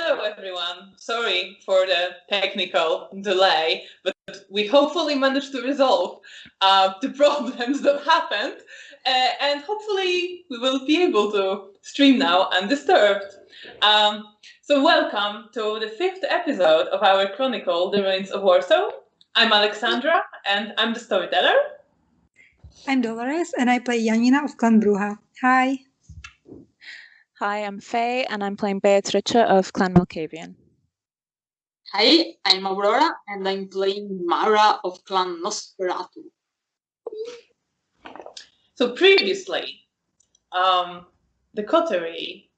Hello, everyone. Sorry for the technical delay, but we hopefully managed to resolve the problems that happened, and hopefully we will be able to stream now undisturbed. So welcome to the 5th episode of our chronicle, The Ruins of Warsaw. I'm Alexandra, and I'm the storyteller. I'm Dolores, and I play Janina of Clan Bruja. Hi. Hi, I'm Faye, and I'm playing Beatrice of Clan Malkavian. Hi, I'm Aurora, and I'm playing Mara of Clan Nosferatu. So previously, the coterie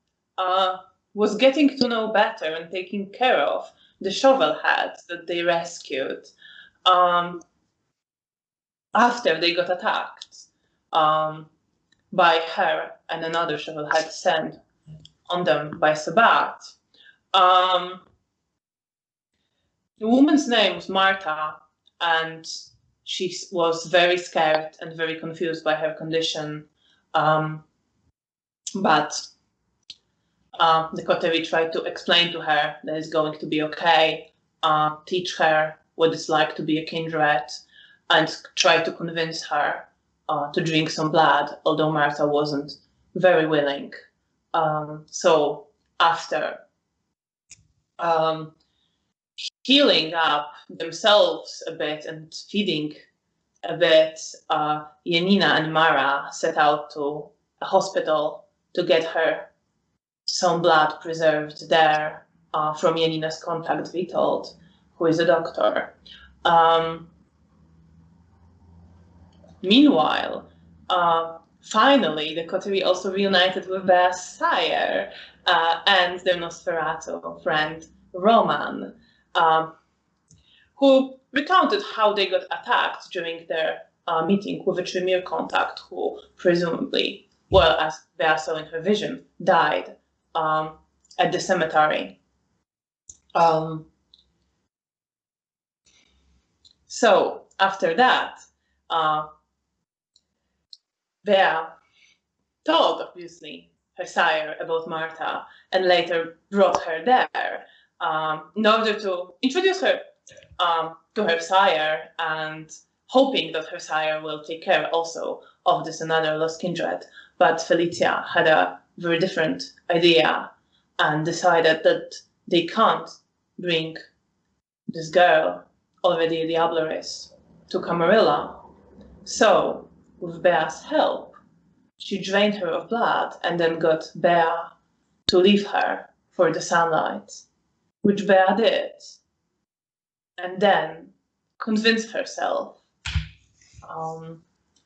was getting to know better and taking care of the shovelheads that they rescued after they got attacked by her and another shovelhead sent on them by Sabat. The woman's name was Marta, and she was very scared and very confused by her condition. But the coterie tried to explain to her that it's going to be okay, teach her what it's like to be a kindred, and try to convince her to drink some blood, although Marta wasn't very willing. So after healing up themselves a bit and feeding a bit, Janina and Mara set out to a hospital to get her some blood preserved there from Janina's contact, Vitold, who is a doctor. Meanwhile, finally, the coterie also reunited with their sire and their Nosferatu friend, Roman, who recounted how they got attacked during their meeting with a Tremere contact who presumably, well, as Bea saw in her vision, died at the cemetery. So after that, Bea told, obviously, her sire about Marta and later brought her there in order to introduce her to her sire and hoping that her sire will take care also of this another lost kindred. But Felicia had a very different idea and decided that they can't bring this girl, already a Diableris, to Camarilla. So, with Bea's help, she drained her of blood and then got Bea to leave her for the sunlight, which Bea did, and then convinced herself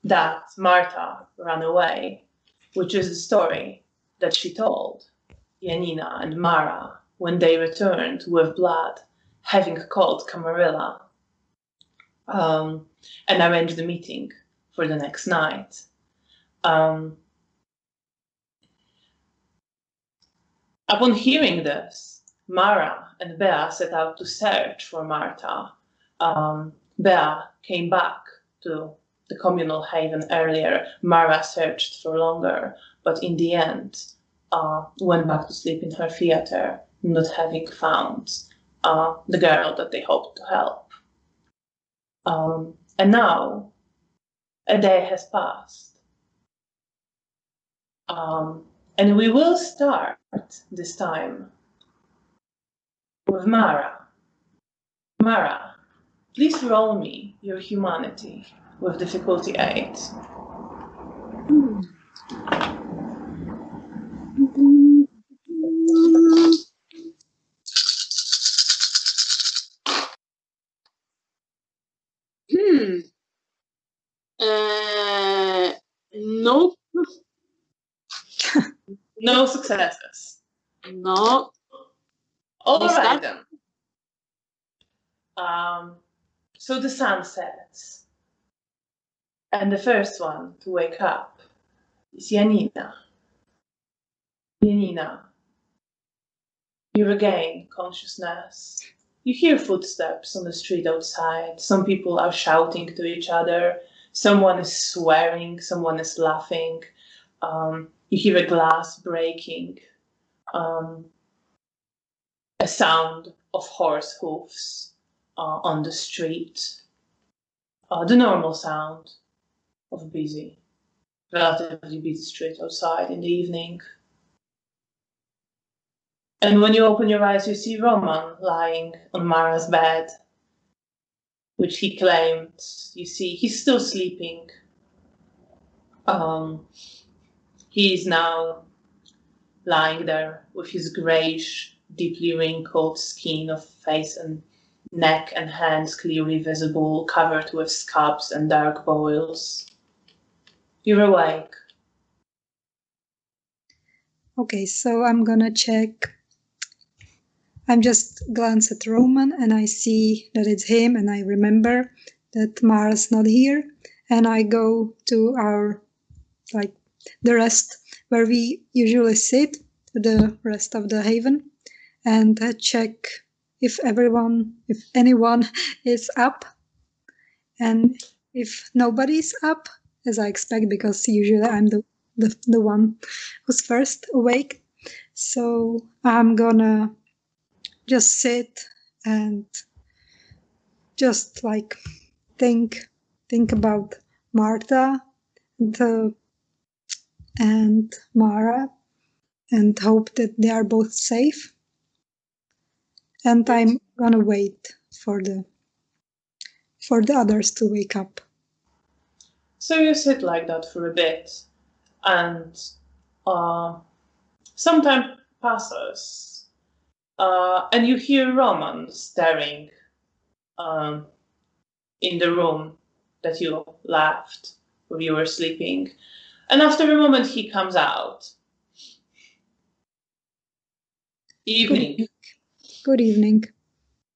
that Marta ran away, which is the story that she told Janina and Mara when they returned with blood, having called Camarilla, and arranged the meeting for the next night. Upon hearing this, Mara and Bea set out to search for Marta. Bea came back to the communal haven earlier. Mara searched for longer, but in the end went back to sleep in her theater, not having found the girl that they hoped to help. And now, a day has passed. And we will start this time with Mara. Mara, please roll me your humanity with difficulty 8. Nope. No successes. No. All This right time? then. So the sun sets, and the first one to wake up is Janina. Janina, you regain consciousness. You hear footsteps on the street outside. Some people are shouting to each other. Someone is swearing. Someone is laughing. You hear a glass breaking. a sound of horse hoofs on the street. The normal sound of a relatively busy street outside in the evening. And when you open your eyes, you see Roman lying on Mara's bed, which he claimed. You see, he's still sleeping. He's now lying there with his grayish, deeply wrinkled skin of face and neck and hands clearly visible, covered with scabs and dark boils. You're awake. Okay, so I'm gonna check. I'm just glance at Roman and I see that it's him, and I remember that Mara's not here, and I go to our, like, the rest where we usually sit, to the rest of the haven, and check if anyone is up, and if nobody's up, as I expect, because usually I'm the one who's first awake. So I'm gonna just sit and just like think about Martha and Mara, and hope that they are both safe. And I'm gonna wait for the others to wake up. So you sit like that for a bit, and some time passes, and you hear Roman staring in the room that you left where you were sleeping. And after a moment, he comes out. Evening. Good evening.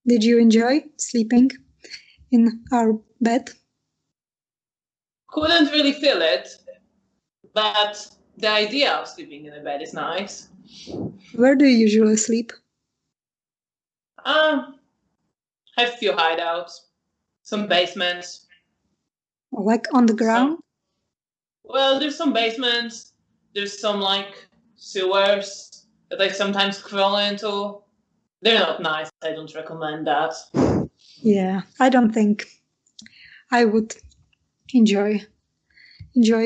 Did you enjoy sleeping in our bed? Couldn't really feel it, but the idea of sleeping in a bed is nice. Where do you usually sleep? Have a few hideouts, some basements. Like on the ground? Well, there's some basements, there's some like sewers that I sometimes crawl into. They're not nice, I don't recommend that. Yeah, I don't think I would enjoy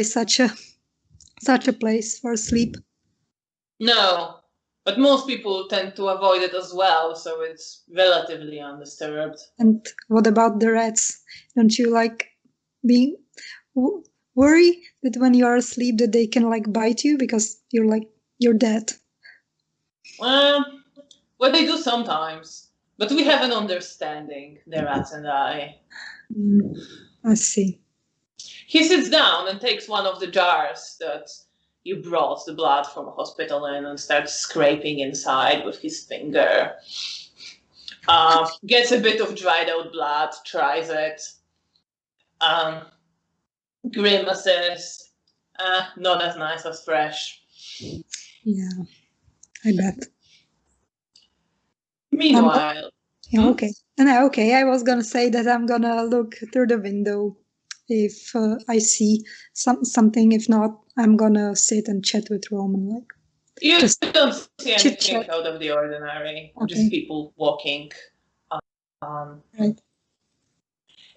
such a place for sleep. No, but most people tend to avoid it as well, so it's relatively undisturbed. And what about the rats? Don't you like being worry that when you are asleep that they can like bite you because you're dead? Well, they do sometimes, but we have an understanding, the rats and I. I see. He sits down and takes one of the jars that you brought the blood from a hospital in and starts scraping inside with his finger. Gets a bit of dried out blood, tries it. Grimaces. Not as nice as fresh. Yeah, I bet. Meanwhile. Yeah, okay. And I was gonna say that I'm gonna look through the window if I see something. If not, I'm gonna sit and chat with Roman. Like, you just don't see anything chit-chat. out of the ordinary. Okay. Just people walking. Right.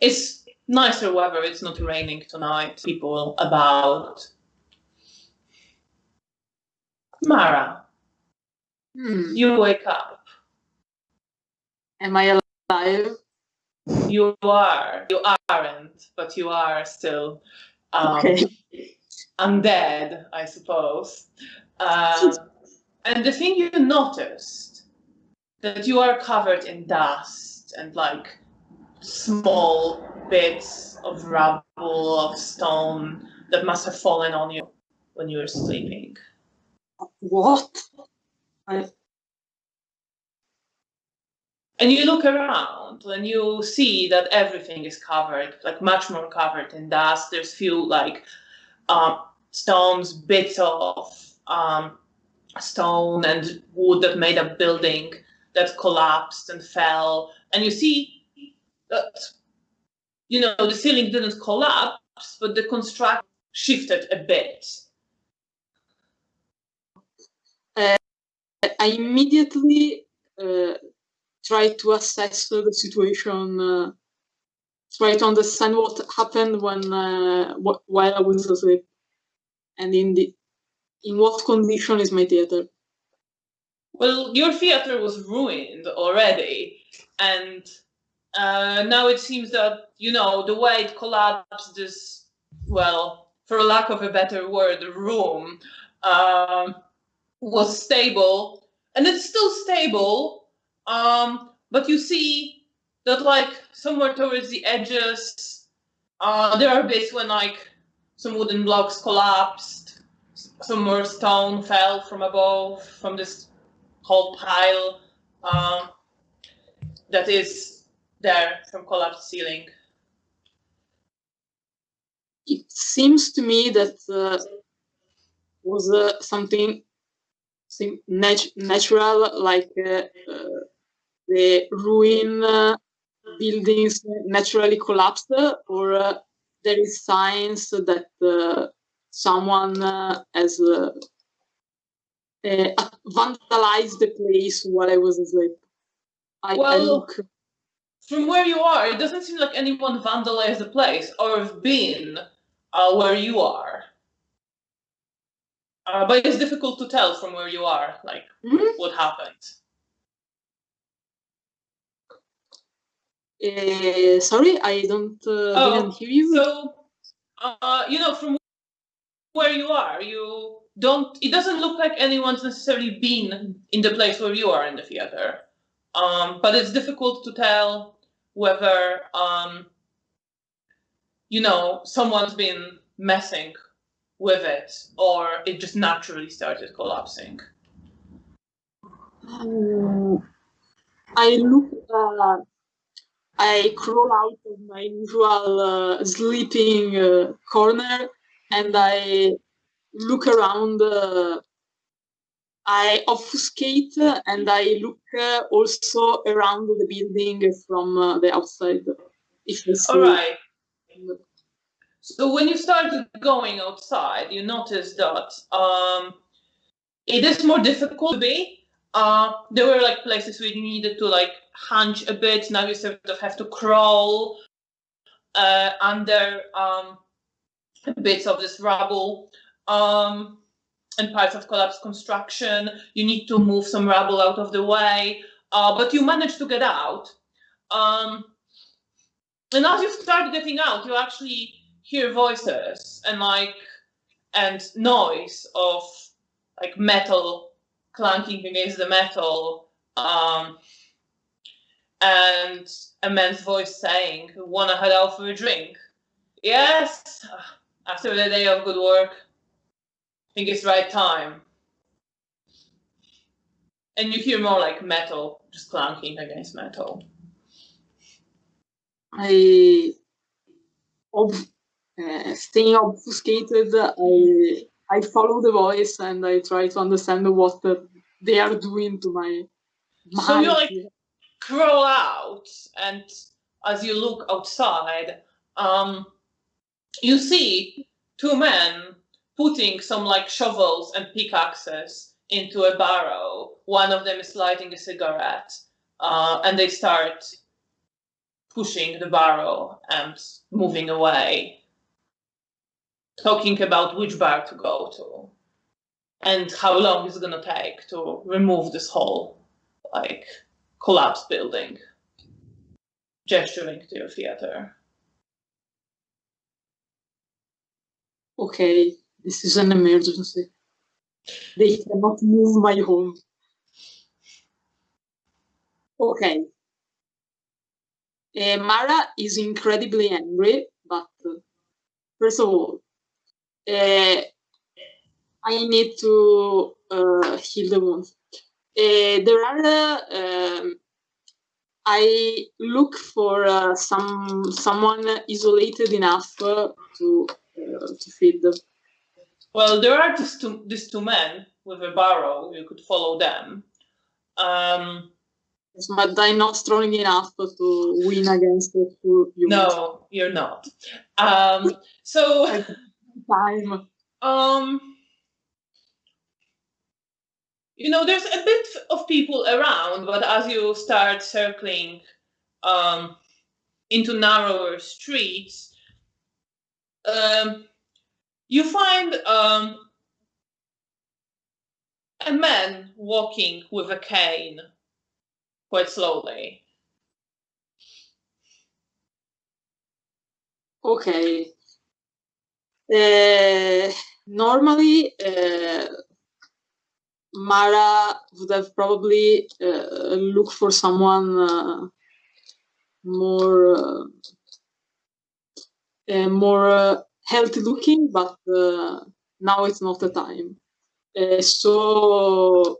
It's nicer weather. It's not raining tonight. People about. Mara, you wake up. Am I alive? You are. You aren't, but you are still Okay. undead, I suppose. And the thing you noticed, that you are covered in dust and like small bits of rubble, of stone that must have fallen on you when you were sleeping. What? And you look around and you see that everything is covered, like much more covered in dust. There's few like stones, bits of stone and wood that made a building that collapsed and fell. And you see that, the ceiling didn't collapse, but the construction shifted a bit. I immediately try to assess the situation, try to understand what happened while I was asleep, and in what condition is my theater. Well, your theater was ruined already, and now it seems that, the way it collapsed this, well, for lack of a better word, room, was stable, and it's still stable, but you see that, like, somewhere towards the edges, there are bits when, like, some wooden blocks collapsed, some more stone fell from above, from this whole pile that is there from collapsed ceiling. It seems to me that was something natural, like the ruin buildings naturally collapsed, or there is signs that someone has vandalized the place while I was asleep. I look. From where you are, it doesn't seem like anyone vandalized the place or have been where you are. But it's difficult to tell from where you are, like, what happened. Sorry, I didn't hear you. So, from where you are, it doesn't look like anyone's necessarily been in the place where you are in the theater. But it's difficult to tell whether, someone's been messing with it or it just naturally started collapsing. I crawl out of my usual sleeping corner, and I look around. I obfuscate, and I look also around the building from the outside. If I see. All right. So when you started going outside, you noticed that it is more difficult to be. There were like places where you needed to like hunch a bit. Now you sort of have to crawl under bits of this rubble and parts of collapsed construction. You need to move some rubble out of the way, but you managed to get out. And as you start getting out, you actually hear voices and noise of like metal clanking against the metal, and a man's voice saying, "Wanna head out for a drink?" "Yes, after the day of good work, I think it's right time." And you hear more like metal just clanking against metal. Staying obfuscated, I follow the voice and I try to understand what they are doing to my mind. So you like crawl out, and as you look outside, you see two men putting some like shovels and pickaxes into a barrow. One of them is lighting a cigarette, and they start pushing the barrow and moving away, talking about which bar to go to and how long it's gonna take to remove this whole like collapsed building, gesturing to your theater. Okay, this is an emergency. They cannot move my home. Okay. Mara is incredibly angry, but first of all, I need to heal the wound. I look for someone isolated enough to feed them. Well, there are these two men with a barrow. You could follow them. But I'm not strong enough to win against the two humans. No, you're not. So time. there's a bit of people around, but as you start circling into narrower streets, you find a man walking with a cane quite slowly. Okay. Normally, Mara would have probably looked for someone more healthy looking, but now it's not the time. So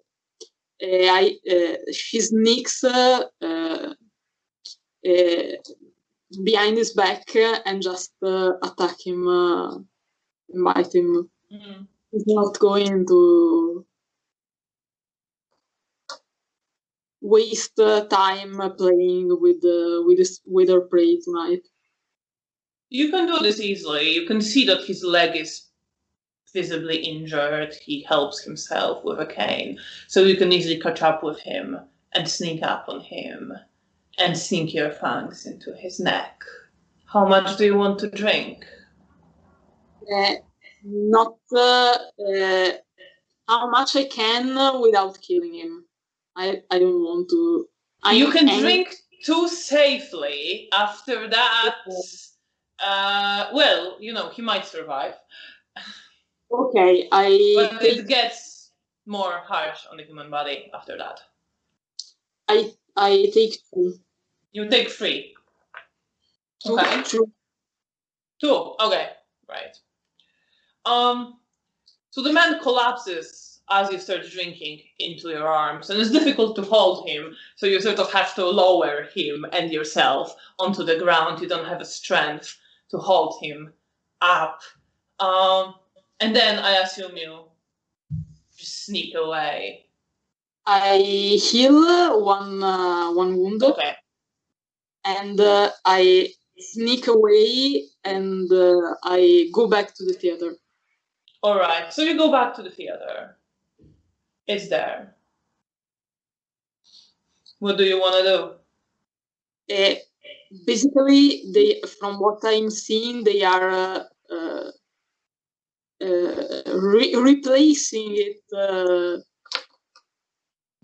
she sneaks behind his back and just attack him, bite him. Mm. He's not going to waste time playing with her prey tonight. You can do this easily. You can see that his leg is visibly injured. He helps himself with a cane. So you can easily catch up with him and sneak up on him and sink your fangs into his neck. How much do you want to drink? Not how much I can without killing him. I don't want to. You can drink too safely. After that, well, he might survive. Okay, But it gets more harsh on the human body after that. I take 2. You take 3. Two, Okay. 2. Okay. Right. So the man collapses as you start drinking into your arms, and it's difficult to hold him, so you sort of have to lower him and yourself onto the ground. You don't have the strength to hold him up. And then I assume you just sneak away. I heal one wound. Okay. And I sneak away and I go back to the theater. All right. So you go back to the theater. It's there. What do you want to do? Basically, from what I'm seeing, they are replacing it.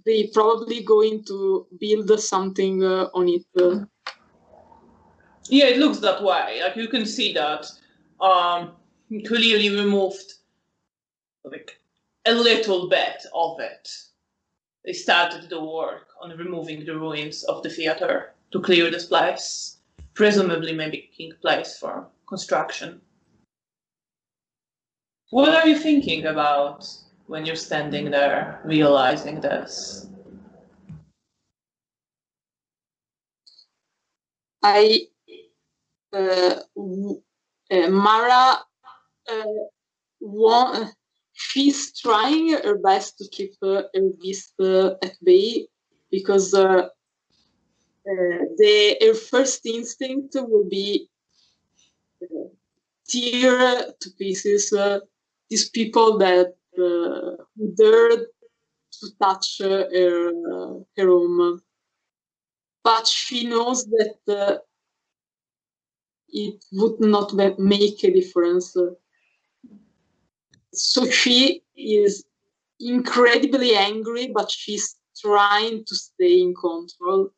They probably going to build something on it. Yeah, it looks that way. Like you can see that clearly removed like a little bit of it. They started the work on removing the ruins of the theater to clear this place, presumably making place for construction. What are you thinking about when you're standing there realizing this? Mara she's trying her best to keep her beast at bay because her first instinct will be tear to pieces these people that dared to touch her home. But she knows that it would not make a difference. So she is incredibly angry, but she's trying to stay in control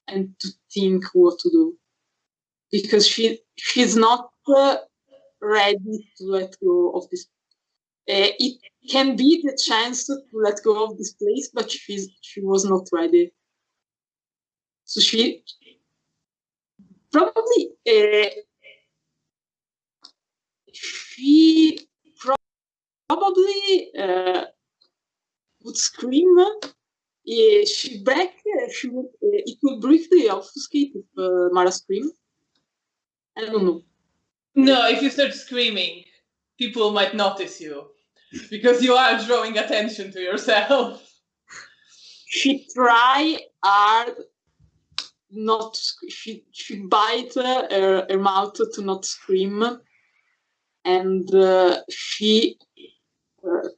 and to think what to do. Because she's not ready to let go of this. It can be the chance to let go of this place, but she was not ready. So she probably would scream. It will briefly obfuscate if Mara scream. I don't know. No, if you start screaming, people might notice you because you are drawing attention to yourself. She try hard not to, she bite her mouth to not scream, and she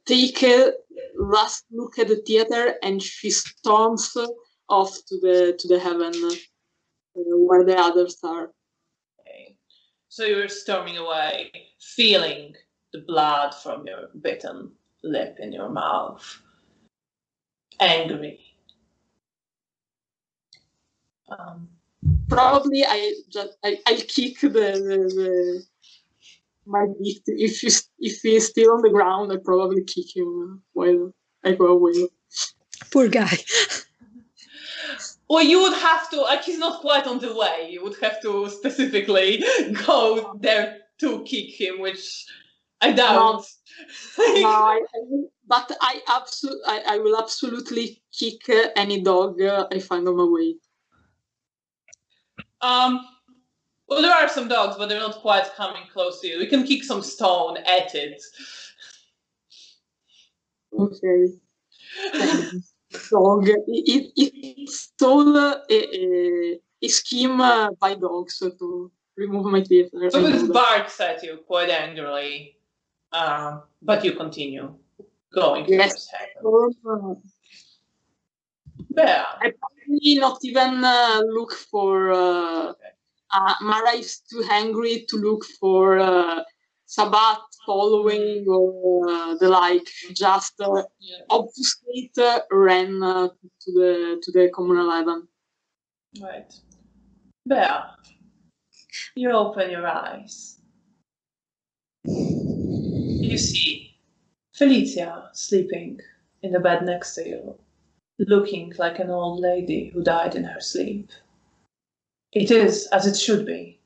take a last look at the theater, and she storms off to the heaven where the others are. Okay. So you're storming away, feeling the blood from your bitten lip in your mouth, angry. Probably I'll kick my victim if he's still on the ground. I probably kick him while I go away. Poor guy. Well, you would have to, like, he's not quite on the way. You would have to specifically go there to kick him, which I doubt. But I will absolutely kick any dog I find on my way. Well, there are some dogs, but they're not quite coming close to you. You can kick some stone at it. Okay. Dog. It stole a scheme by dogs to remove my teeth. So it barks at you quite angrily, but you continue going towards heaven. Yeah. I probably not even look for. Mara is too angry to look for Sabat following or the like. Just obfuscate, ran to the Common 11. Right. Bea, you open your eyes. You see Felicia sleeping in the bed next to you, looking like an old lady who died in her sleep. It is as it should be.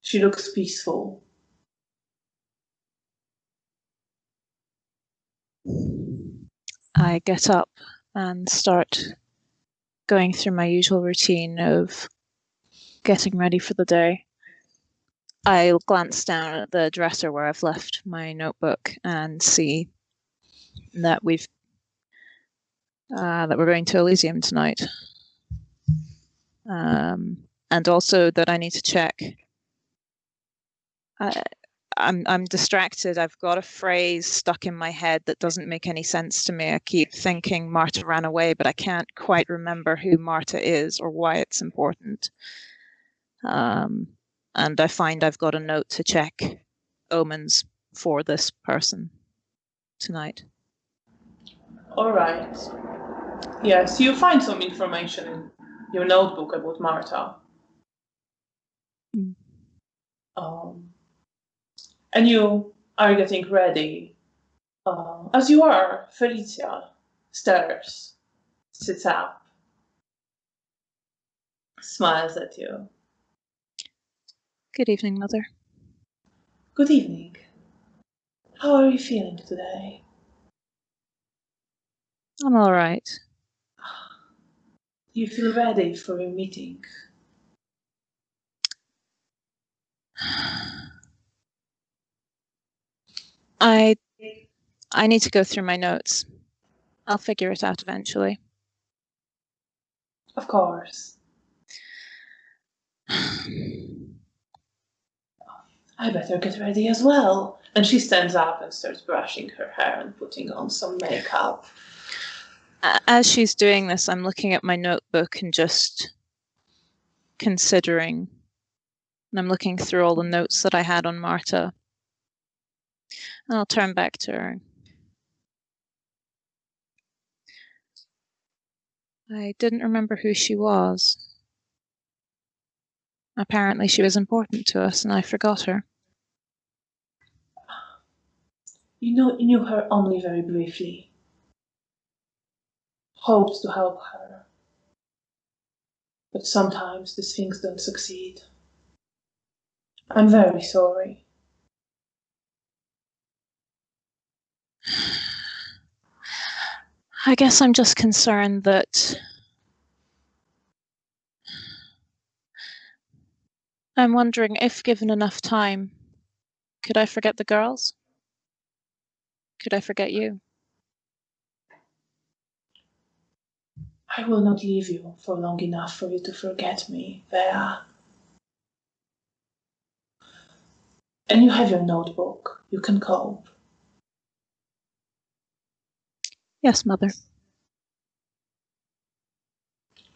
She looks peaceful. I get up and start going through my usual routine of getting ready for the day. I'll glance down at the dresser where I've left my notebook and see that we're going to Elysium tonight. And also that I need to check. I'm distracted. I've got a phrase stuck in my head that doesn't make any sense to me. I keep thinking Marta ran away, but I can't quite remember who Marta is or why it's important. And I find I've got a note to check omens for this person tonight. All right. Yes, you find some information in your notebook about Marta. And you are getting ready. As you are, Felicia stirs, sits up, smiles at you. Good evening, Mother. Good evening. How are you feeling today? I'm all right. Do you feel ready for your meeting? I need to go through my notes. I'll figure it out eventually. Of course. I better get ready as well. And she stands up and starts brushing her hair and putting on some makeup. As she's doing this, I'm looking at my notebook and just considering. And I'm looking through all the notes that I had on Marta. And I'll turn back to her. I didn't remember who she was. Apparently she was important to us and I forgot her. You knew her only very briefly. Hoped to help her. But sometimes these things don't succeed. I'm very sorry. I guess I'm just concerned that I'm wondering if given enough time, could I forget the girls? Could I forget you? I will not leave you for long enough for you to forget me, Bea. And you have your notebook. You can cope. Yes, Mother.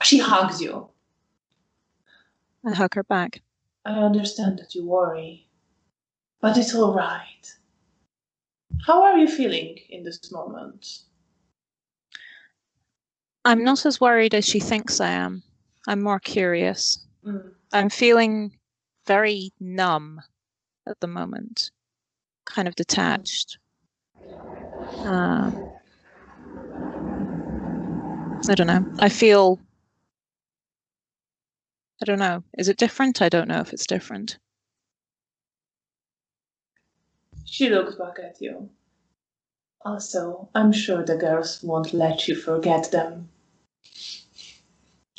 She hugs you. I hug her back. I understand that you worry, but it's all right. How are you feeling in this moment? I'm not as worried as she thinks I am. I'm more curious. I'm feeling very numb at the moment, kind of detached. I don't know. I don't know. Is it different? I don't know if it's different. She looks back at you. Also, I'm sure the girls won't let you forget them.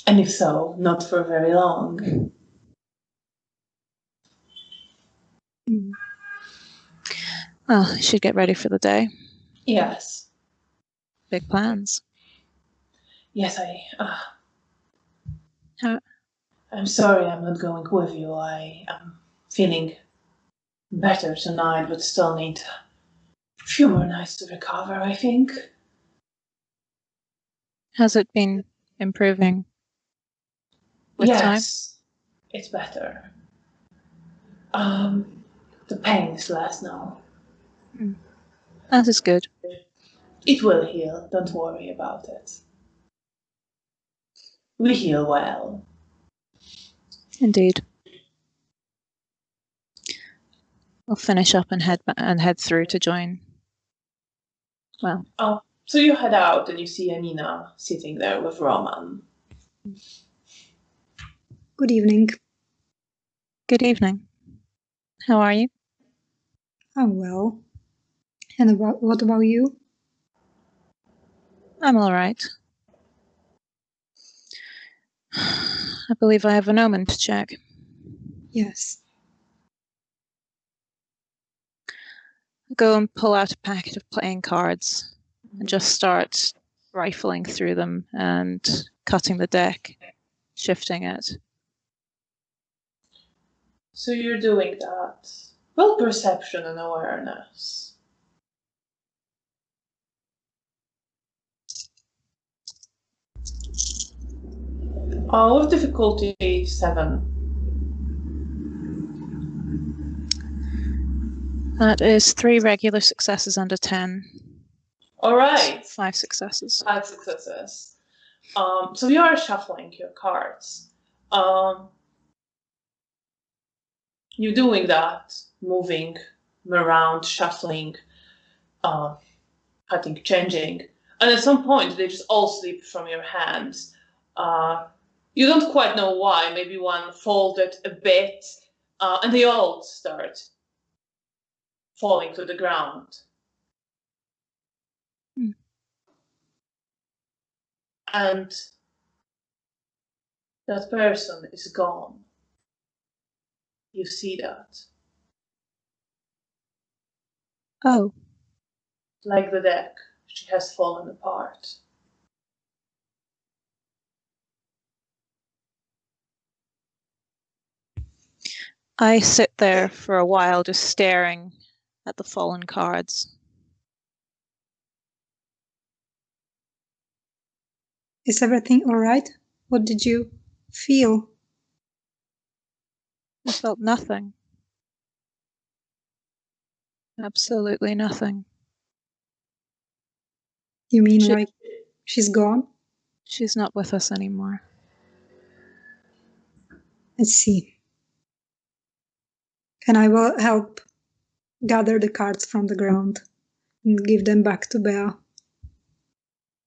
And if so, not for very long. Well, I should get ready for the day. Yes. Big plans. Yes, How? I'm sorry I'm not going with you. I am feeling better tonight, but still need a few more nights to recover, I think. Has it been improving with time? Yes, it's better. The pain is less now. That is good. It will heal, don't worry about it. We heal well. Indeed. I'll finish up and head through to join. Well. Oh, so you head out and you see Janina sitting there with Roman. Good evening. Good evening. How are you? I'm well. And what about you? I'm all right. I believe I have an omen to check. Yes. Go and pull out a packet of playing cards and just start rifling through them and cutting the deck, shifting it. So you're doing that. Well, perception and awareness. With difficulty 7. That is 3 regular successes under 10. All right. 5 successes. 5 successes. So you are shuffling your cards. You're doing that, moving around, shuffling, cutting, changing. And at some point, they just all slip from your hands. You don't quite know why. Maybe one folded a bit, and they all start falling to the ground. And that person is gone. You see that. Oh. Like the deck, she has fallen apart. I sit there for a while just staring at the fallen cards. Is everything all right? What did you feel? I felt nothing. Absolutely nothing. You mean like she's gone? She's not with us anymore. Let's see. And I will help gather the cards from the ground and give them back to Bea.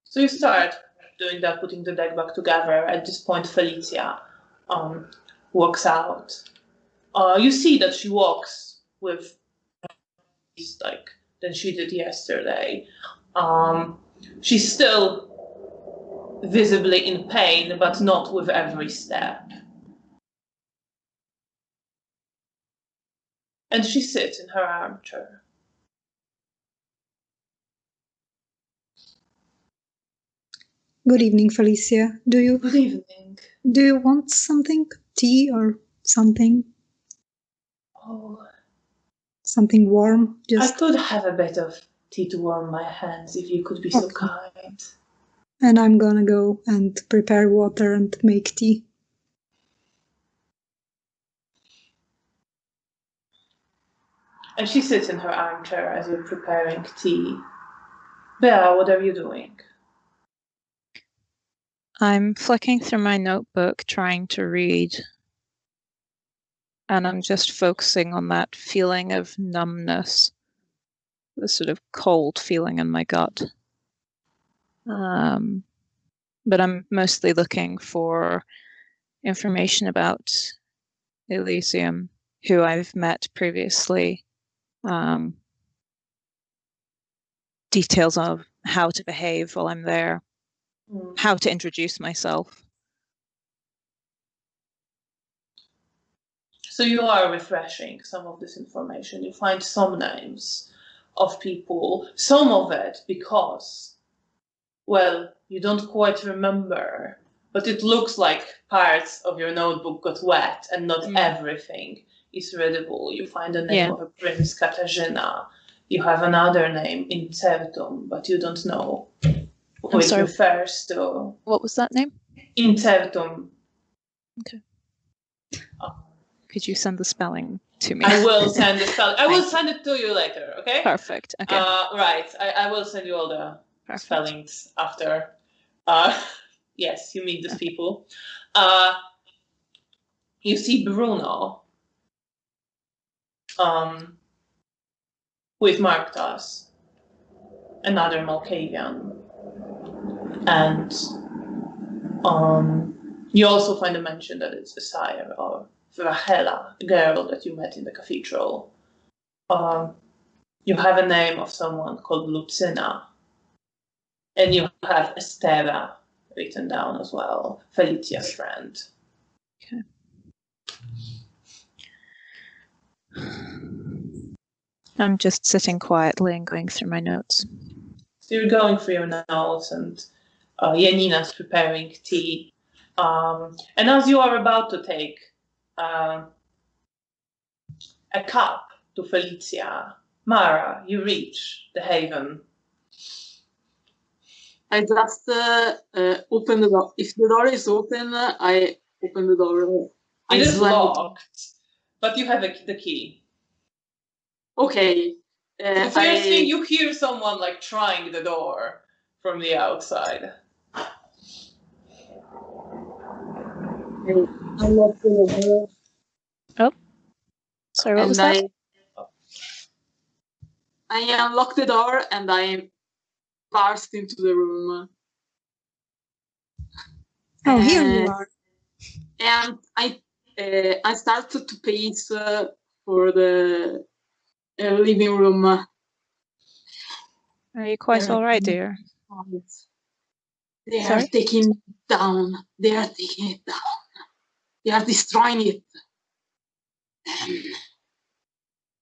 So you start doing that, putting the deck back together. At this point, Felicia walks out. You see that she walks with like than she did yesterday. She's still visibly in pain, but not with every step. And she sits in her armchair. Good evening, Felicia. Good evening. Do you want something? Tea or something? Oh, something warm. I Just could have a bit of tea to warm my hands if you could be so Okay. kind. and I'm gonna go and prepare water and make tea. And she sits in her armchair as you're preparing tea. Bea, what are you doing? I'm flicking through my notebook trying to read, and I'm just focusing on that feeling of numbness, the sort of cold feeling in my gut. But I'm mostly looking for information about Elysium, who I've met previously, details of how to behave while I'm there, how to introduce myself. So you are refreshing some of this information. You find some names of people, some of it because, well, you don't quite remember, but it looks like parts of your notebook got wet and not everything is readable. You find the name of a Prince Katarzyna. You have another name in Certum, but you don't know who it refers to. What was that name? In Certum. Okay. Could you send the spelling to me? I will send the spelling. I will send it to you later, okay? Perfect. Okay. Right. I will send you all the spellings after. Yes, you meet these people. You see Bruno, who is marked as another Malkavian. And you also find a mention that it's the sire of Rachela, a girl that you met in the cathedral. You have a name of someone called Lucina. And you have Estera written down as well, Felicia's friend. Okay. I'm just sitting quietly and going through my notes. So you're going through your notes, and Janina's preparing tea. And as you are about to take a cup to Felicia, Mara, you reach the haven. I just open the door. If the door is open, I open the door. It is locked, but you have the key. Okay. The first thing you hear someone like trying the door from the outside. I lock the door. Oh, sorry, what was that? I unlock the door and I burst into the room. Oh, here you are. And I started to pace for the living room. Are you quite all right, dear? They are taking it down. They are taking it down. They are destroying it.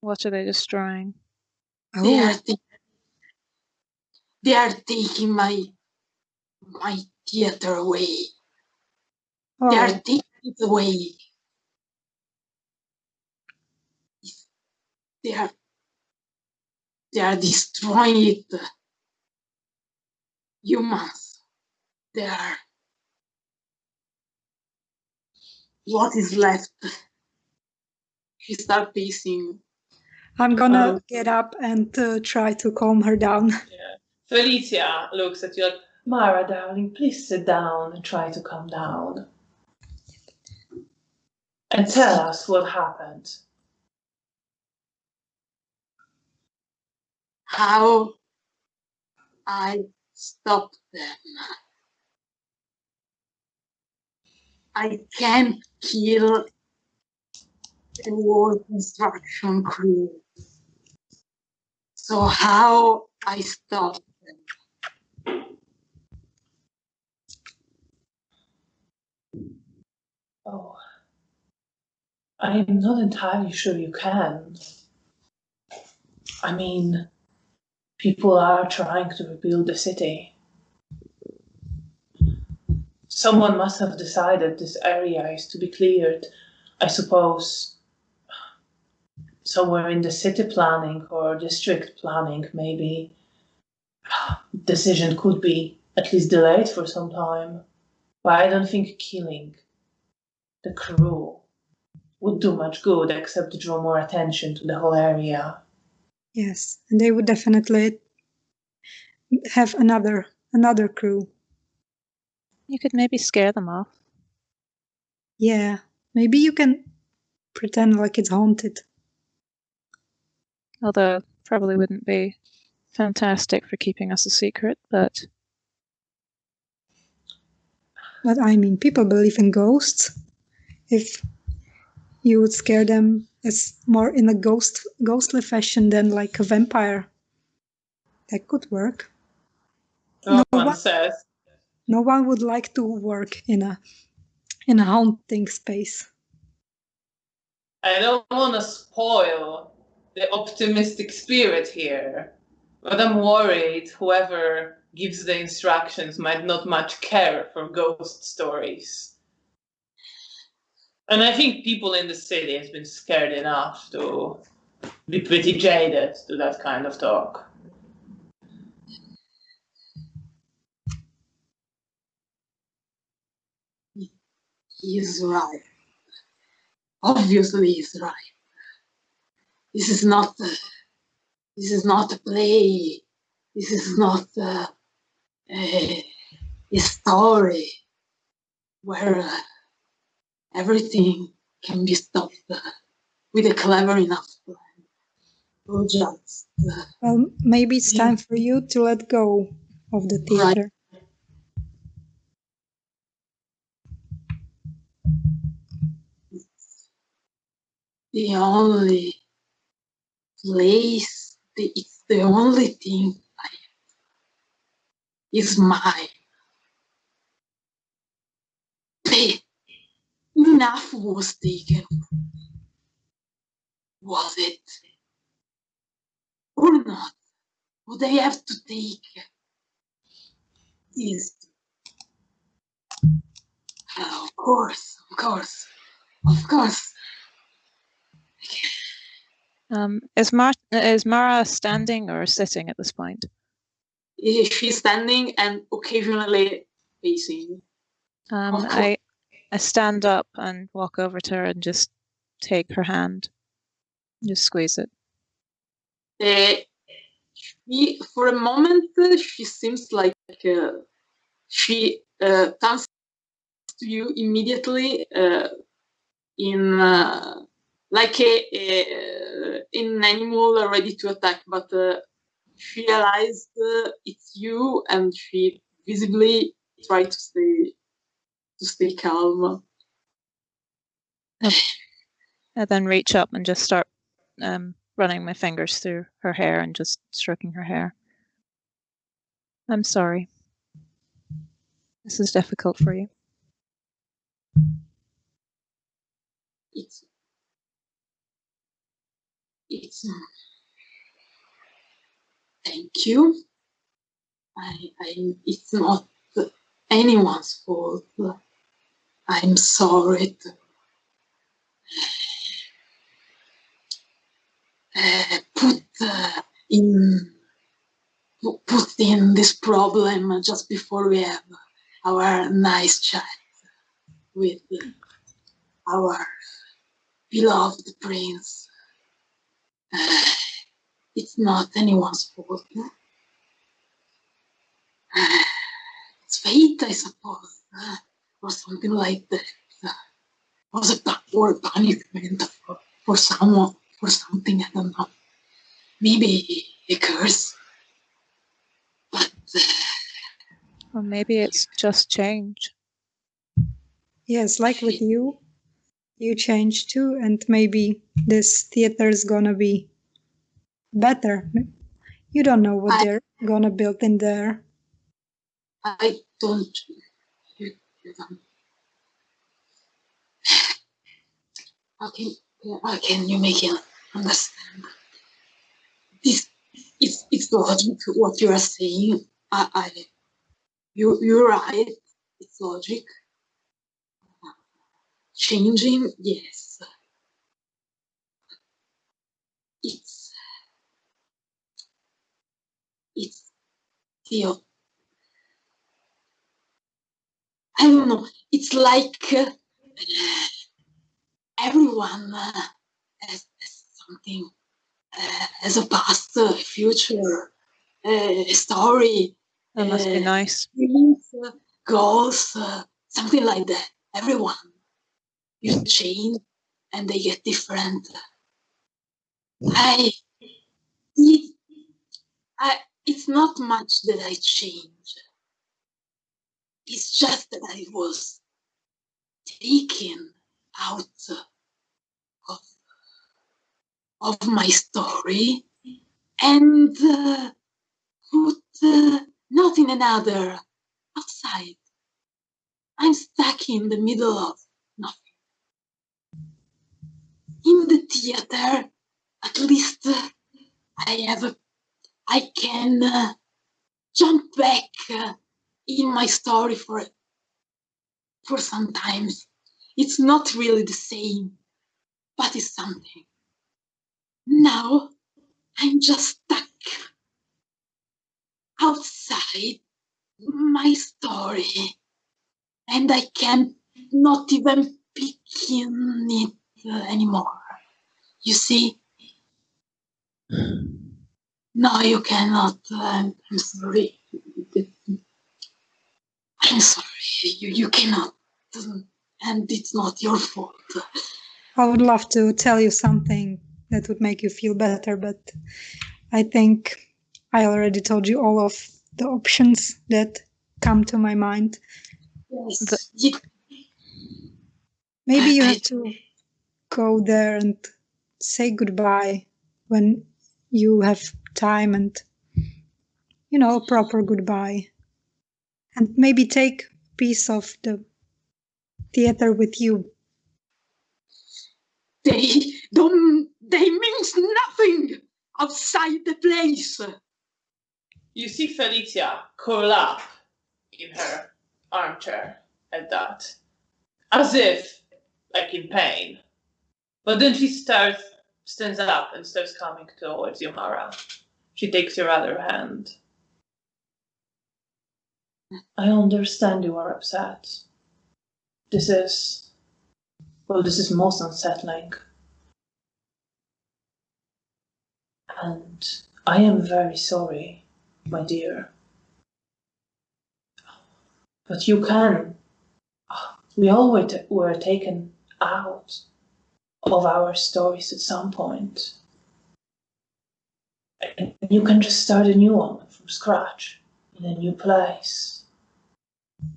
What are they destroying? They are taking my theater away. Oh. They are taking it away. They are destroying it. Humans. They are. What is left? She starts pacing. I'm gonna get up and try to calm her down. Yeah. Felicia looks at you like, Mara, darling, please sit down and try to calm down. And tell us what happened. How I stopped them. I can't kill the war construction crew. So how I stop them? Oh, I am not entirely sure you can. I mean, people are trying to rebuild the city. Someone must have decided this area is to be cleared. I suppose somewhere in the city planning or district planning, maybe decision could be at least delayed for some time. But I don't think killing the crew would do much good except draw more attention to the whole area. Yes, and they would definitely have another crew. You could maybe scare them off. Yeah, maybe you can pretend like it's haunted. Although probably wouldn't be fantastic for keeping us a secret, but I mean, people believe in ghosts. If you would scare them as more in a ghostly fashion than like a vampire, that could work. No one says. No one would like to work in a haunting space. I don't want to spoil the optimistic spirit here, but I'm worried whoever gives the instructions might not much care for ghost stories. And I think people in the city has been scared enough to be pretty jaded to that kind of talk. He's right. Obviously, he's right. This is not a play. This is not a story where everything can be stopped with a clever enough plan. Or just. Well, maybe it's time for you to let go of the theater. Right. The only place, it's the only thing is mine. Enough was taken. Was it? Or not? Would I have to take this? Of course. Is Mara standing or sitting at this point? She's standing and occasionally pacing. I stand up and walk over to her and just take her hand, just squeeze it. For a moment, she seems like she comes to you immediately in like an animal ready to attack, but she realized it's you, and she visibly tried to stay calm. I then reach up and just start running my fingers through her hair and just stroking her hair. I'm sorry. This is difficult for you. It's thank you. It's not anyone's fault. I'm sorry. Put in this problem just before we have our nice chat with our beloved prince. It's not anyone's fault. It's fate, I suppose, or something like that. Or a punishment for someone, for something, I don't know. Maybe a curse. But or maybe it's just change. Yes, like with you change too, and maybe this theater is gonna be better. You don't know what they're gonna build in there. I don't. You don't. How can you make it understand? It's logic what you are saying. You're right. It's logic. Changing, yes. Theo. I don't know. It's like everyone has something, has a past, a future, a story. That must be nice. Dreams, goals, something like that. Everyone. You change and they get different. It's not much that I change. It's just that I was taken out of my story and put not in another, outside. I'm stuck in the middle of nothing. In the theater, at least I can jump back in my story for sometimes. It's not really the same, but it's something. Now I'm just stuck outside my story, and I can not even pick in it anymore. You see? No, you cannot. I'm sorry. I'm sorry. You cannot. And it's not your fault. I would love to tell you something that would make you feel better, but I think I already told you all of the options that come to my mind. Yes. Maybe you have to go there and say goodbye when you have time and, a proper goodbye. And maybe take a piece of the theater with you. They means nothing outside the place. You see Felicia curl up in her armchair at that, as if, like, in pain. But then she stands up and starts coming towards you, Mara. She takes your other hand. I understand you are upset. This is most unsettling. And I am very sorry, my dear. But you can. We all were taken out of our stories at some point. And you can just start a new one from scratch in a new place.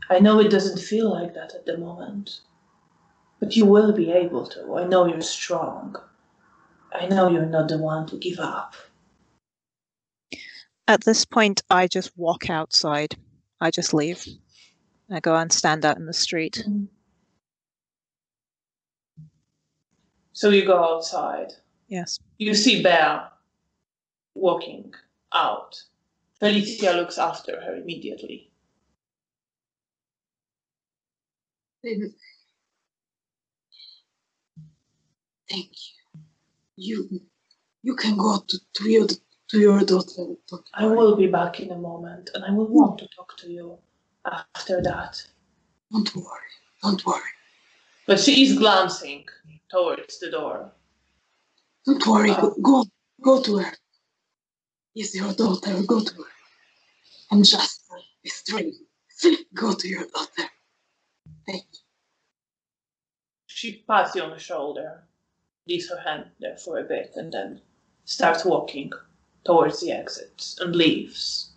I know it doesn't feel like that at the moment, but you will be able to. I know you're strong. I know you're not the one to give up. At this point, I just walk outside. I just leave. I go and stand out in the street. So you go outside. Yes. You see Bea walking out. Felicia looks after her immediately. Thank you. You can go to your daughter. I will be back in a moment, and I will want to talk to you after that. Don't worry. But she is glancing towards the door. Don't worry. Go to her. It's your daughter. Go to her. I'm just a string. Go to your daughter. Thank you. She pats you on the shoulder, leaves her hand there for a bit, and then starts walking towards the exit and leaves.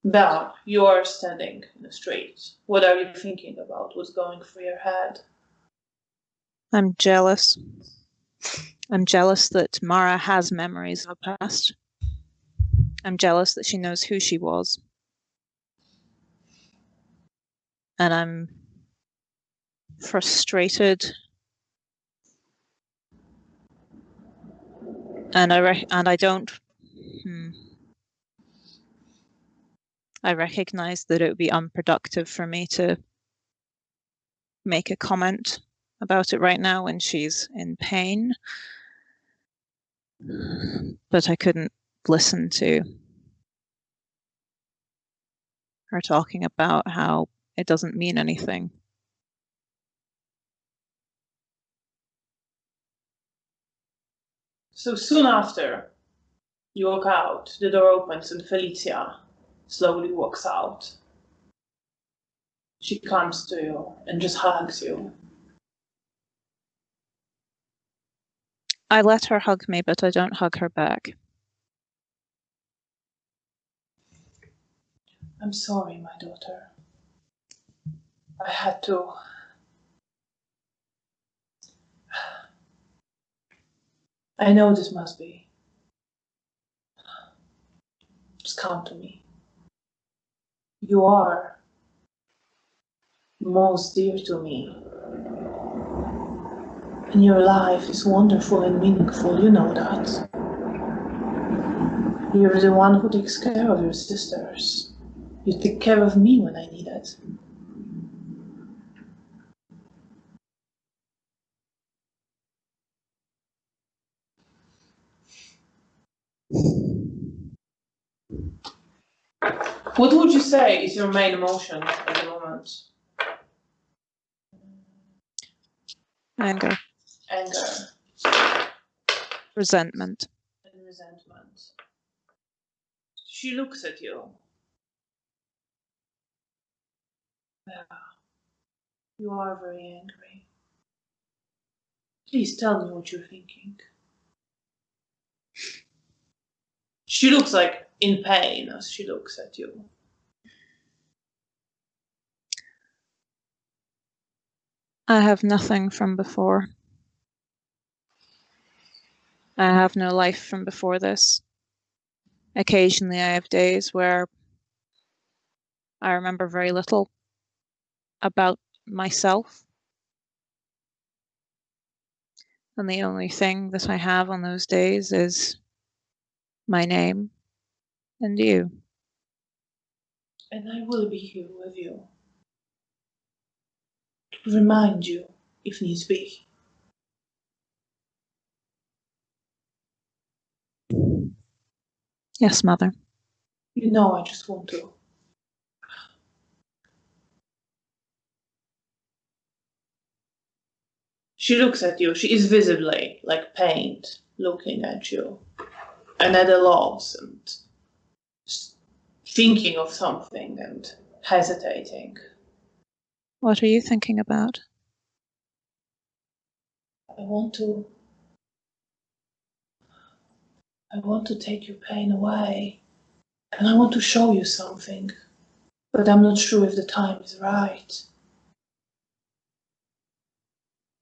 Belle, you are standing in the street. What are you thinking about? What's going through your head? I'm jealous. I'm jealous that Mara has memories of the past. I'm jealous that she knows who she was. And I'm frustrated. And I don't. I recognize that it would be unproductive for me to make a comment about it right now when she's in pain. But I couldn't listen to her talking about how it doesn't mean anything. So soon after you walk out, the door opens and Felicia slowly walks out. She comes to you and just hugs you. I let her hug me, but I don't hug her back. I'm sorry, my daughter. I had to. I know this must be. Just come to me. You are most dear to me. And your life is wonderful and meaningful, you know that. You're the one who takes care of your sisters. You take care of me when I need it. What would you say is your main emotion at the moment? Anger. Anger. Resentment. And resentment. She looks at you. Yeah. You are very angry. Please tell me what you're thinking. She looks like in pain as she looks at you. I have nothing from before. I have no life from before this. Occasionally I have days where I remember very little about myself. And the only thing that I have on those days is my name and you. And I will be here with you. To remind you, if needs be. Yes, Mother. You know I just want to. She looks at you. She is visibly, like pained, looking at you. And at a loss and thinking of something and hesitating. What are you thinking about? I want to take your pain away. And I want to show you something. But I'm not sure if the time is right.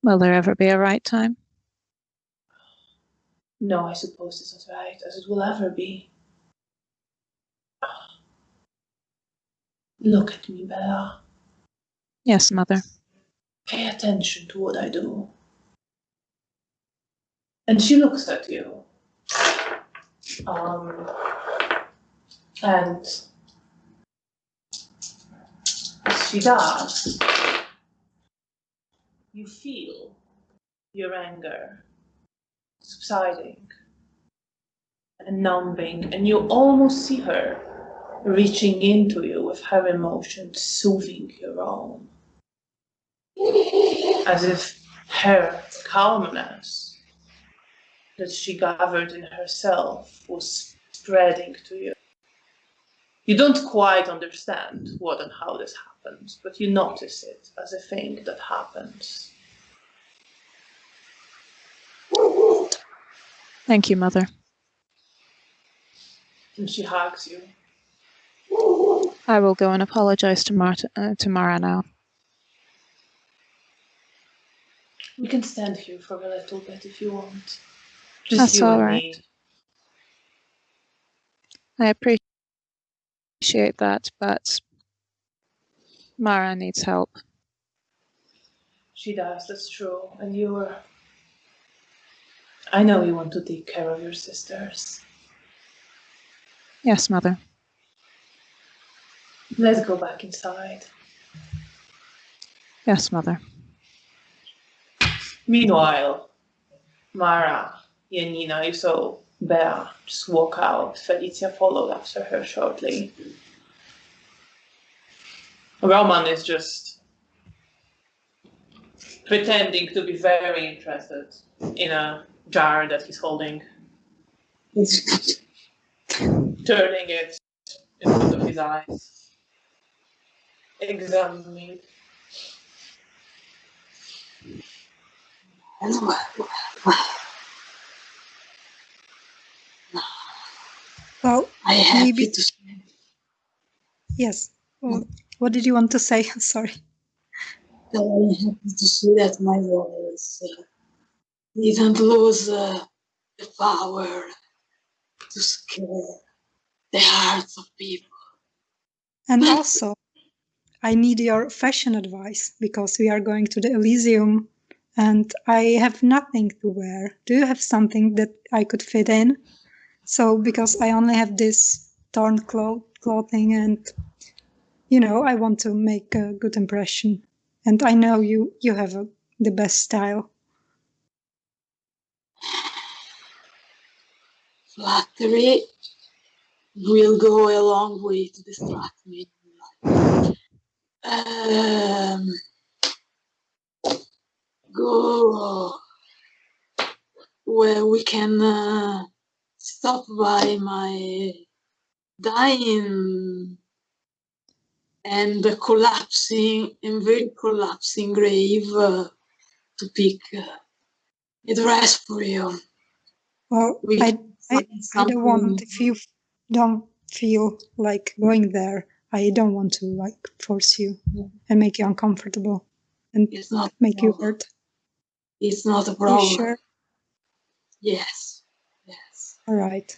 Will there ever be a right time? No, I suppose it's as right as it will ever be. Look at me, Bella. Yes, Mother. Pay attention to what I do. And she looks at you. And as she does, you feel your anger subsiding and numbing, and you almost see her reaching into you with her emotions, soothing your own. As if her calmness that she gathered in herself was spreading to you. You don't quite understand what and how this happens, but you notice it as a thing that happens. Thank you, Mother. And she hugs you. I will go and apologize to Mara now. We can stand here for a little bit if you want. Just That's you all and right. me. I appreciate that, but Mara needs help. She does, that's true. And I know you want to take care of your sisters. Yes, Mother. Let's go back inside. Yes, Mother. Meanwhile, Mara, Janina, you saw Bea just walk out. Felicia followed after her shortly. Roman is just pretending to be very interested in a jar that he's holding, turning it in front of his eyes, examining. Well, I am maybe. happy to see. Yes. Well, what did you want to say? Sorry. I am happy to see that my voice didn't lose the power to scare the hearts of people. And also, I need your fashion advice because we are going to the Elysium and I have nothing to wear. Do you have something that I could fit in? So, because I only have this torn clothing and, you know, I want to make a good impression. And I know you have the best style. Flattery will go a long way to distract me. Go where we can stop by my dying and very collapsing grave to pick a dress for you. Well, I don't want, if you don't feel like going there, I don't want to like force you and make you uncomfortable and it's not make you hurt. It's not a problem. You sure? Yes. All right.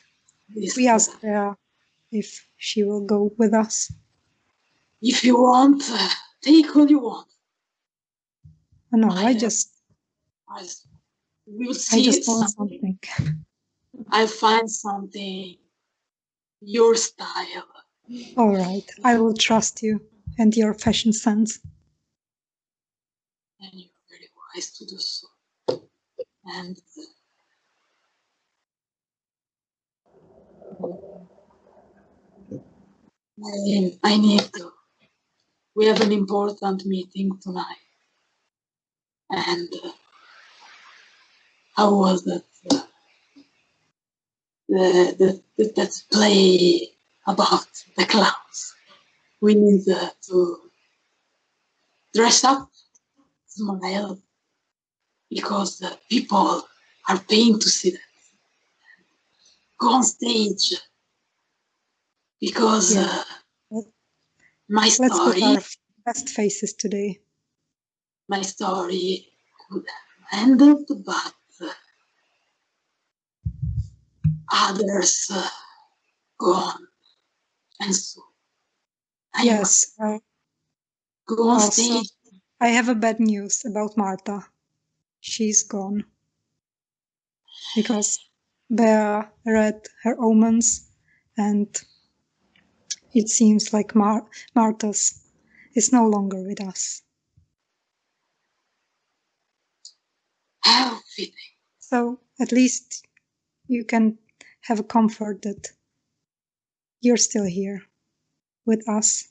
We asked her if she will go with us. If you want, take all you want. No, I just we'll see. I just want something. I'll find something your style. All right. I will trust you and your fashion sense. And you're very wise to do so. And I need to. We have an important meeting tonight. And how was that? That play about the clowns. We need to dress up, smile, because the people are paying to see that. Go on stage, because my Let's put story, our best faces today. My story could have ended, but others gone, and so yes. Go on also, stage. I have a bad news about Marta. She's gone because Bea read her omens, and it seems like Marta's is no longer with us. How fitting. So at least you can have a comfort that you're still here with us.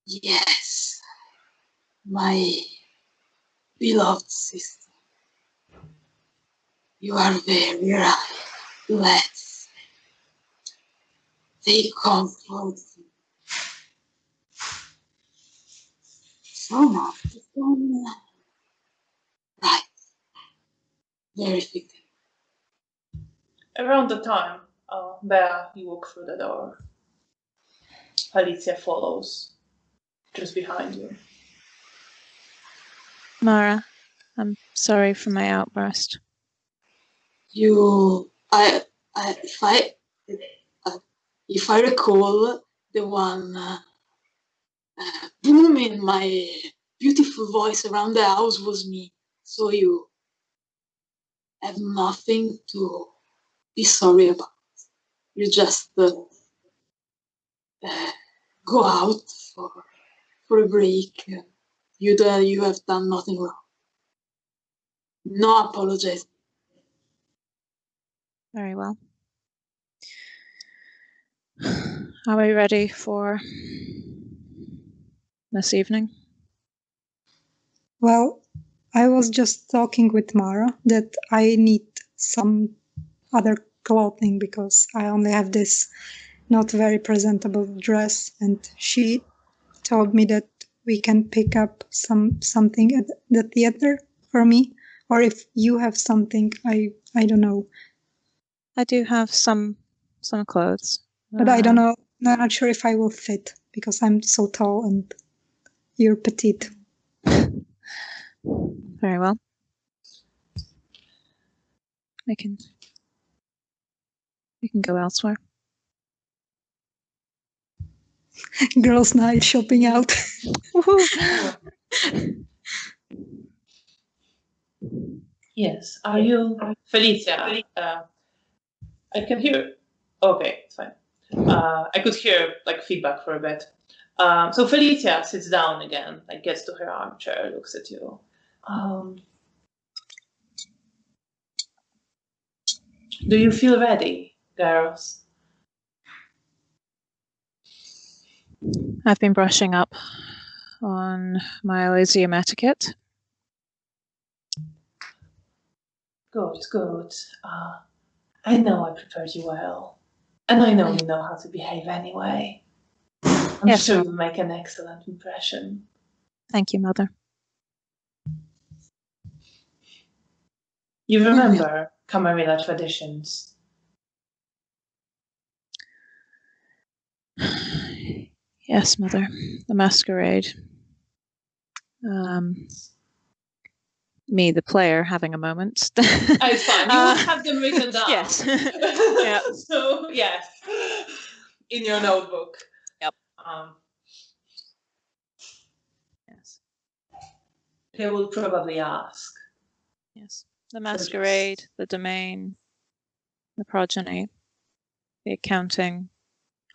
Yes, my beloved sister. You are very right. Let's take comfort. So much. Right. Very fitting. Around the time, Bea, you walk through the door. Alicia follows, just behind you. Mara, I'm sorry for my outburst. If I recall, the one booming my beautiful voice around the house was me. So you have nothing to be sorry about. You just go out for a break. You have done nothing wrong. No apologies. Very well. Are we ready for this evening? Well, I was just talking with Mara that I need some other clothing because I only have this not very presentable dress, and she told me that we can pick up something at the theater for me, or if you have something, I don't know. I do have some clothes. But I don't know, I'm not sure if I will fit because I'm so tall and you're petite. Very well. We can go elsewhere. Girls' night shopping out. Yes. Are you Felicia? I can hear. Okay, it's fine. I could hear like feedback for a bit. So Felicia sits down again, like gets to her armchair, looks at you. Do you feel ready, girls? I've been brushing up on my Elysium etiquette. Good, good. I know I prepared you well. And I know you know how to behave anyway. I'm Yes, sure Mom. you'll make an excellent impression. Thank you, Mother. You remember Camarilla traditions? Yes, Mother. The Masquerade. Me, the player, having a moment. It's fine. You will have them written down. Yes. Yeah. So, yes. In your notebook. Yep. Yes. They will probably ask. Yes. The Masquerade, the domain, the progeny, the accounting,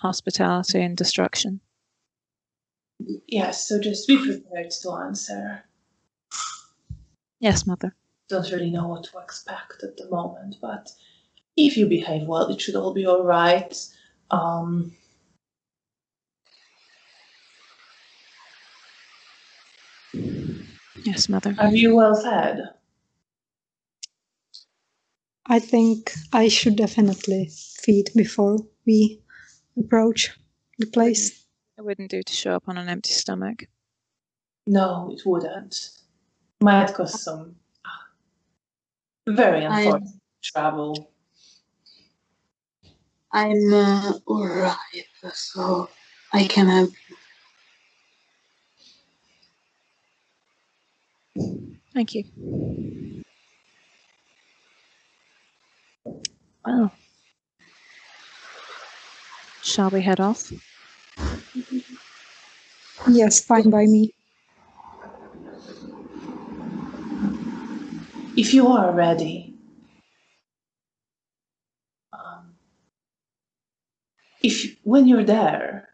hospitality, and destruction. Yes, so just be prepared to answer. Yes, Mother. Don't really know what to expect at the moment, but if you behave well, it should all be all right. Yes, Mother. Are you well fed? I think I should definitely feed before we approach the place. It wouldn't do to show up on an empty stomach. No, it wouldn't. Might cause some very unfortunate travel. I'm alright, so I can help you. Thank you. Well, shall we head off? Yes, fine by me. If you are ready, when you're there,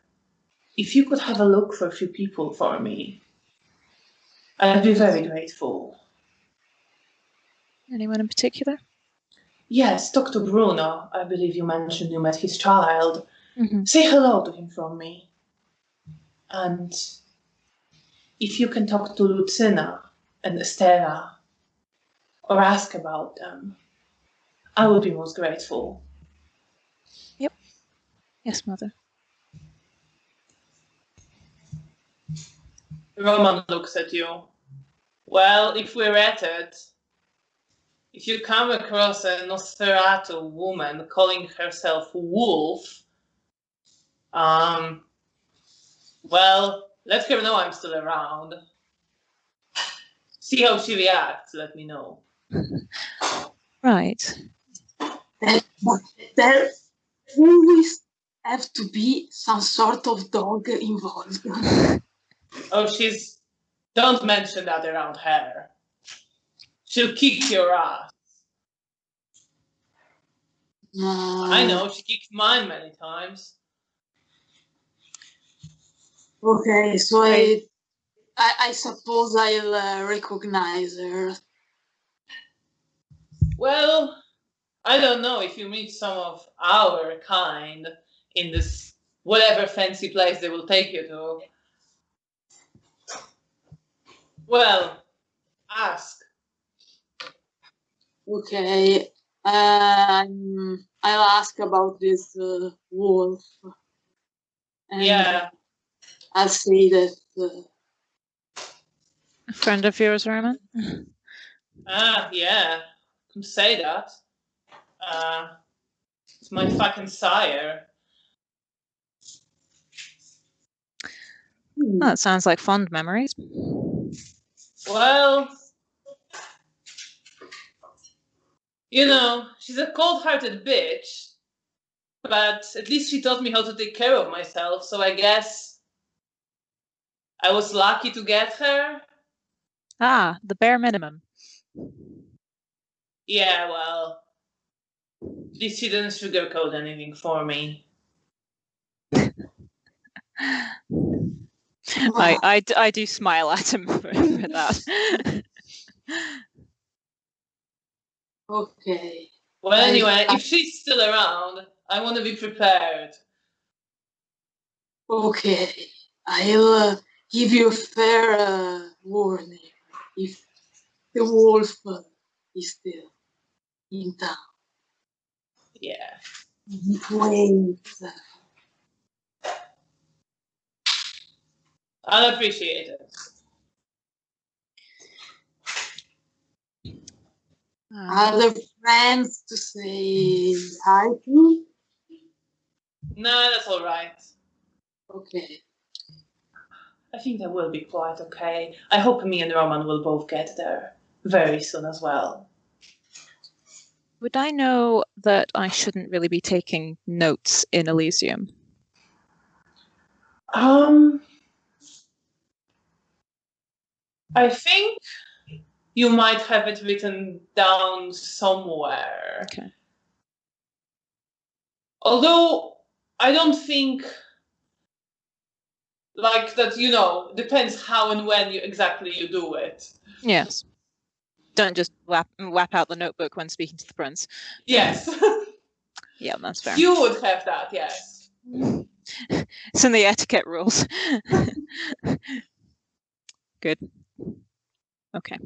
if you could have a look for a few people for me, I'd be very grateful. Anyone in particular? Yes, Dr. Bruno. I believe you mentioned you met his child. Mm-hmm. Say hello to him from me. And if you can talk to Lucina and Estera or ask about them, I would be most grateful. Yep. Yes, Mother. Roman looks at you. Well, if we're at it, if you come across a Nosferatu woman calling herself Wolf, well, let her know I'm still around. See how she reacts, let me know. Right. There always have to be some sort of dog involved. Oh, don't mention that around her. She'll kick your ass. I know, she kicked mine many times. Okay, so I suppose I'll recognize her. Well, I don't know if you meet some of our kind in this whatever fancy place they will take you to. Well, ask. Okay. I'll ask about this wolf. And Yeah. I'll say that A friend of yours, Roman? Yeah. Can say that. It's my fucking sire. Well, it sounds like fond memories. Well, you know, she's a cold-hearted bitch, but at least she taught me how to take care of myself, so I guess I was lucky to get her. Ah, the bare minimum. Yeah, well, at least she didn't sugarcoat anything for me. I do smile at him for that. okay. Well, anyway, if she's still around, I want to be prepared. Okay. I'll give you a fair warning if the wolf is still in town. Yeah. Wait. I'll appreciate it. Are there friends to say hi to? No, that's all right. Okay. I think that will be quite okay. I hope me and Roman will both get there very soon as well. Would I know that I shouldn't really be taking notes in Elysium? I think you might have it written down somewhere. Okay. Although I don't think like that, you know, depends how and when exactly you do it. Yes. Don't just whap out the notebook when speaking to the prince. Yes. Yeah, that's fair. You would have that, yes. It's in the etiquette rules. Good. Okay.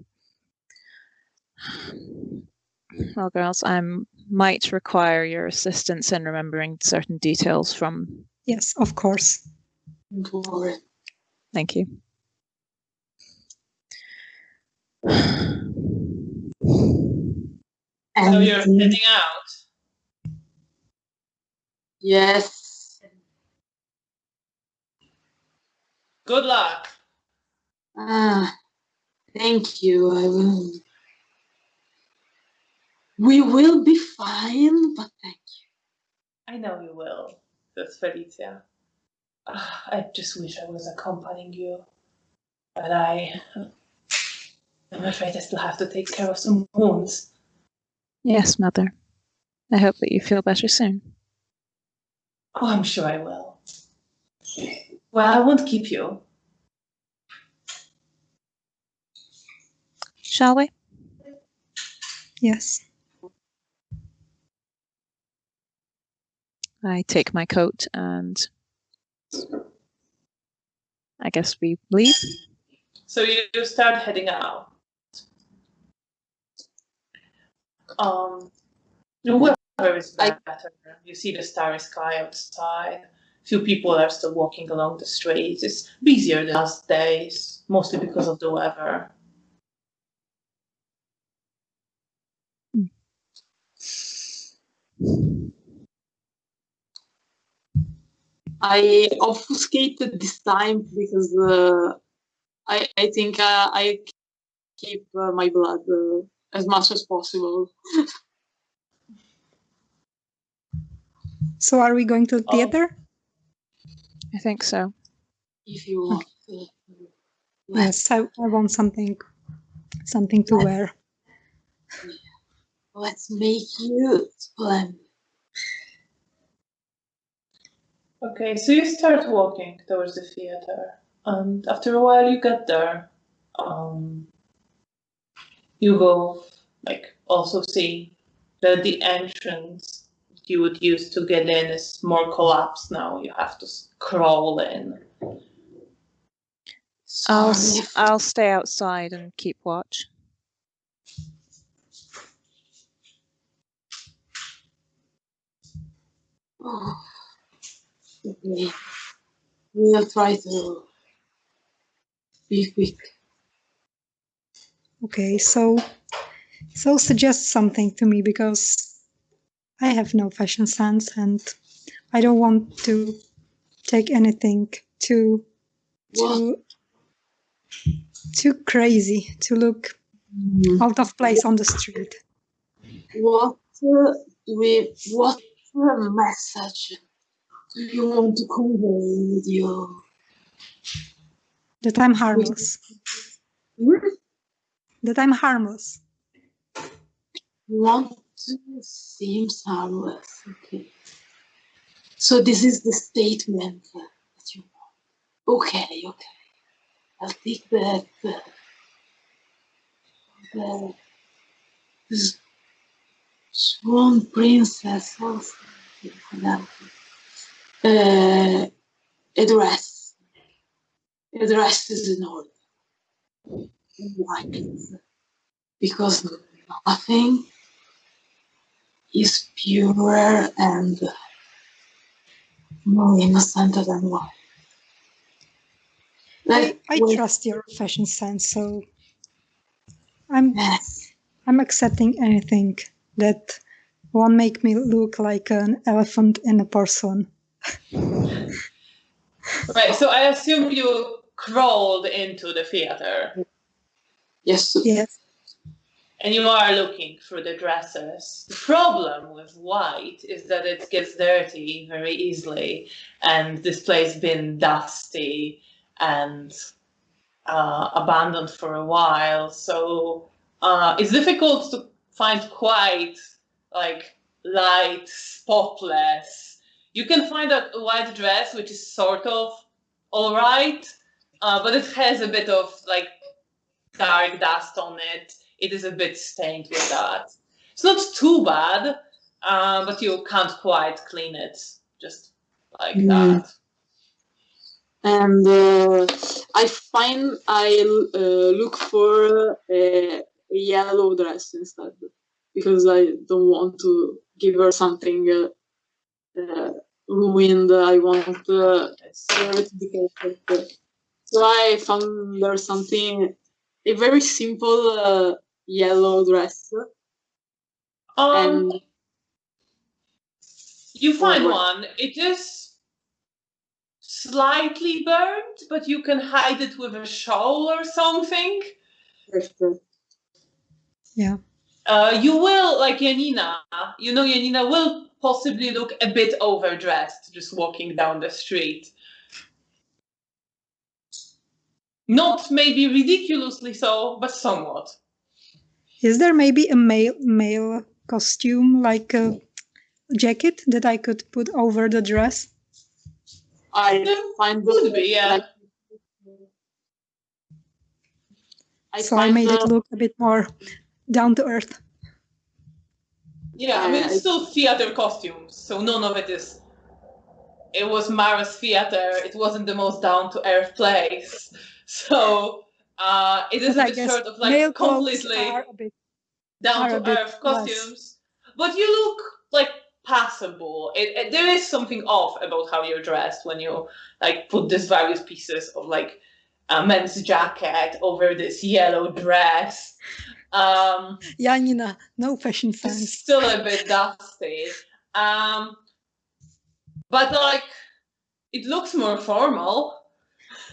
Well, girls, I might require your assistance in remembering certain details from... Yes, of course. Don't worry. Thank you. So you're heading out? Yes. Good luck. Thank you. I will. We will be fine, but thank you. I know you will, says Felicia. I just wish I was accompanying you. But I'm afraid I still have to take care of some wounds. Yes, Mother. I hope that you feel better soon. Oh, I'm sure I will. Well, I won't keep you. Shall we? Yes. I take my coat and I guess we leave. So you start heading out. Weather is better. You see the starry sky outside. Few people are still walking along the streets. It's busier than last days, mostly because of the weather. I obfuscated this time because I think I keep my blood as much as possible. So are we going to the theater? I think so. If you want. Yes, I want something to wear. Let's make you splendid. Okay, so you start walking towards the theater, and after a while you get there. You go, also see that the entrance you would use to get in is more collapsed now. You have to crawl in. I'll stay outside and keep watch. Oh, okay. We'll try to be quick. Okay, so suggest something to me, because I have no fashion sense and I don't want to take anything too crazy to look out of place on the street. What message do you want to convey with you? That I'm harmless. That I'm harmless. You want to seem harmless. Okay. So this is the statement that you want. Okay. I'll take that. The Swan Princess also. A dress. A dress is in order. White. Because nothing is purer and more innocent than white. I trust your fashion sense, so I'm accepting anything that won't make me look like an elephant in a porcelain. Right, so I assume you crawled into the theater. Yes. Yes. And you are looking for the dresses. The problem with white is that it gets dirty very easily, and this place been dusty and abandoned for a while. So it's difficult to find quite like light, spotless. You can find a white dress which is sort of all right, but it has a bit of like dark dust on it. It is a bit stained with that. It's not too bad, but you can't quite clean it just like that. And I look for a yellow dress instead, because I don't want to give her something ruined. I want her to be perfect. So I found there something, a very simple yellow dress. And you find one. It is slightly burnt, but you can hide it with a shawl or something. Yeah. You will, like Janina, Janina will possibly look a bit overdressed just walking down the street. Not maybe ridiculously so, but somewhat. Is there maybe a male costume, like a jacket that I could put over the dress? Could be, yeah. So I made it look a bit more down to earth. Yeah, I mean, it's still theater costumes, so none of it is. It was Mara's theater. It wasn't the most down to earth place, so it is a bit sort of like completely down to earth costumes. But you look like passable. There is something off about how you're dressed when you like put these various pieces of like a men's jacket over this yellow dress. Janina, no fashion sense. It's still a bit dusty. But like it looks more formal.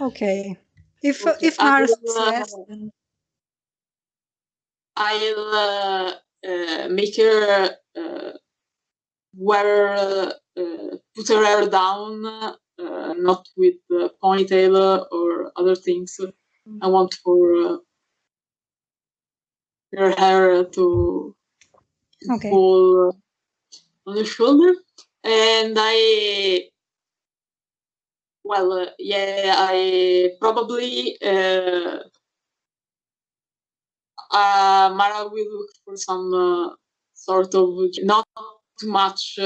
Okay. If Mara says yes, then I'll make her put her hair down, not with ponytail or other things. I want for her hair to fall on the shoulder, and I probably Mara will look for some sort of, not too much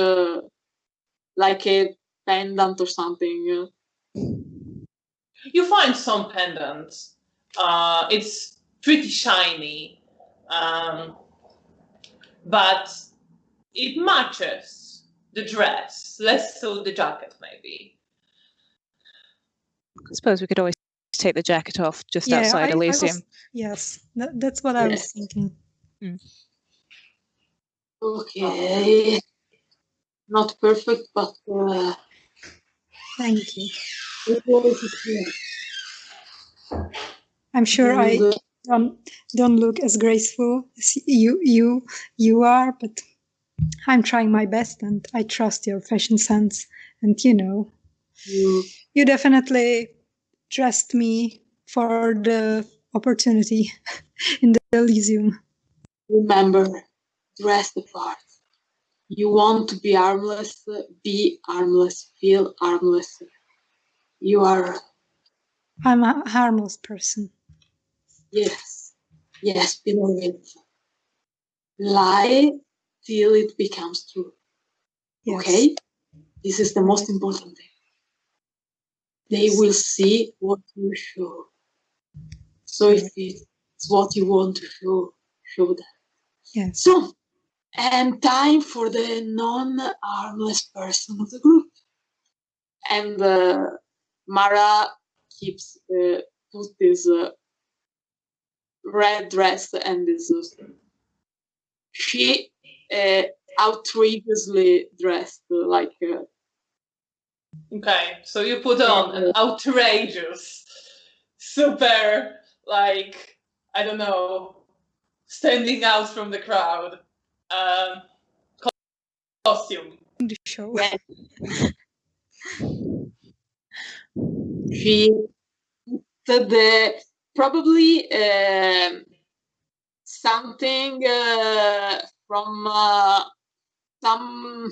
like a pendant or something. You find some pendants. It's pretty shiny, but it matches the dress, less so the jacket, maybe. I suppose we could always take the jacket off just outside Elysium. Yes, that's what I was thinking. Okay. Not perfect, but Thank you. it was clear. I'm sure I don't look as graceful as you are, but I'm trying my best, and I trust your fashion sense. And you definitely dressed me for the opportunity in the Elysium. Remember, dress the part. You want to be harmless, be harmless, feel harmless. I'm a harmless person. Yes, believe it. Lie till it becomes true. Yes. Okay? This is the most important thing. They will see what you show. So if it's what you want to show that. Yes. So, and time for the non-harmless person of the group. And Mara keeps put this red dress and this. She outrageously dressed like. Okay, so you put on an outrageous, super, like, I don't know, standing out from the crowd costume. The show. Yeah. She did probably something from some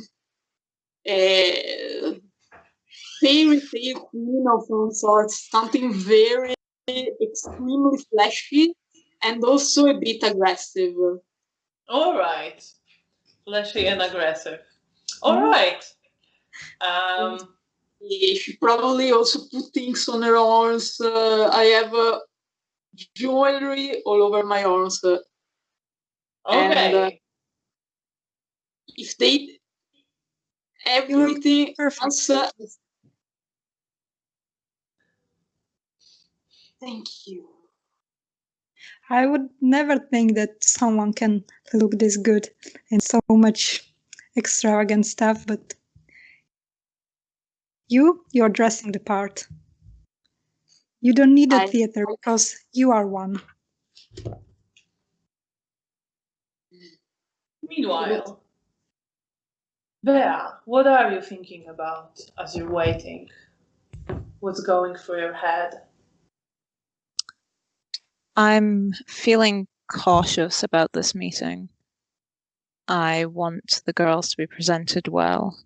fairy tale queen of some sort, something very extremely flashy and also a bit aggressive. All right, flashy and aggressive. All right. She probably also put things on her arms. I have jewelry all over my arms. Okay. And if they everything else, thank you. I would never think that someone can look this good in so much extravagant stuff, but you're dressing the part. You don't need a theater because you are one. Meanwhile, Bea, what are you thinking about as you're waiting? What's going through your head? I'm feeling cautious about this meeting. I want the girls to be presented well,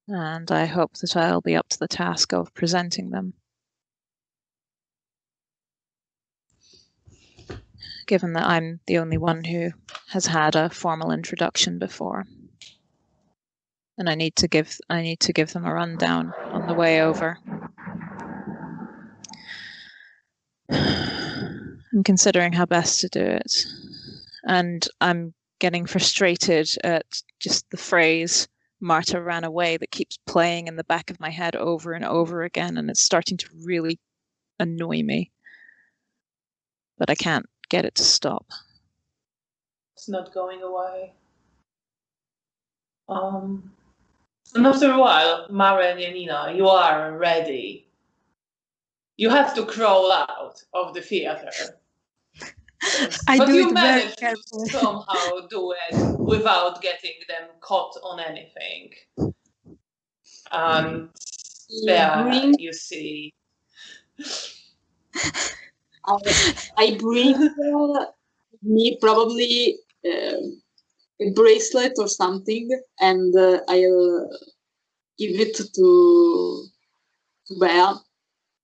and I hope that I'll be up to the task of presenting them. Given that I'm the only one who has had a formal introduction before. And I need to give them a rundown on the way over. I'm considering how best to do it. And I'm getting frustrated at just the phrase Marta ran away that keeps playing in the back of my head over and over again, and it's starting to really annoy me. But I can't get it to stop. It's not going away. And after a while, Mara and Janina, you are ready. You have to crawl out of the theater. But you managed to somehow do it without getting them caught on anything. And there you see. I bring me probably a bracelet or something, and I'll give it to Bea.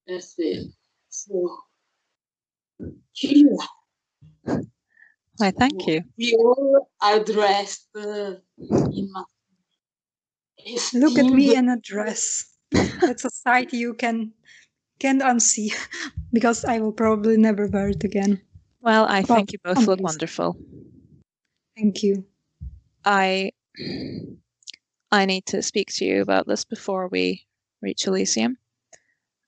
That's it. So, here. Why, thank you. We all are dressed in Look at me esteemed. in a dress. That's a sight you can't unsee because I will probably never wear it again. Well, I Well, think you both look amazing. wonderful. Thank you. I need to speak to you about this before we reach Elysium.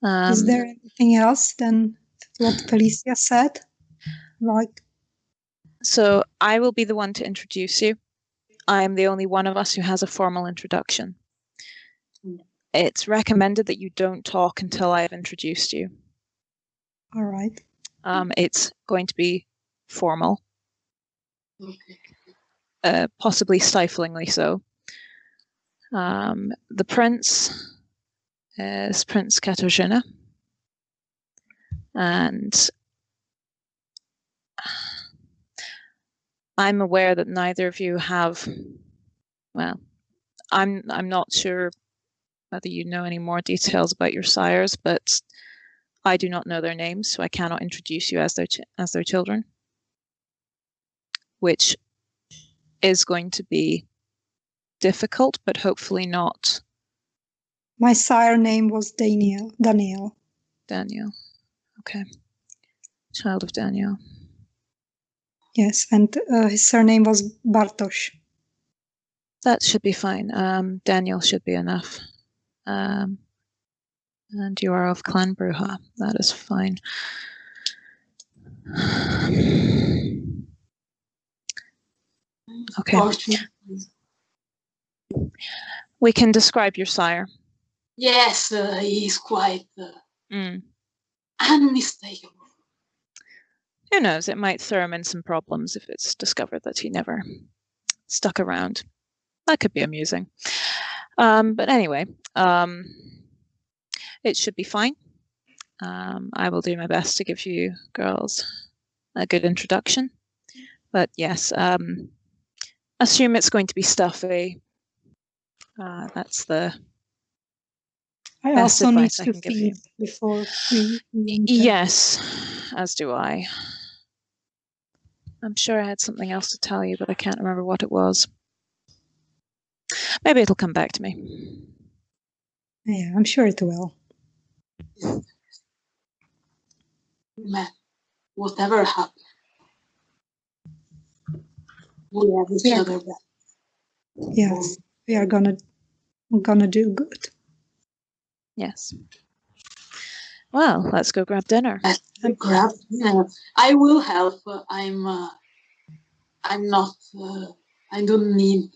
Is there anything else than what Felicia said? Like, So I will be the one to introduce you. I'm the only one of us who has a formal introduction. It's recommended that you don't talk until I've introduced you. all right. It's going to be formal, Okay. possibly stiflingly so. The prince is Prince Katarzyna, and I'm aware that neither of you have. Well, I'm not sure whether you know any more details about your sires, but I do not know their names, so I cannot introduce you as their children, which is going to be difficult, but hopefully not. My sire name was Daniel. Daniel. Okay. Child of Daniel. Yes, and his surname was Bartosz. That should be fine. Daniel should be enough. And you are of Clan Bruja. That is fine. Okay. We can describe your sire. Yes, he is quite unmistakable. Who knows? It might throw him in some problems if it's discovered that he never stuck around. That could be amusing. But anyway, it should be fine. I will do my best to give you girls a good introduction. But yes, assume it's going to be stuffy. That's the I best also need advice I to can give you. feed before we enter. Yes, as do I. I'm sure I had something else to tell you, but I can't remember what it was. Maybe it'll come back to me. Yeah, I'm sure it will. Man, whatever happens, we have each other back. Yes, we are gonna do good. Yes. Well, let's go grab dinner. Grab. I will help. I'm not. I don't need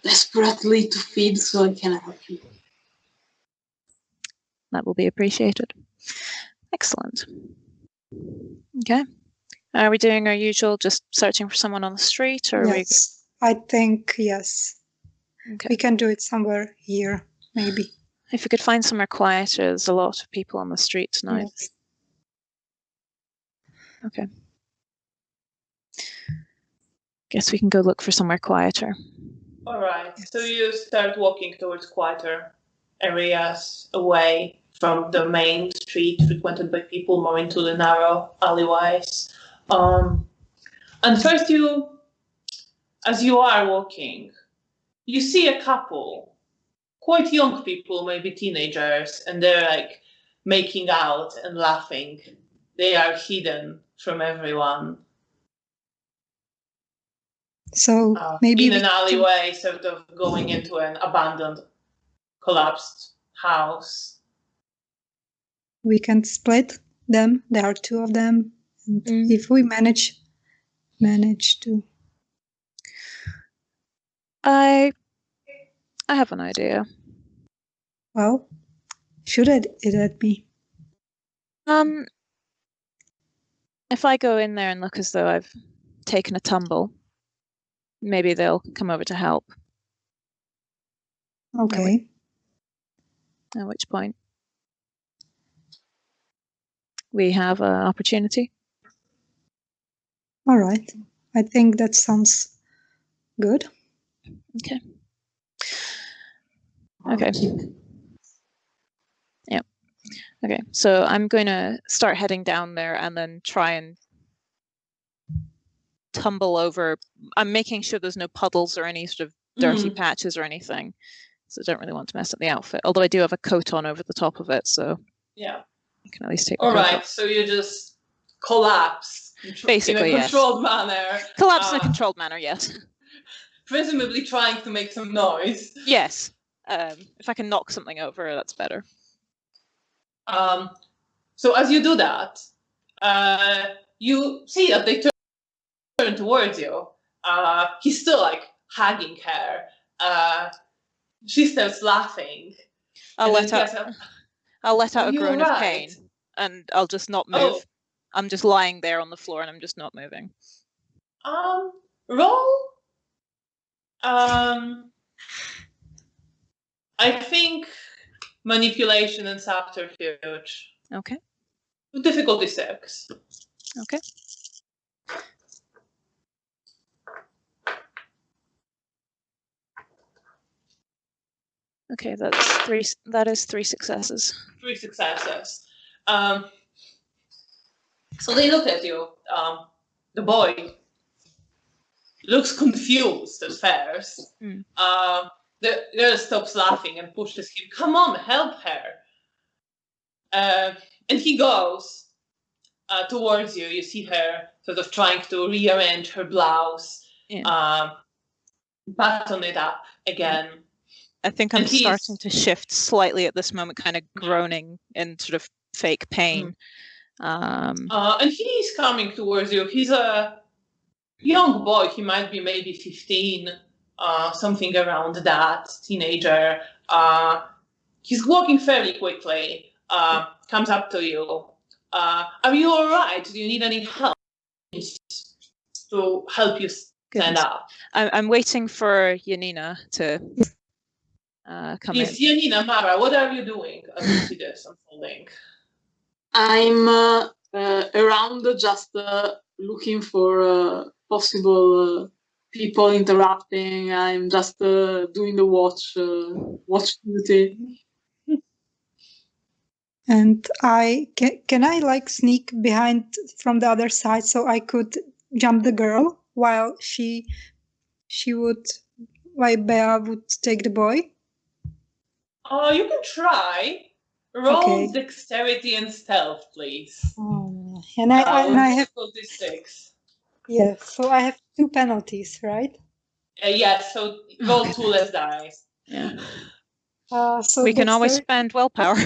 desperately to feed, so I can help you. That will be appreciated. Excellent. Okay. Are we doing our usual, just searching for someone on the street, or yes, I think yes. Okay. We can do it somewhere here, maybe. If we could find somewhere quiet, there's a lot of people on the street tonight. Yes. Okay. Guess we can go look for somewhere quieter. All right. So you start walking towards quieter areas away from the main street frequented by people, more into the narrow alleyways. And first as you are walking, you see a couple, quite young people, maybe teenagers, and they're like making out and laughing. They are hidden from everyone. So maybe in an alleyway, sort of going into an abandoned, collapsed house. We can split them. There are two of them. And if we manage to. I have an idea. Well, should it be? If I go in there and look as though I've taken a tumble, maybe they'll come over to help. Okay. At which point we have an opportunity. All right. I think that sounds good. Okay. Okay. Yeah. Okay, so I'm going to start heading down there and then try and tumble over. I'm making sure there's no puddles or any sort of dirty patches or anything. So I don't really want to mess up the outfit. Although I do have a coat on over the top of it, so Yeah. I can at least take. All right. So you just collapse, basically, in a controlled manner. Collapse in a controlled manner, yes. Presumably trying to make some noise. Yes. If I can knock something over, that's better. So as you do that, you see that they turn towards you. He's still like hugging her. She starts laughing. I'll let out a groan of pain, and I'll just not move. Oh. I'm just lying there on the floor, and I'm just not moving. Roll. I think manipulation and subterfuge. Okay. Difficulty 6. Okay. Okay, that's 3. That is 3 successes. 3 successes. So they look at you. The boy looks confused at first. The girl stops laughing and pushes him. Come on, help her. And he goes towards you. You see her sort of trying to rearrange her blouse, button it up again. I think I'm starting to shift slightly at this moment, kind of groaning in sort of fake pain. And he's coming towards you. He's a young boy. He might be maybe 15, something around that, teenager. He's walking fairly quickly, comes up to you. Are you all right? Do you need any help to help you stand up? I'm waiting for Janina to come in. Yes, Janina, Mara, what are you doing as you see this unfolding? I'm around just looking for possible people interrupting. I'm just doing the watch duty. And can I like sneak behind from the other side so I could jump the girl while she would, like Bea would take the boy? You can try. Roll dexterity and stealth, please. And I have difficulty 6. Yeah, so I have 2 penalties, right? Yes, so roll 2 less dice. Yeah. So we can always spend willpower.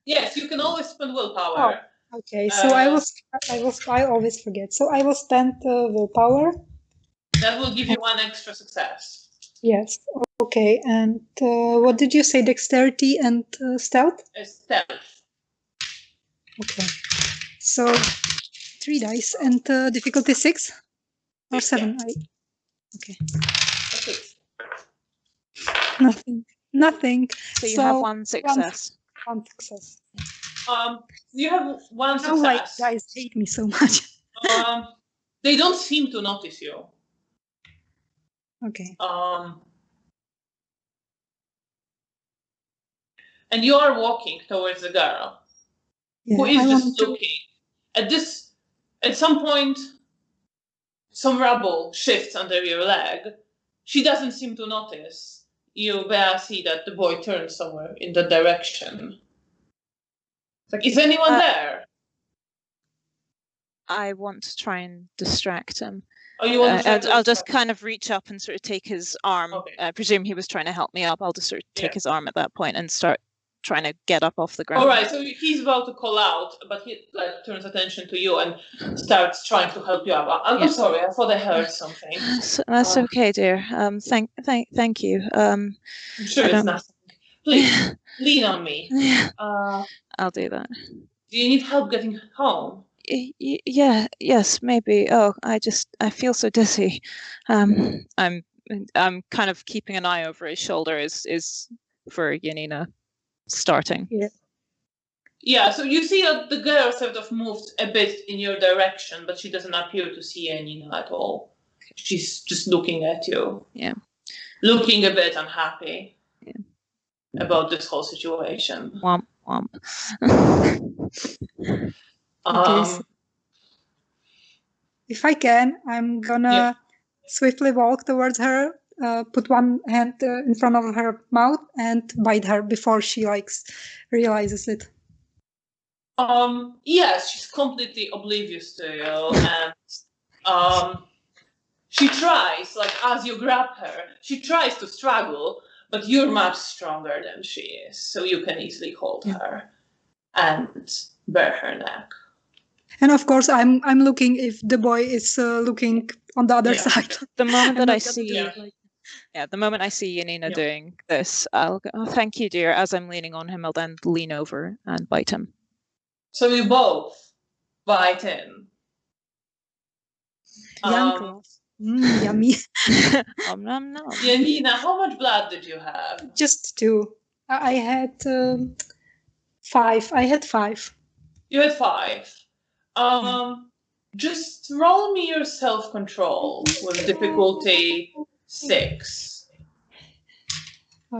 Yes, you can always spend willpower. Oh, okay, so I always forget. So I will spend willpower. That will give you 1 extra success. Yes. Okay. And what did you say? Dexterity and stealth? Stealth. Okay. So 3 dice and difficulty 6 or 7. Yeah. Okay. 6. Nothing. So you have 1 success. One success. You have 1 success. No, like guys hate me so much. They don't seem to notice you. Okay. And you are walking towards the girl, who is just looking. At some point, some rubble shifts under your leg. She doesn't seem to notice. You better see that the boy turns somewhere in the direction. It's like, is anyone there? I want to try and distract him. Oh, you want to I'll just kind of reach up and sort of take his arm. Okay. I presume he was trying to help me up. I'll just sort of take his arm at that point and start trying to get up off the ground. All right, so he's about to call out, but he turns attention to you and starts trying to help you up. I'm sorry, I thought I heard something. That's okay, dear. Thank you. I'm sure it's nothing. Please lean on me. I'll do that. Do you need help getting home? Yes, maybe. Oh, I feel so dizzy. I'm kind of keeping an eye over his shoulder is for Janina starting. Yeah, so you see that the girl sort of moved a bit in your direction, but she doesn't appear to see Janina at all. She's just looking at you. Yeah. Looking a bit unhappy about this whole situation. Womp swamp. Okay, so if I can, I'm gonna swiftly walk towards her, put one hand in front of her mouth and bite her before she realizes it. Yes, she's completely oblivious to you, and she tries, like as you grab her, she tries to struggle, but you're much stronger than she is, so you can easily hold her and bear her neck. And of course, I'm looking if the boy is looking on the other side. The moment that I not gonna see, do it like- the moment I see Janina doing this, I'll go, "Oh, thank you, dear." As I'm leaning on him, I'll then lean over and bite him. So you both bite in. Yummy. Nom. Janina, how much blood did you have? Just 2. I had 5. I had 5. You had 5. Just roll me your self-control with difficulty 6.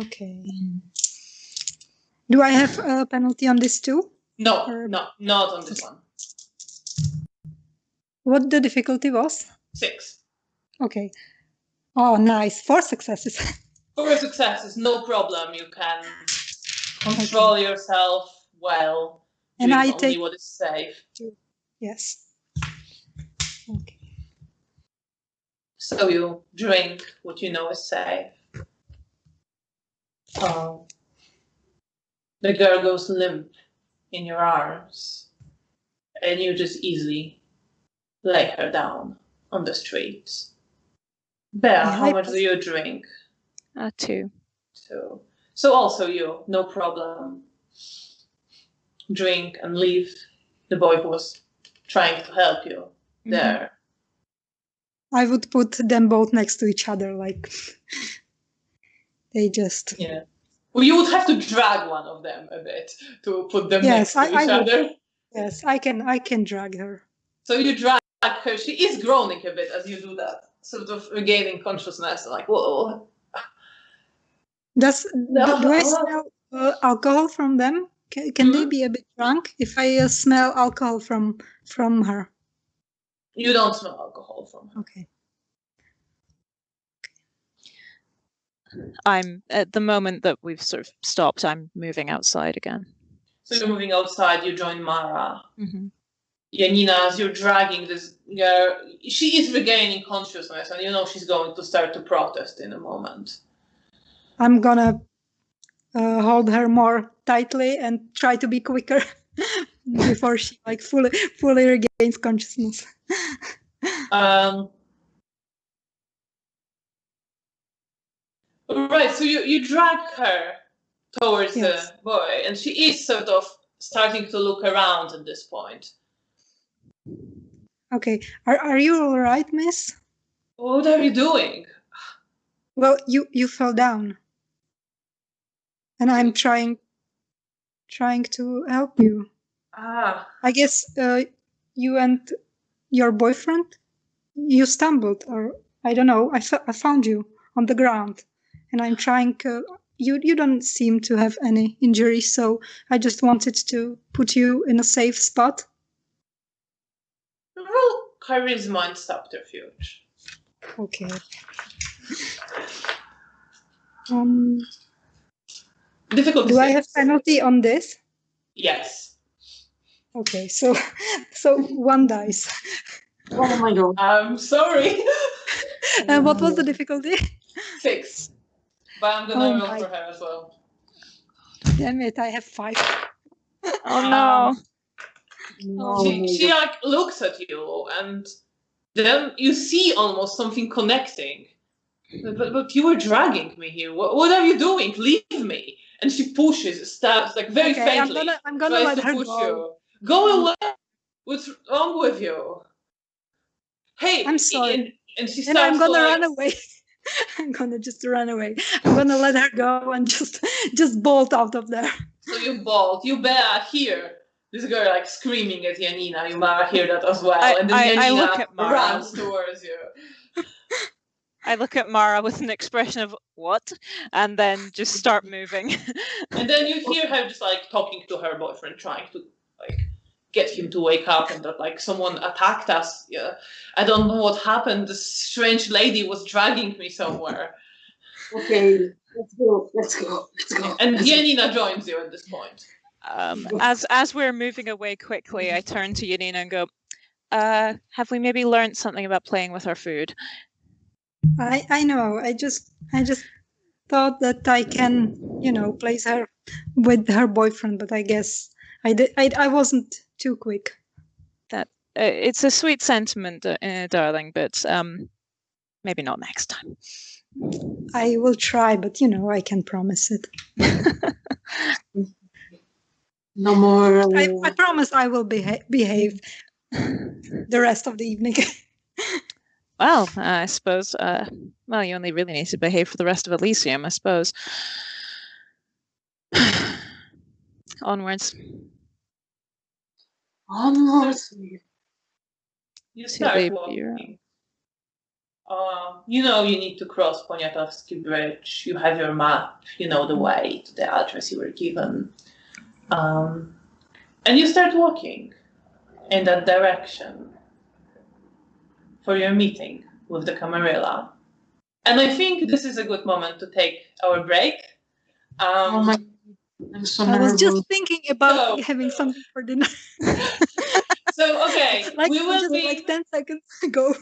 Okay. Do I have a penalty on this too? No, not on this one. What the difficulty was? 6. Okay. Oh, nice. 4 successes. 4 successes, no problem. You can control yourself well. And I only take what is safe. 2. Yes. Okay. So you drink what you know is safe. The girl goes limp in your arms, and you just easily lay her down on the streets. Bea, how much do you drink? 2. 2. So also you, no problem. Drink and leave the boy who was trying to help you there. I would put them both next to each other, like they just. Yeah. Well, you would have to drag one of them a bit to put them next to each other. Yes, I can drag her. So you drag her. She is groaning a bit as you do that, sort of regaining consciousness. Like, whoa. Do I smell alcohol from them? Can they be a bit drunk if I smell alcohol from her? You don't smell alcohol from her. Okay. I'm at the moment that we've sort of stopped, I'm moving outside again. So you're moving outside, you join Mara. Mm-hmm. Janina, as you're dragging this girl, she is regaining consciousness, and you know she's going to start to protest in a moment. I'm gonna hold her more tightly and try to be quicker before she like fully regains consciousness. Right, so you drag her towards the boy, and she is sort of starting to look around at this point. Okay, are you all right, miss? What are you doing? Well, you fell down, and I'm trying to help you. I guess you and your boyfriend, you stumbled, or I don't know. I found you on the ground, and I'm trying. You don't seem to have any injuries, so I just wanted to put you in a safe spot. Roll charisma and subterfuge. Okay. Difficulty. Do I have penalty on this? Yes. Okay, so 1 dice. Oh my god. I'm sorry. And what was the difficulty? 6. But I'm gonna roll for her as well. Damn it, I have 5. Oh no. She like looks at you, and then you see almost something connecting. But you were dragging me here. What are you doing? Leave me! And she pushes, stabs, like very faintly. I'm gonna let her go. You. Go away! What's wrong with you? Hey, I'm sorry. And she starts and I'm gonna run away. I'm gonna just run away. I'm gonna let her go and just bolt out of there. So you bolt. You bear here. This girl like screaming at Janina. You Mara hear that as well. And then Janina runs towards you. I look at Mara with an expression of what, and then just start moving. And then you hear her just like talking to her boyfriend, trying to like get him to wake up, and that like someone attacked us. Yeah, I don't know what happened. This strange lady was dragging me somewhere. Okay, let's go. And Janina joins you at this point. As we're moving away quickly, I turn to Janina and go, have we maybe learned something about playing with our food? I know. I just thought that I can, place her with her boyfriend, but I guess I wasn't too quick. That it's a sweet sentiment, darling, but maybe not next time. I will try, but I can't promise it. No more. I promise I will behave the rest of the evening. Well, I suppose. Well, you only really need to behave for the rest of Elysium, I suppose. Onwards. Onwards. You start walking. You know you need to cross Poniatowski Bridge. You have your map. You know the way to the address you were given. And you start walking in that direction for your meeting with the Camarilla. And I think this is a good moment to take our break. Oh my, I'm so I was nervous. just thinking about having something for dinner. So, okay, we will just be like 10 seconds ago.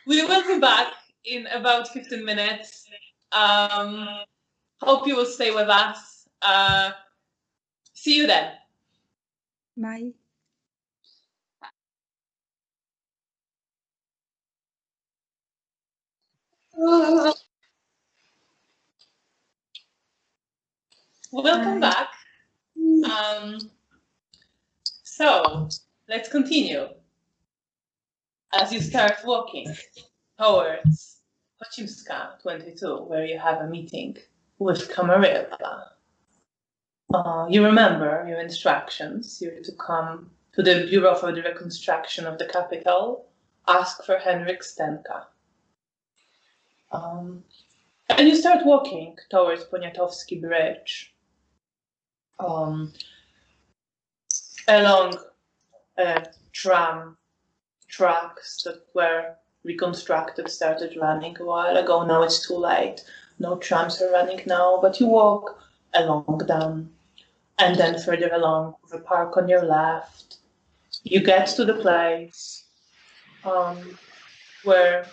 We will be back in about 15 minutes. Hope you will stay with us. See you then. Bye. Welcome back. So let's continue. As you start walking towards Chimska 22, where you have a meeting with Camarilla. You remember your instructions. You're to come to the Bureau for the Reconstruction of the Capital, ask for Henryk Stenka. And you start walking towards Poniatowski Bridge, along tram tracks that were reconstructed, started running a while ago. Now it's too late. No trams are running now, but you walk along them, and then further along the park on your left, you get to the place where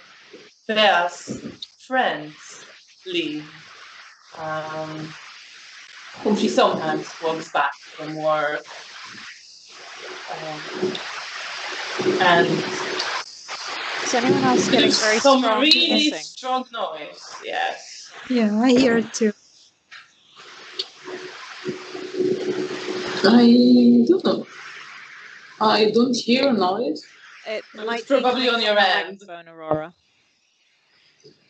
Bea's friends live, whom she sometimes walks back from work. And is anyone else getting very some strong really hissing? strong noise? Yes. Yeah, I hear it too. I don't know. I don't hear noise. It So might it's probably be on your end. microphone, Aurora.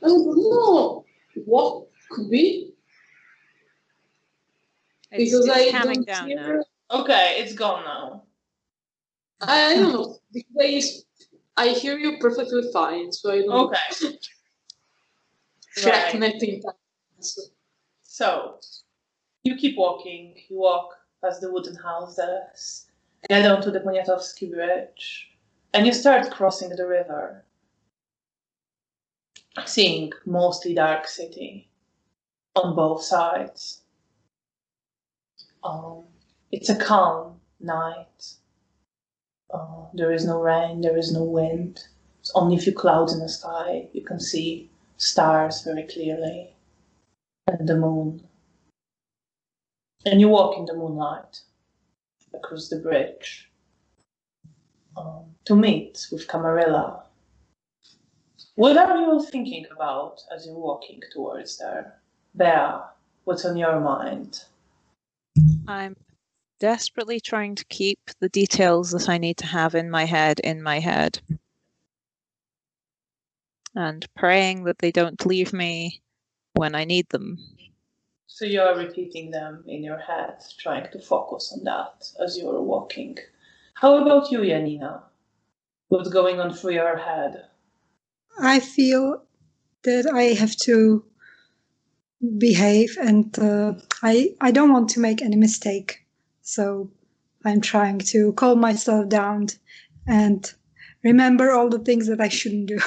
I don't know what could be. Because It's I calming don't down hear. now. Okay, it's gone now. I don't know. Because I hear you perfectly fine, so I don't Okay. check Right. netting. So you keep walking. You walk past the wooden houses, get onto the Poniatowski Bridge, and you start crossing the river, seeing mostly dark city on both sides. It's a calm night. There is no rain, there is no wind. There's only a few clouds in the sky. You can see stars very clearly, and the moon. And you walk in the moonlight across the bridge to meet with Camarilla. What are you all thinking about as you're walking towards there? Bea, what's on your mind? I'm desperately trying to keep the details that I need to have in my head. And praying that they don't leave me when I need them. So you're repeating them in your head, trying to focus on that as you're walking. How about you, Janina? What's going on through your head? I feel that I have to behave, and I don't want to make any mistake. So I'm trying to calm myself down and remember all the things that I shouldn't do.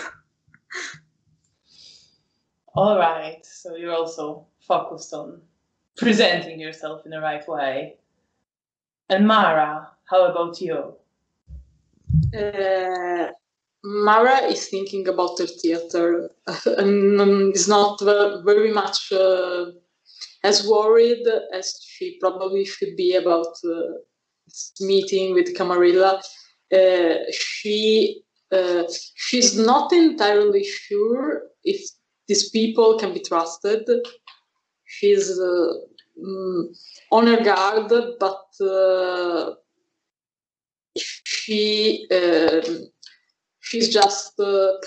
All right, so you're also focused on presenting yourself in the right way. And Mara, how about you? Mara is thinking about her theater and is not very much as worried as she probably should be about this meeting with Camarilla. She's not entirely sure if these people can be trusted. She's on her guard, but she's just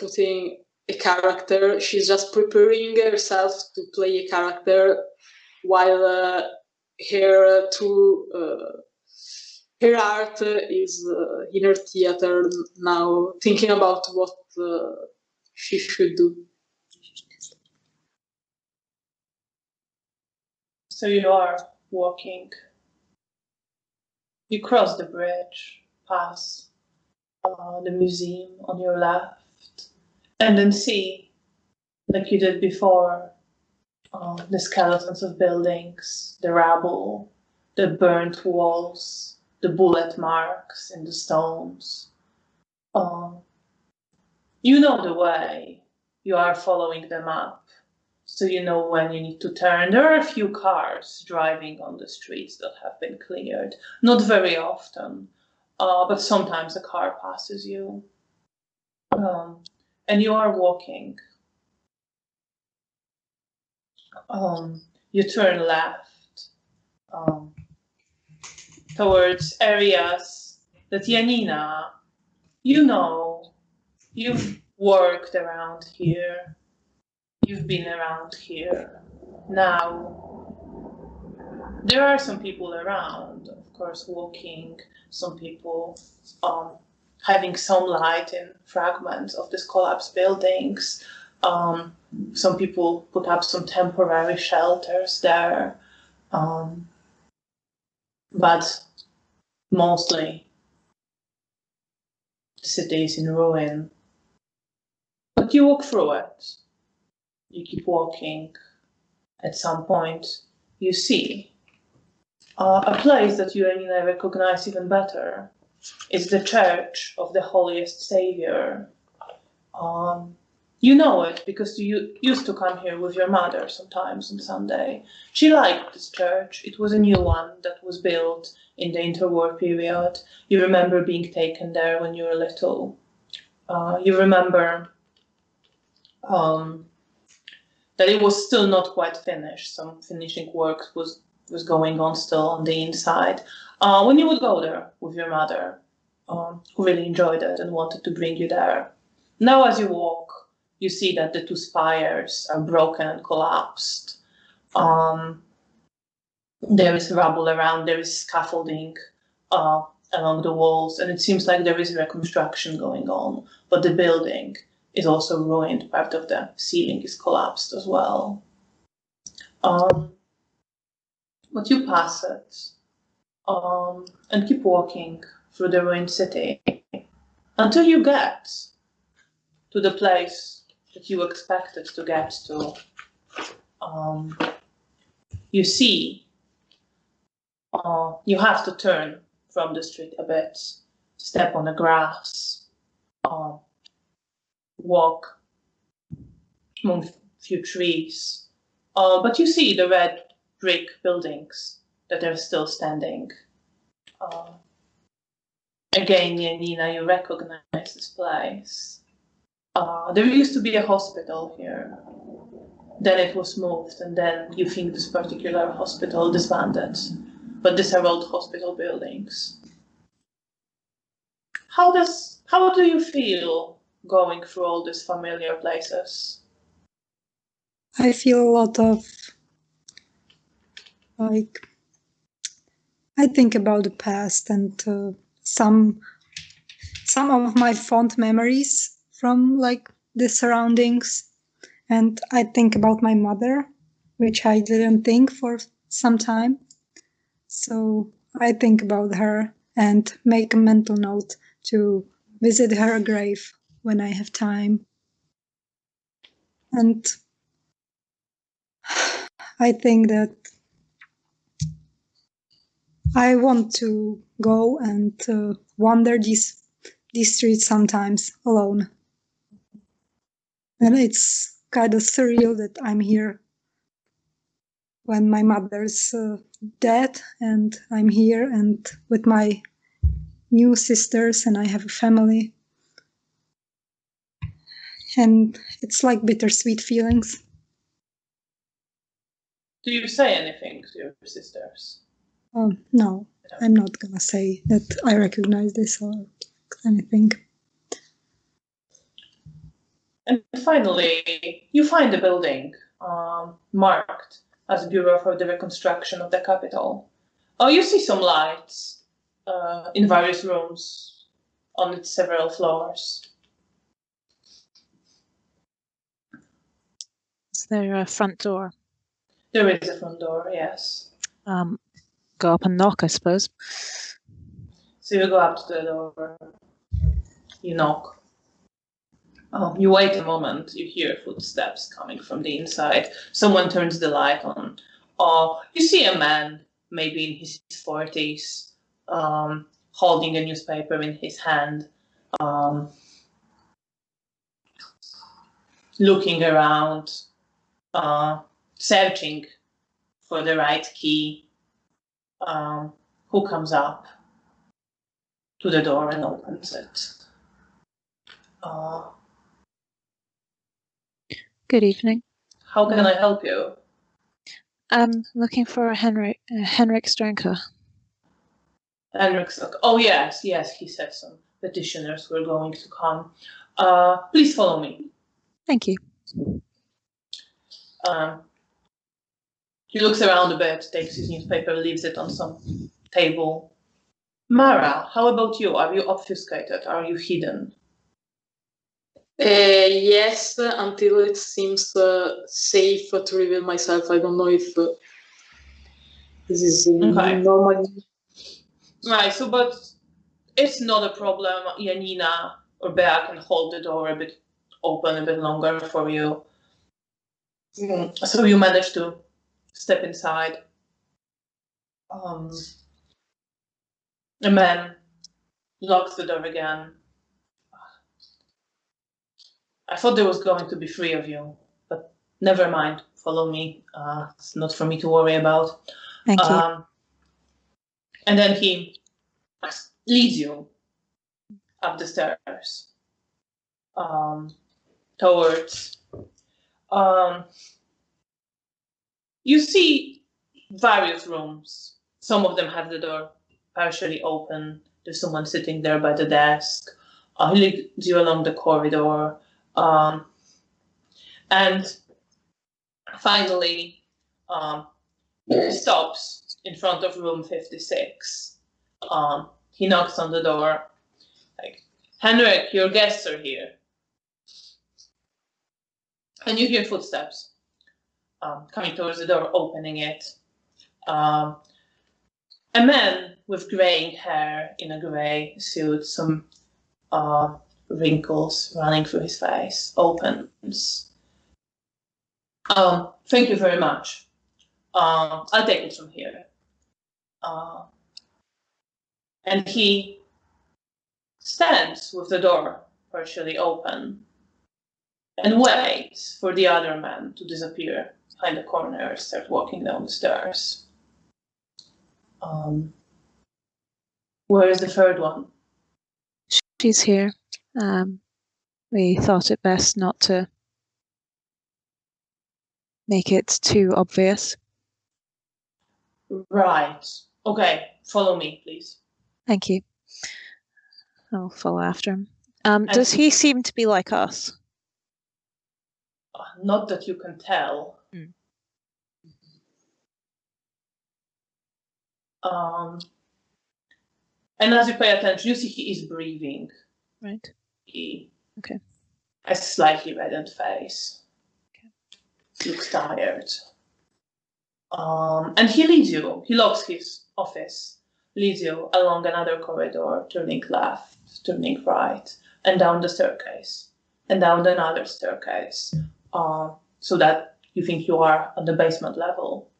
putting a character. She's just preparing herself to play a character while her art is in her theater now, thinking about what she should do. So you are walking. You cross the bridge, pass the museum on your left, and then see, like you did before, the skeletons of buildings, the rubble, the burnt walls, the bullet marks in the stones. You know the way. You are following them up. So you know when you need to turn. There are a few cars driving on the streets that have been cleared. Not very often, but sometimes a car passes you. And you are walking. You turn left towards areas that Janina, you know, you've worked around here. You've been around here. Now, there are some people around, of course, walking, some people having some light in fragments of these collapsed buildings. Some people put up some temporary shelters there. But mostly, the city is in ruin. But you walk through it. You keep walking. At some point, you see a place that you and I recognize even better. It's the Church of the Holiest Savior. You know it because you used to come here with your mother sometimes on Sunday. She liked this church. It was a new one that was built in the interwar period. You remember being taken there when you were little. You remember that it was still not quite finished. Some finishing work was going on still on the inside. When you would go there with your mother, who really enjoyed it and wanted to bring you there. Now as you walk, you see that the two spires are broken and collapsed. There is rubble around, there is scaffolding along the walls, and it seems like there is reconstruction going on, but the building is also ruined. Part of the ceiling is collapsed as well. But you pass it and keep walking through the ruined city until you get to the place that you expected to get to. You see, you have to turn from the street a bit, step on the grass, walk among a few trees. But you see the red brick buildings that are still standing. Again, Janina, you recognize this place. There used to be a hospital here. Then it was moved, and then you think this particular hospital disbanded. But these are old hospital buildings. How do you feel going through all these familiar places? I feel a lot of, I think about the past and some of my fond memories from the surroundings, and I think about my mother, which I didn't think for some time. So I think about her and make a mental note to visit her grave when I have time. And I think that I want to go and wander these streets sometimes alone. And it's kind of surreal that I'm here when my mother's dead, and I'm here and with my new sisters, and I have a family. And it's like bittersweet feelings. Do you say anything to your sisters? No, I'm not gonna say that I recognize this or anything. And finally, you find a building marked as Bureau for the Reconstruction of the Capital. Oh, you see some lights in various rooms on its several floors. Is there a front door? There is a front door, yes. Go up and knock, I suppose. So you go up to the door, you knock. You wait a moment, you hear footsteps coming from the inside. Someone turns the light on. You see a man, maybe in his 40s, holding a newspaper in his hand, looking around, searching for the right key. Who comes up to the door and opens it? Good evening. How can I help you? I'm looking for Henrik Stranka. Henrik's like, oh yes, he said some petitioners were going to come. Please follow me. Thank you. He looks around a bit, takes his newspaper, leaves it on some table. Mara, how about you? Are you obfuscated? Are you hidden? Yes, until it seems safe to reveal myself. I don't know if this is normal. Right, so but it's not a problem. Janina or Bea can hold the door a bit open a bit longer for you. So you manage to step inside. A man locks the door again. I thought there was going to be 3 of you, but never mind. Follow me. It's not for me to worry about. Thank you. And then he leads you up the stairs towards. You see various rooms. Some of them have the door partially open. There's someone sitting there by the desk. He leads you along the corridor. And finally, he stops in front of room 56. He knocks on the door, like, Henrik, your guests are here. And you hear footsteps coming towards the door, opening it. A man with graying hair in a gray suit, some wrinkles running through his face, opens. Thank you very much. I'll take it from here. And he stands with the door partially open and waits for the other man to disappear behind the corner and start walking down the stairs. Where is the third one? She's here. We thought it best not to make it too obvious. Right. Okay, follow me, please. Thank you. I'll follow after him. Does he seem to be like us? Not that you can tell. And as you pay attention, you see he is breathing. Right. He okay. has a slightly reddened face. looks tired. And he leads you. He locks his office, leads you along another corridor, turning left, turning right, and down the staircase, and down another staircase, so that you think you are on the basement level,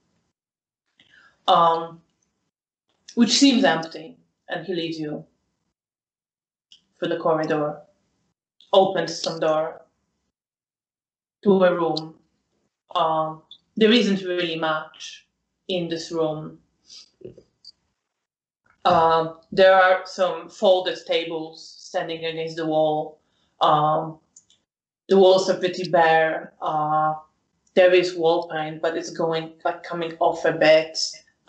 which seems empty. And he leads you through the corridor, opens some door to a room. There isn't really much in this room. There are some folded tables standing against the wall. The walls are pretty bare. There is wall paint, but it's coming off a bit.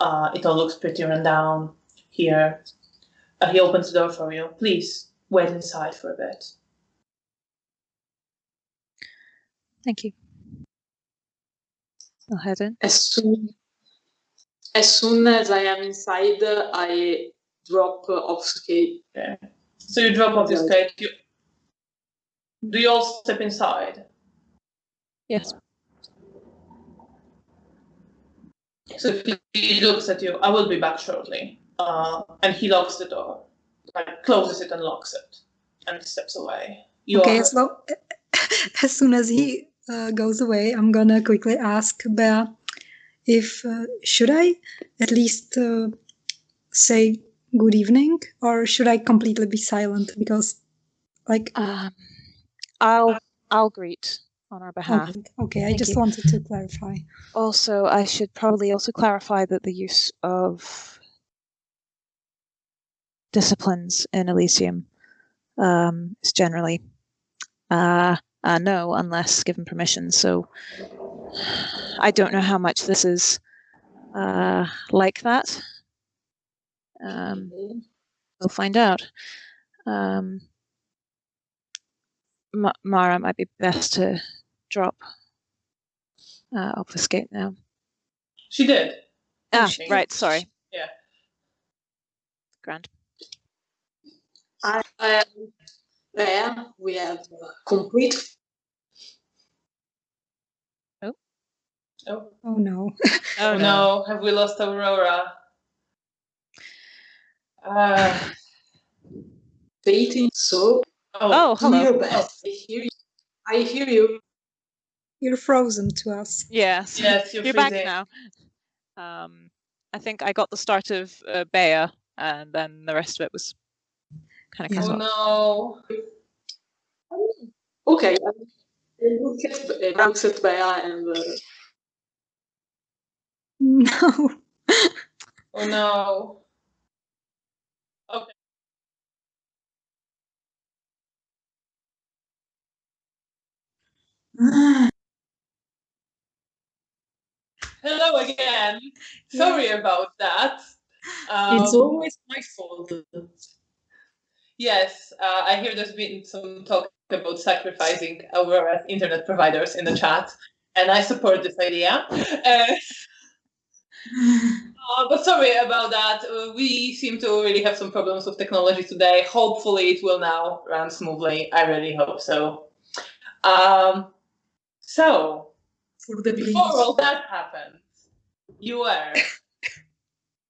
It all looks pretty run down here. He opens the door for you. Please wait inside for a bit. Thank you. I'll head in. As soon as I am inside, I drop obfuscate. Okay. So you drop obfuscate. Do you all step inside? Yes. So he looks at you. I will be back shortly. And he locks the door, closes it and locks it, and steps away. As soon as he goes away, I'm gonna quickly ask Bea if should I at least say good evening, or should I completely be silent? Because, I'll greet on our behalf. Okay. I just wanted to clarify. Also, I should probably also clarify that the use of disciplines in Elysium is generally no, unless given permission. So I don't know how much this is like that. We'll find out. Mara, might be best to drop obfuscate now. She did. Right, sorry. Yeah. Grand. We have complete. Oh no. Oh no, have we lost Aurora? Waiting, so. Oh, hello. Do your best. I hear you. You're frozen to us. Yes. Yes, you're back now. I think I got the start of Bea, and then the rest of it was kind of cut off. No. Okay. Looks at Bea and. No. Oh no. Okay. Hello again. Sorry about that. It's always my fault. Yes, I hear there's been some talk about sacrificing Aurora's internet providers in the chat, and I support this idea. But sorry about that. We seem to really have some problems with technology today. Hopefully it will now run smoothly. I really hope so. So, before all that happened, you were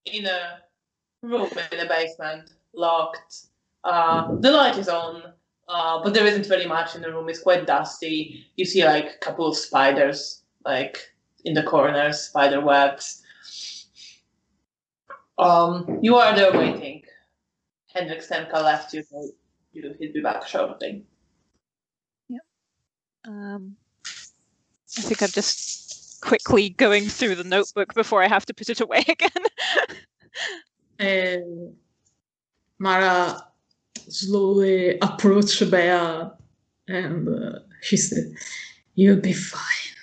in a room in a basement, locked. The light is on, but there isn't very much in the room. It's quite dusty. You see like a couple of spiders like in the corners, spider webs. You are there waiting. Hendrik Stemka left you, so he'll be back shortly. Yeah. I think I'm just quickly going through the notebook before I have to put it away again. Mara slowly approached Bea and she said, "You'll be fine.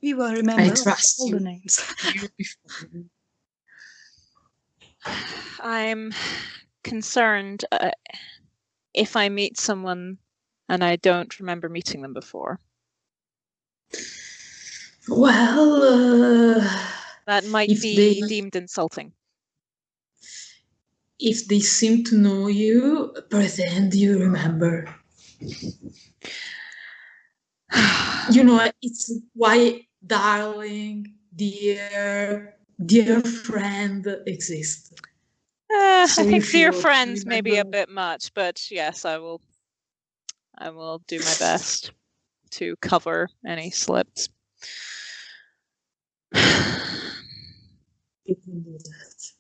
We will remember I trust all you. the names." You'll be fine." I'm concerned if I meet someone and I don't remember meeting them before. Well, that might be deemed insulting. If they seem to know you, pretend you remember. You know, it's why darling, dear friend exist. I So think if dear you friends may be a remember- bit much, but yes, I will do my best to cover any slips. You can do that.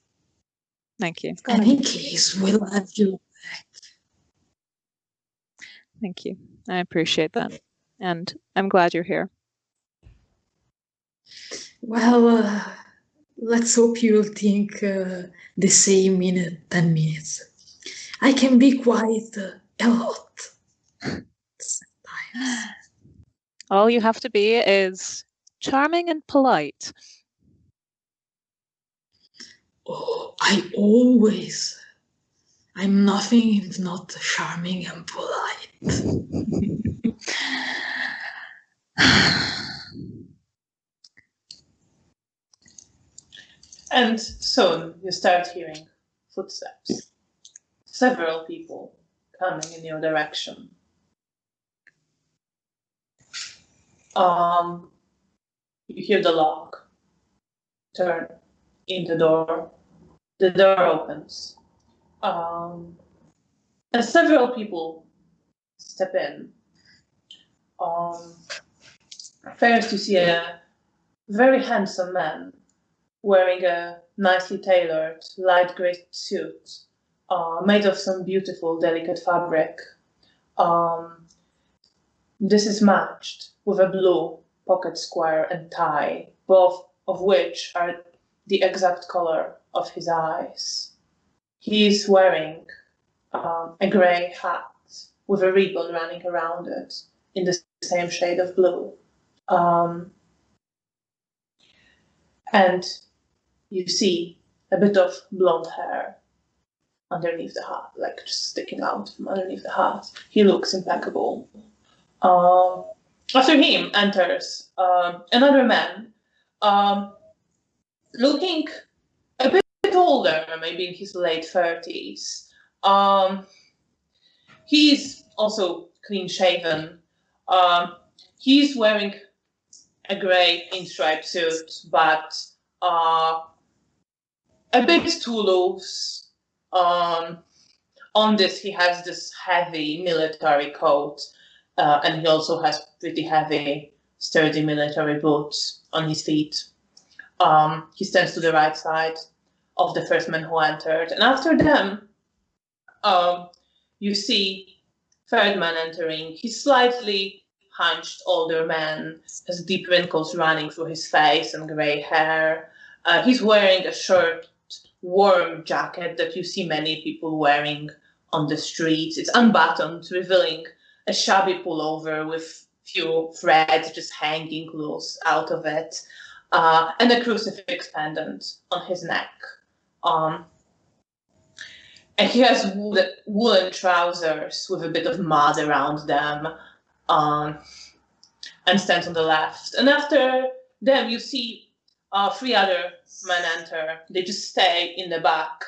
Thank you. It's gonna Any be case, we'll have you back. Thank you. I appreciate that. And I'm glad you're here. Well, let's hope you'll think the same in 10 minutes. I can be quite a lot sometimes. All you have to be is charming and polite. Oh, I'm nothing if not charming and polite. And soon you start hearing footsteps. Several people coming in your direction. You hear the lock turn in the door. The door opens. And several people step in. First you see a very handsome man wearing a nicely tailored light grey suit made of some beautiful, delicate fabric. This is matched with a blue pocket square and tie, both of which are the exact color of his eyes. He is wearing a grey hat with a ribbon running around it in the same shade of blue. And you see a bit of blonde hair underneath the hat, like just sticking out from underneath the hat. He looks impeccable. After him enters another man, looking a bit older, maybe in his late 30s. He's also clean shaven. He's wearing a grey pinstripe suit, but a bit too loose. On this, he has this heavy military coat, and he also has pretty heavy, sturdy military boots on his feet. He stands to the right side of the first man who entered, and after them, you see third man entering. He's slightly hunched older man, has deep wrinkles running through his face and grey hair. He's wearing a short, warm jacket that you see many people wearing on the streets. It's unbuttoned, revealing a shabby pullover with few threads just hanging loose out of it, and a crucifix pendant on his neck. And he has woolen trousers with a bit of mud around them, and stands on the left. And after them, you see three other men enter. They just stay in the back.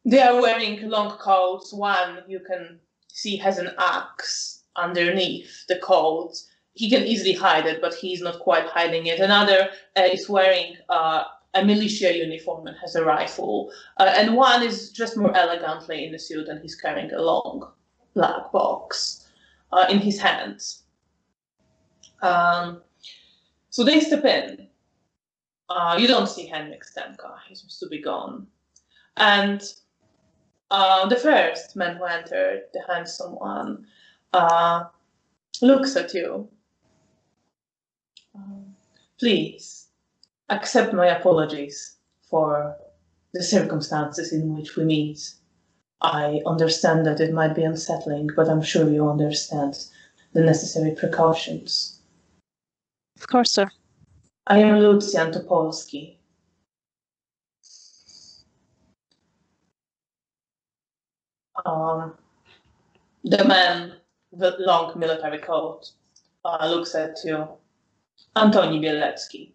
They are wearing long coats. One you can see has an axe underneath the coat. He can easily hide it, but he's not quite hiding it. Another is wearing a militia uniform and has a rifle. And one is dressed more elegantly in the suit, and he's carrying a long black box in his hands. So they step in. You don't see Henrik Stenka. He seems to be gone. And the first man who entered, the handsome one, looks at you. Please, accept my apologies for the circumstances in which we meet. I understand that it might be unsettling, but I'm sure you understand the necessary precautions. Of course, sir. I am Lucjan Topolski. The man with long military coat looks at you. Antoni Bielecki.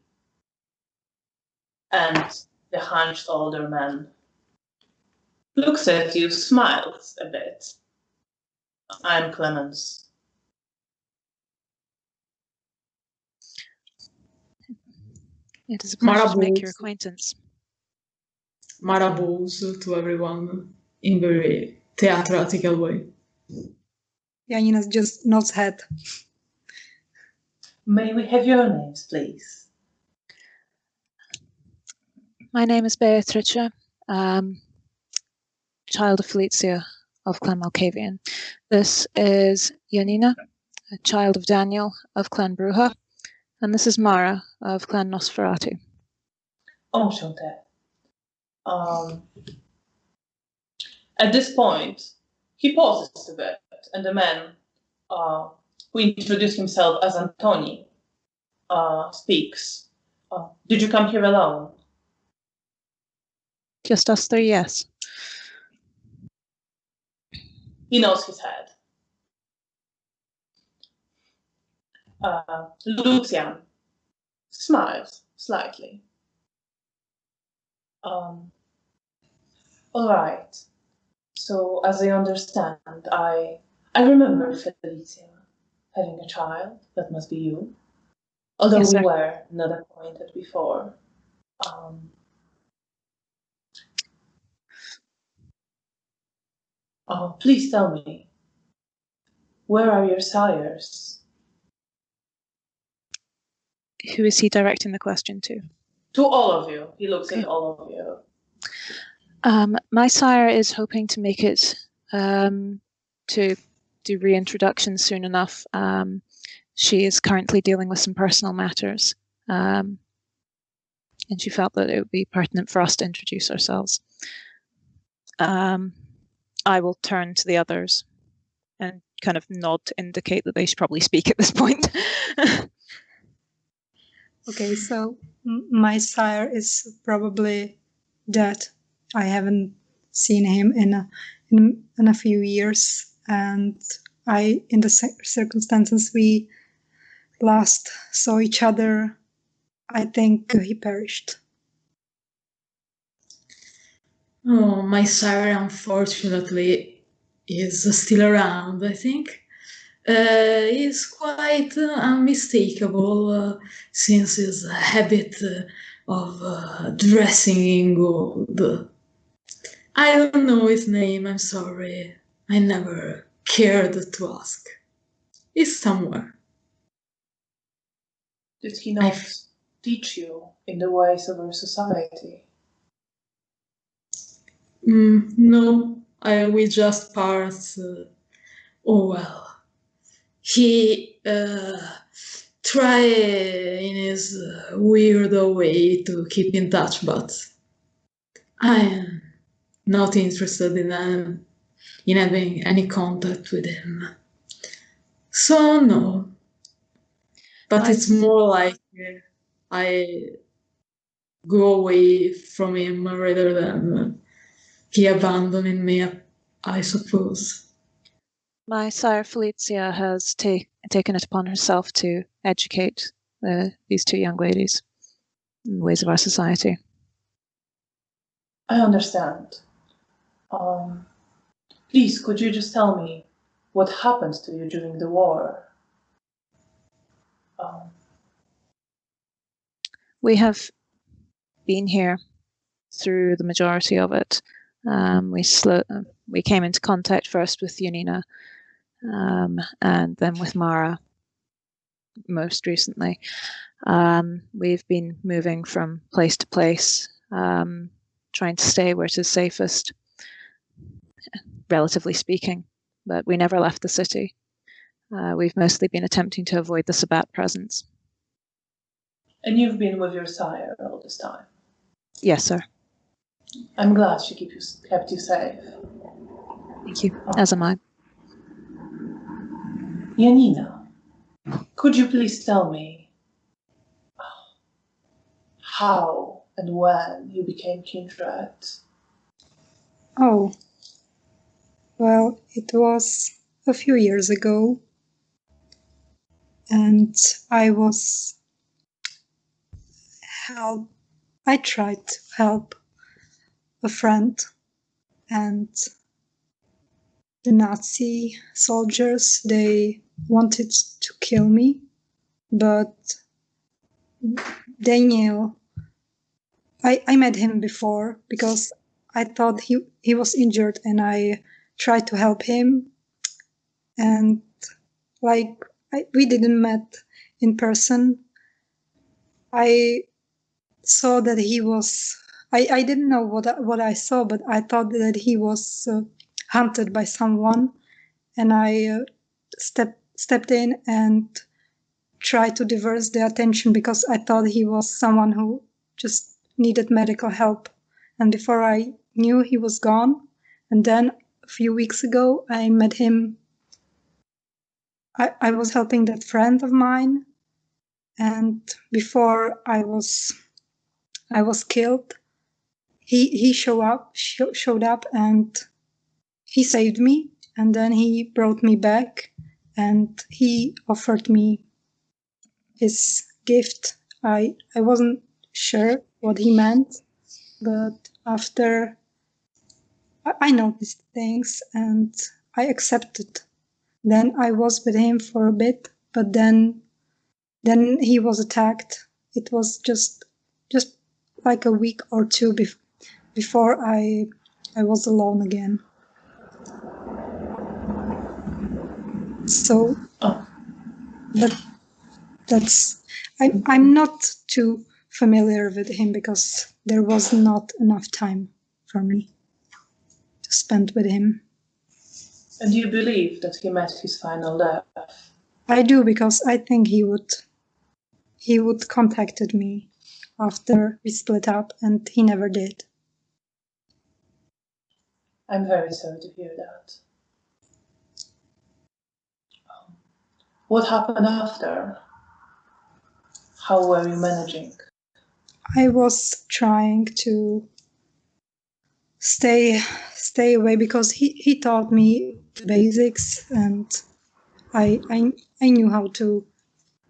And the hunched older man looks at you, smiles a bit. I'm Clemens. It is a pleasure to make your Marabouts. acquaintance. Marabouts to everyone in very theatrical way. Janina just nods head. May we have your names, please? My name is Beatrice, child of Felicia of Clan Malkavian. This is Janina, a child of Daniel of Clan Bruja, and this is Mara of Clan Nosferatu. Enchanté. At this point, he pauses a bit, and the man who introduced himself as Antoni speaks. Did you come here alone? Just us three, yes. He nods his head. Lucian smiles slightly. All right. So, as I understand, I remember Felicia having a child. That must be you. Although Yes, we sir. were not acquainted before. Please tell me, where are your sires? Who is he directing the question to? To all of you. He looks Okay. at all of you. My sire is hoping to make it to do reintroduction soon enough. She is currently dealing with some personal matters, and she felt that it would be pertinent for us to introduce ourselves. I will turn to the others and kind of nod to indicate that they should probably speak at this point. Okay, so my sire is probably dead. I haven't seen him in a few years, and in the circumstances we last saw each other, I think he perished. Oh, my sire, unfortunately, is still around, I think. He's quite unmistakable since his habit of dressing in gold. I don't know his name, I'm sorry. I never cared to ask. He's somewhere. Did he not teach you in the ways of our society? No, we just part. Oh well. He try in his weird way to keep in touch, but I am not interested in having any contact with him. So no. But it's more like I go away from him rather than he abandoning me, I suppose. My sire Felicia has taken it upon herself to educate these two young ladies in the ways of our society. I understand. Please, could you just tell me what happened to you during the war? We have been here through the majority of it. We came into contact first with Janina, and then with Mara most recently. We've been moving from place to place, trying to stay where it is safest, relatively speaking, but we never left the city. We've mostly been attempting to avoid the Sabbat presence. And you've been with your sire all this time? Yes, sir. I'm glad she kept you safe. Thank you, as am I. Janina, could you please tell me how and when you became kindred? Oh, well, it was a few years ago, and I tried to help a friend, and the Nazi soldiers, they wanted to kill me, but Daniel I met him before because I thought he was injured and I tried to help him. And we didn't met in person. I saw that he was, I didn't know what I saw, but I thought that he was hunted by someone. And I stepped in and tried to divert the attention because I thought he was someone who just needed medical help. And before I knew, he was gone. And then a few weeks ago, I met him. I was helping that friend of mine. And before I was killed, he showed up and he saved me. And then he brought me back and he offered me his gift. I wasn't sure what he meant, but after I noticed things and I accepted. Then I was with him for a bit, but then he was attacked. It was just like a week or two before I was alone again. So, but I'm not too familiar with him because there was not enough time for me to spend with him. And you believe that he met his final death? I do, because I think he would contacted me after we split up, and he never did. I'm very sorry to hear that. What happened after? How were you managing? I was trying to stay away because he taught me the basics, and I knew how to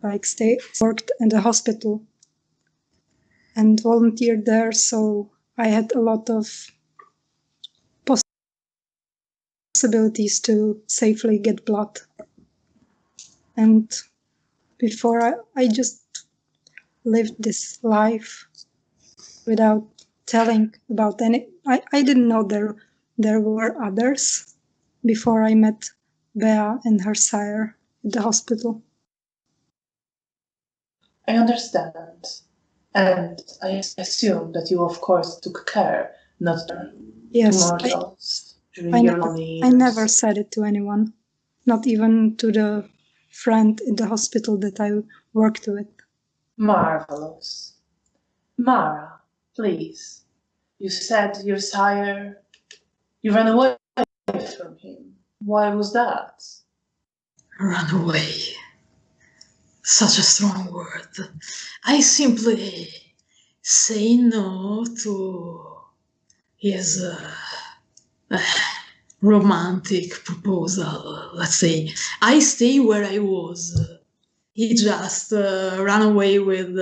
worked in the hospital and volunteered there, so I had a lot of possibilities to safely get blood. And before I just lived this life without telling about any. I didn't know there were others before I met Bea and her sire at the hospital. I understand. And I assume that you, of course, took care not to mortals during your lonely years. I never said it to anyone, not even to the friend in the hospital that I worked with. Marvelous. Mara, please. You said your sire, you ran away from him. Why was that? Run away. Such a strong word. I simply say no to his romantic proposal. Let's say I stay where I was. He just ran away with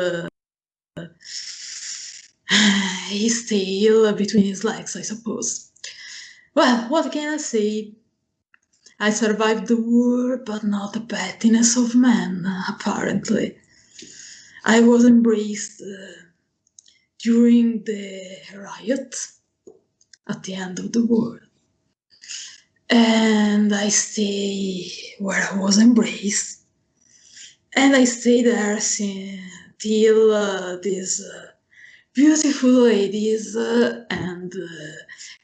his tail between his legs, I suppose. Well, what can I say? I survived the war, but not the pettiness of men, apparently. I was embraced during the riot at the end of the war. And I stay where I was embraced. And I stayed there till these beautiful ladies and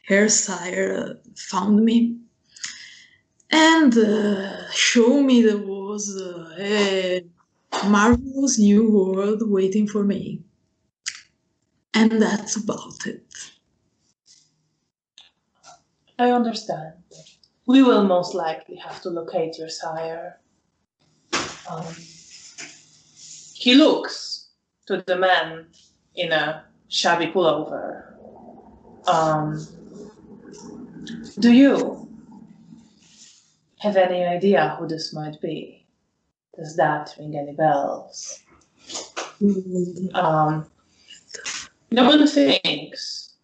her sire found me and showed me there was a marvelous new world waiting for me. And that's about it. I understand. We will most likely have to locate your sire. He looks to the man in a shabby pullover. Do you have any idea who this might be? Does that ring any bells? No one thinks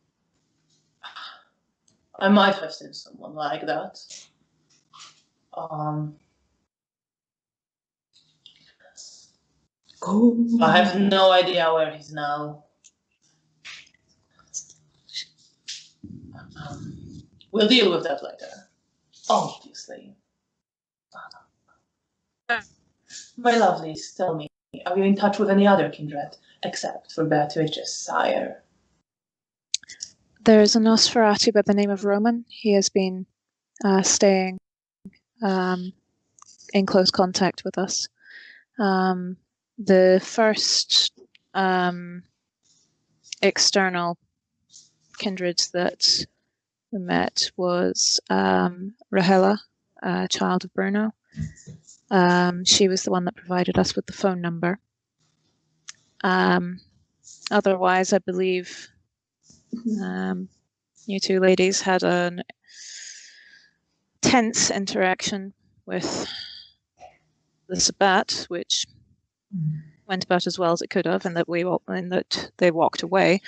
I might have seen someone like that. I have no idea where he's now. We'll deal with that later. Obviously. My lovelies, tell me, are you in touch with any other kindred, except for Beatrice's sire? There's a Nosferatu by the name of Roman. He has been staying in close contact with us. The first external kindred that we met was Rahela, a child of Bruno. She was the one that provided us with the phone number. Otherwise, I believe you two ladies had an tense interaction with the Sabbat, which went about as well as it could have, and that they walked away.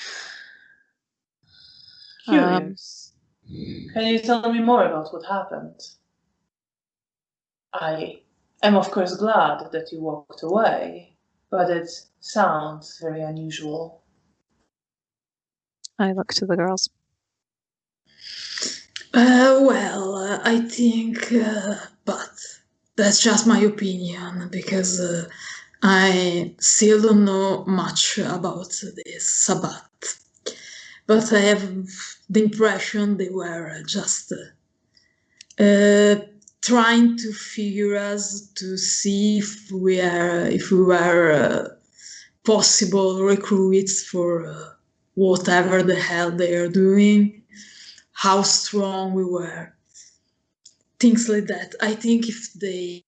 Curious. Can you tell me more about what happened? I am of course glad that you walked away, but it sounds very unusual. I look to the girls. I think, but that's just my opinion, because I still don't know much about this Sabbath. But I have the impression they were just trying to figure us to see if we were possible recruits for whatever the hell they are doing, how strong we were, things like that. I think if they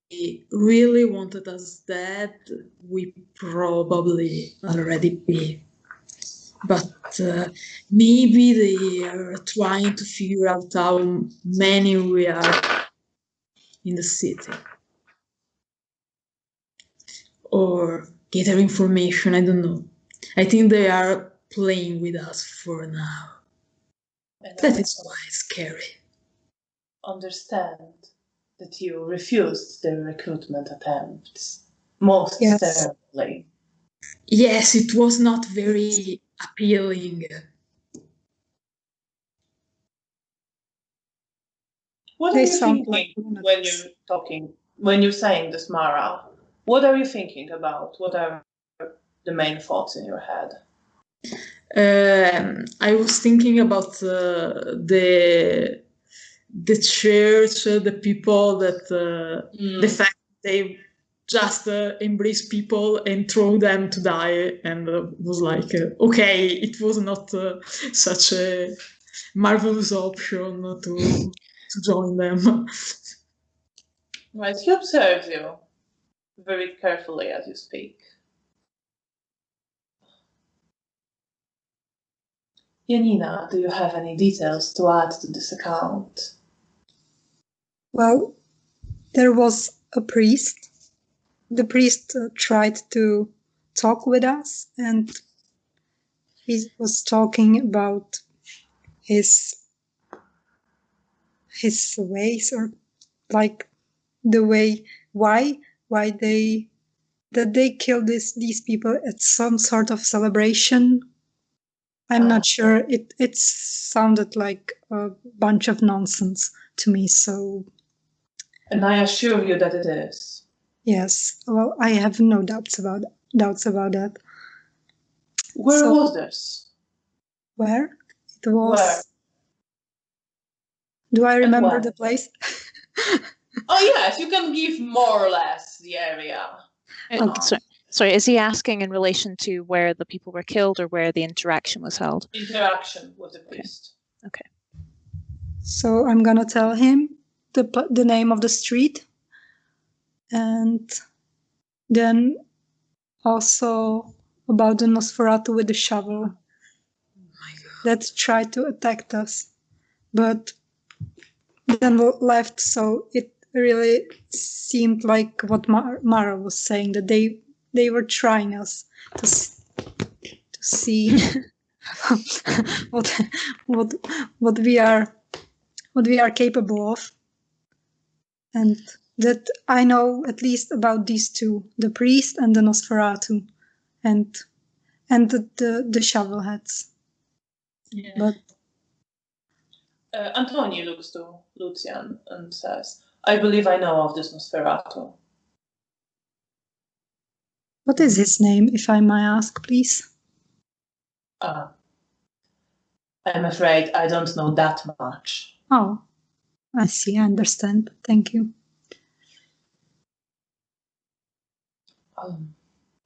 really wanted us dead, we probably already be. But maybe they are trying to figure out how many we are in the city. Or gather information, I don't know. I think they are playing with us for now. That is why it's scary. Understand that you refused their recruitment attempts most sternly. Yes, it was not very appealing. What are you thinking when you're saying this, Mara? What are you thinking about? What are the main thoughts in your head? I was thinking about the church, the people that the fact they just embrace people and throw them to die, and was like, okay, it was not such a marvelous option to join them. Right, he observes you very carefully as you speak. Janina, do you have any details to add to this account? Well, there was a priest. The priest tried to talk with us, and he was talking about his ways, or like the way why they killed these people at some sort of celebration. I'm not sure. It sounded like a bunch of nonsense to me. So, and I assure you that it is. Yes. Well, I have no doubts about that. Where was this? Where it was? Where? Do I remember the place? Oh yes, you can give more or less the area. Okay, sorry, is he asking in relation to where the people were killed or where the interaction was held? Interaction with the priest. Okay. So I'm gonna tell him the name of the street, and then also about the Nosferatu with the shovel that tried to attack us, but then left. So it really seemed like what Mara was saying, that they were trying us to see what we are capable of, and that I know at least about these two, the priest and the Nosferatu, and the shovelheads. Yeah. But Antoni looks to Lucian and says, I believe I know of this Nosferatu. What is his name, if I may ask, please? I'm afraid I don't know that much. Oh, I see, I understand. Thank you.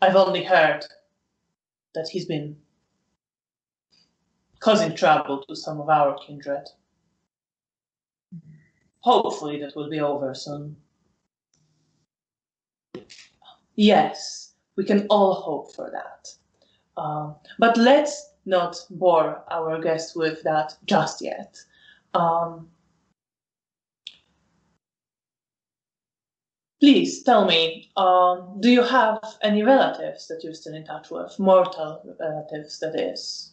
I've only heard that he's been causing trouble to some of our kindred. Hopefully that will be over soon. Yes, we can all hope for that. But let's not bore our guest with that just yet. Please tell me, do you have any relatives that you're still in touch with? Mortal relatives, that is.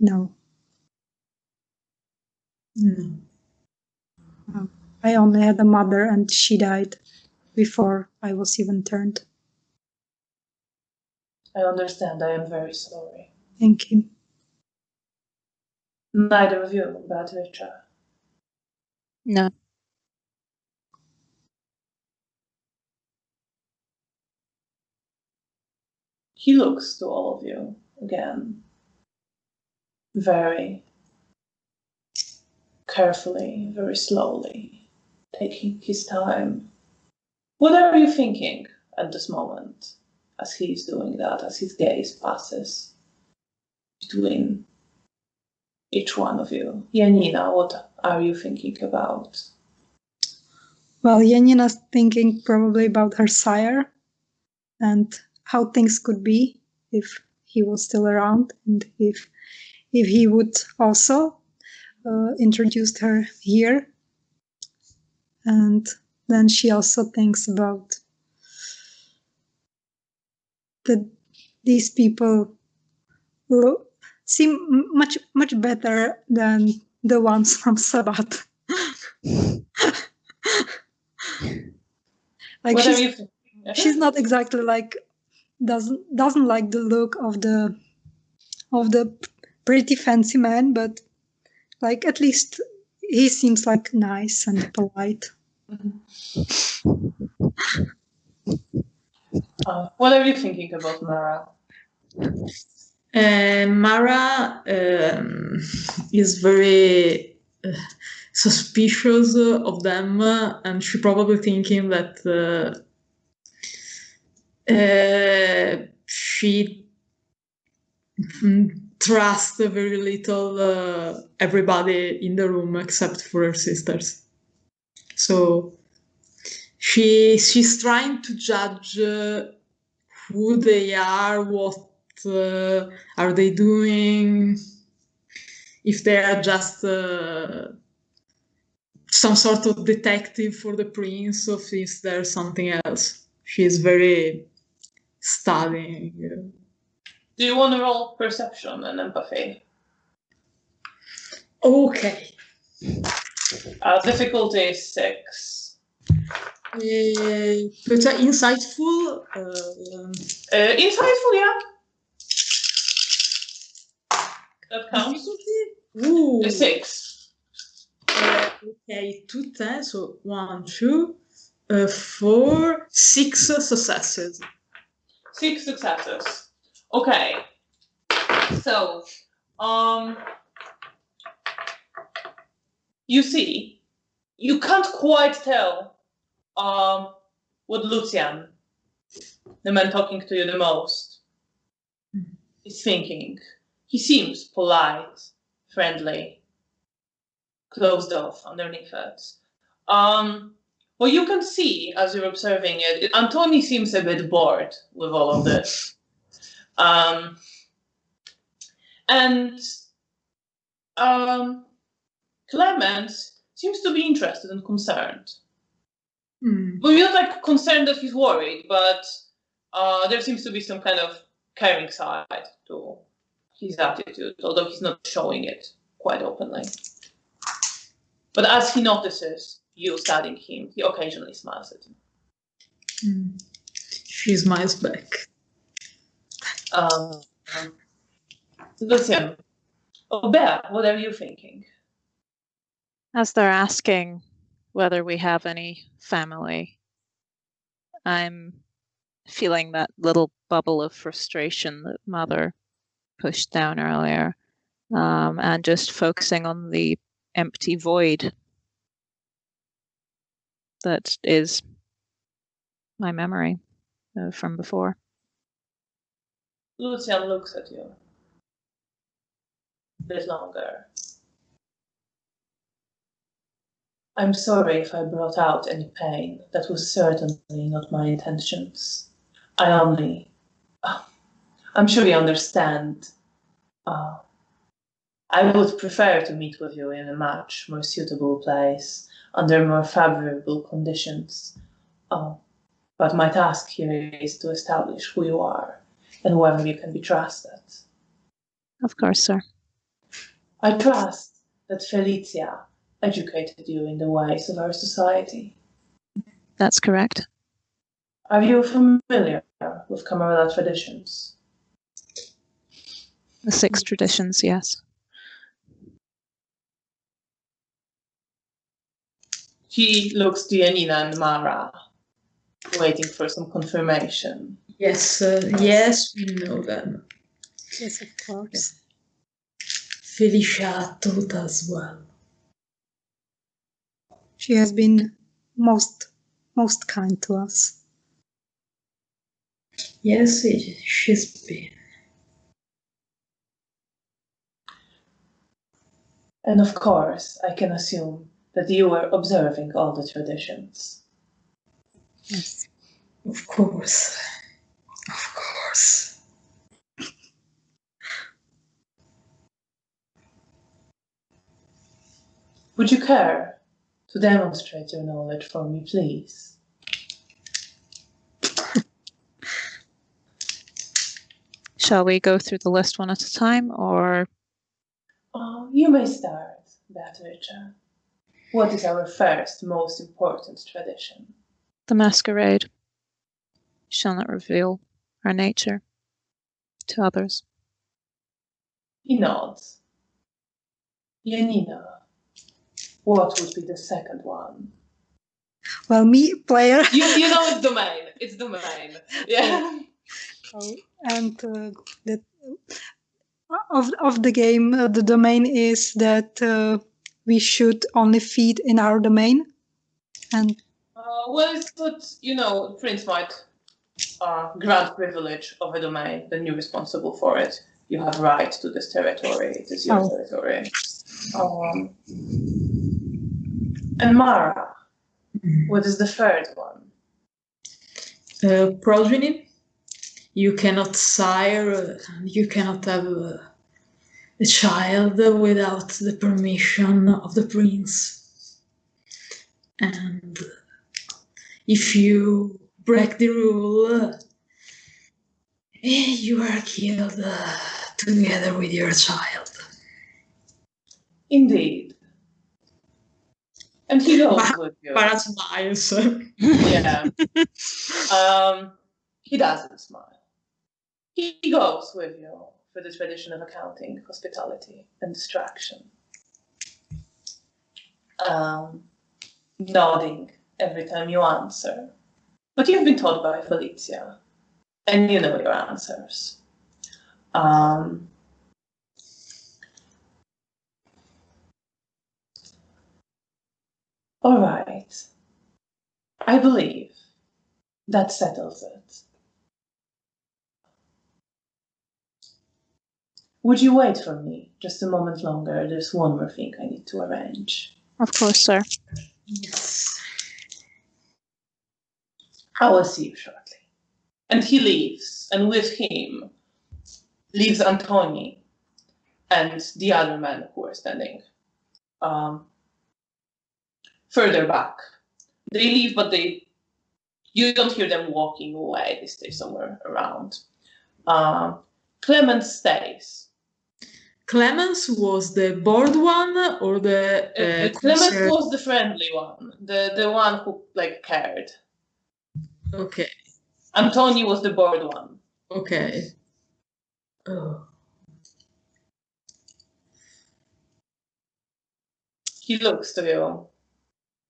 No. No. I only had a mother and she died before I was even turned. I understand. I am very sorry. Thank you. Neither of you, Beatrice. No. He looks to all of you again, very carefully, very slowly, taking his time. What are you thinking at this moment as he's doing that, as his gaze passes between each one of you? Janina, what are you thinking about? Well, Janina's thinking probably about her sire and how things could be if he was still around, and if he would also introduce her here. And then she also thinks about that these people seem much better than the ones from Sabbath. Like What are you thinking? she's not exactly like doesn't like the look of the pretty fancy man, but like at least he seems like nice and polite. What are you thinking about Mara? Mara is very suspicious of them, and she probably thinking that she trusts very little everybody in the room except for her sisters. So she's trying to judge who they are, what are they doing, if they are just some sort of detective for the prince, or is there something else. She's very studying. Do you want to roll perception and empathy? Okay. Difficulty is 6. But insightful. Insightful, yeah. That counts. Ooh. 6. Okay, 2 10, so 1, 2, 4, 6 successes. 6 successes. Okay. So, you see, you can't quite tell what Lucian, the man talking to you the most, is thinking. He seems polite, friendly, closed off underneath it. What you can see as you're observing it, Antoni seems a bit bored with all of this. And Clement seems to be interested and concerned. Well, you're not like concerned that he's worried, but there seems to be some kind of caring side to his attitude, although he's not showing it quite openly. But as he notices you studying him, he occasionally smiles at you. She smiles back. Lucian, Oh, Bea, what are you thinking? As they're asking whether we have any family, I'm feeling that little bubble of frustration that Mother pushed down earlier, and just focusing on the empty void that is my memory from before. Lucian looks at you. A bit longer. I'm sorry if I brought out any pain. That was certainly not my intentions. I only... I'm sure you understand. I would prefer to meet with you in a much more suitable place, under more favorable conditions. But my task here is to establish who you are and whether you can be trusted. Of course, sir. I trust that Felicia educated you in the ways of our society. That's correct. Are you familiar with Camarilla traditions? The 6 traditions, yes. He looks to Janina and Mara, waiting for some confirmation. Yes, yes, we know them. Yes, of course. Felicia taught as well. She has been most kind to us. Yes, she's been. And of course, I can assume that you were observing all the traditions. Yes. Of course. Of course. Would you care to demonstrate your knowledge for me, please? Shall we go through the list one at a time, or? You may start, Beatrice. What is our first, most important tradition? The Masquerade. Shall not reveal our nature to others. He nods. Janina, what would be the second one? Well, me, player. You know it's domain. It's domain. Yeah. And that of the game, the domain is that we should only feed in our domain. And well, it's what Prince might grant privilege of a domain, then you're responsible for it. You have right to this territory. It is your territory. And Mara, what is the third one? Progeny. You cannot sire, you cannot have a child without the permission of the prince. And if you break the rule, you are killed together with your child. Indeed. And he goes with you. Para smiles. Yeah. He doesn't smile. He goes with you for the tradition of accounting, hospitality, and distraction. Nodding every time you answer. But you've been told by Felicia, and you know your answers. All right. I believe that settles it. Would you wait for me just a moment longer? There's one more thing I need to arrange. Of course, sir. Yes. I will see you shortly. And he leaves, and with him leaves Antoni and the other men who are standing further back. They leave, but you don't hear them walking away. They stay somewhere around. Clemens stays. Clemens was the bored one or the Clemens was the friendly one, the one who cared. Okay. Antoni was the bored one. Okay. Oh. He looks to you.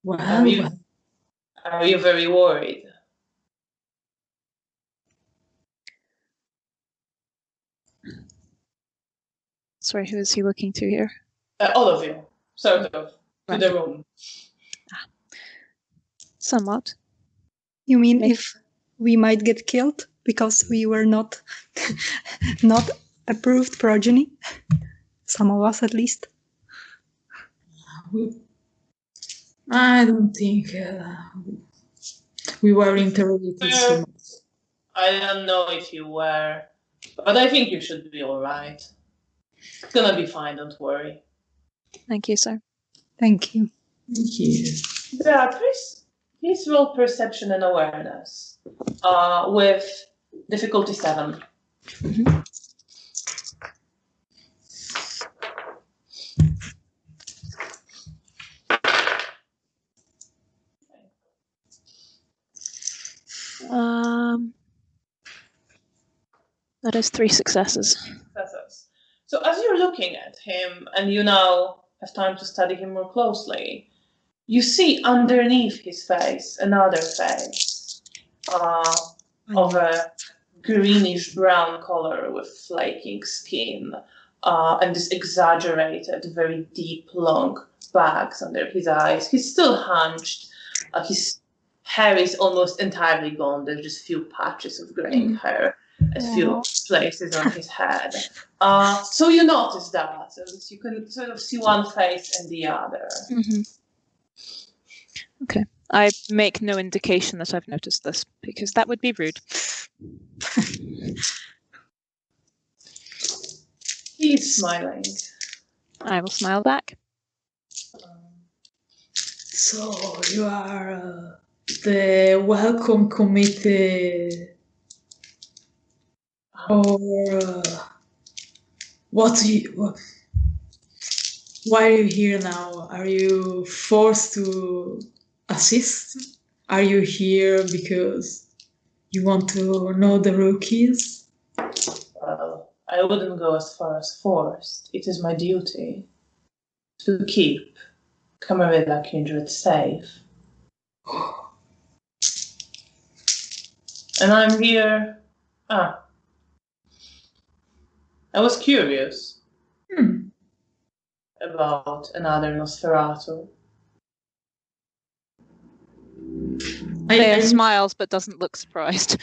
Well, Are you very worried? Sorry, who is he looking to here? All of you, sort of, to Right. the room. Somewhat. You mean Maybe. if we might get killed because we were not not approved progeny? Some of us, at least. I don't think we were interrogated so much. I don't know if you were, but I think you should be all right. It's gonna be fine, don't worry. Thank you, sir. Thank you. Thank you. Beatrice, please roll perception and awareness with difficulty 7. That is 3 successes. Successes. So as you're looking at him and you now have time to study him more closely, you see underneath his face another face of a greenish brown color with flaking skin and this exaggerated, very deep, long bags under his eyes. He's still hunched. His hair is almost entirely gone. There's just a few patches of graying hair at a few places on his head. So you notice that. So you can sort of see one face and the other. Okay. I make no indication that I've noticed this, because that would be rude. He's smiling. I will smile back. So you are the welcome committee, or what? Why are you here now? Are you forced to assist? Are you here because you want to know the rookies? Well, I wouldn't go as far as forced. It is my duty to keep Camarilla kindred safe. And I'm here. I was curious about another Nosferatu. Thea smiles but doesn't look surprised.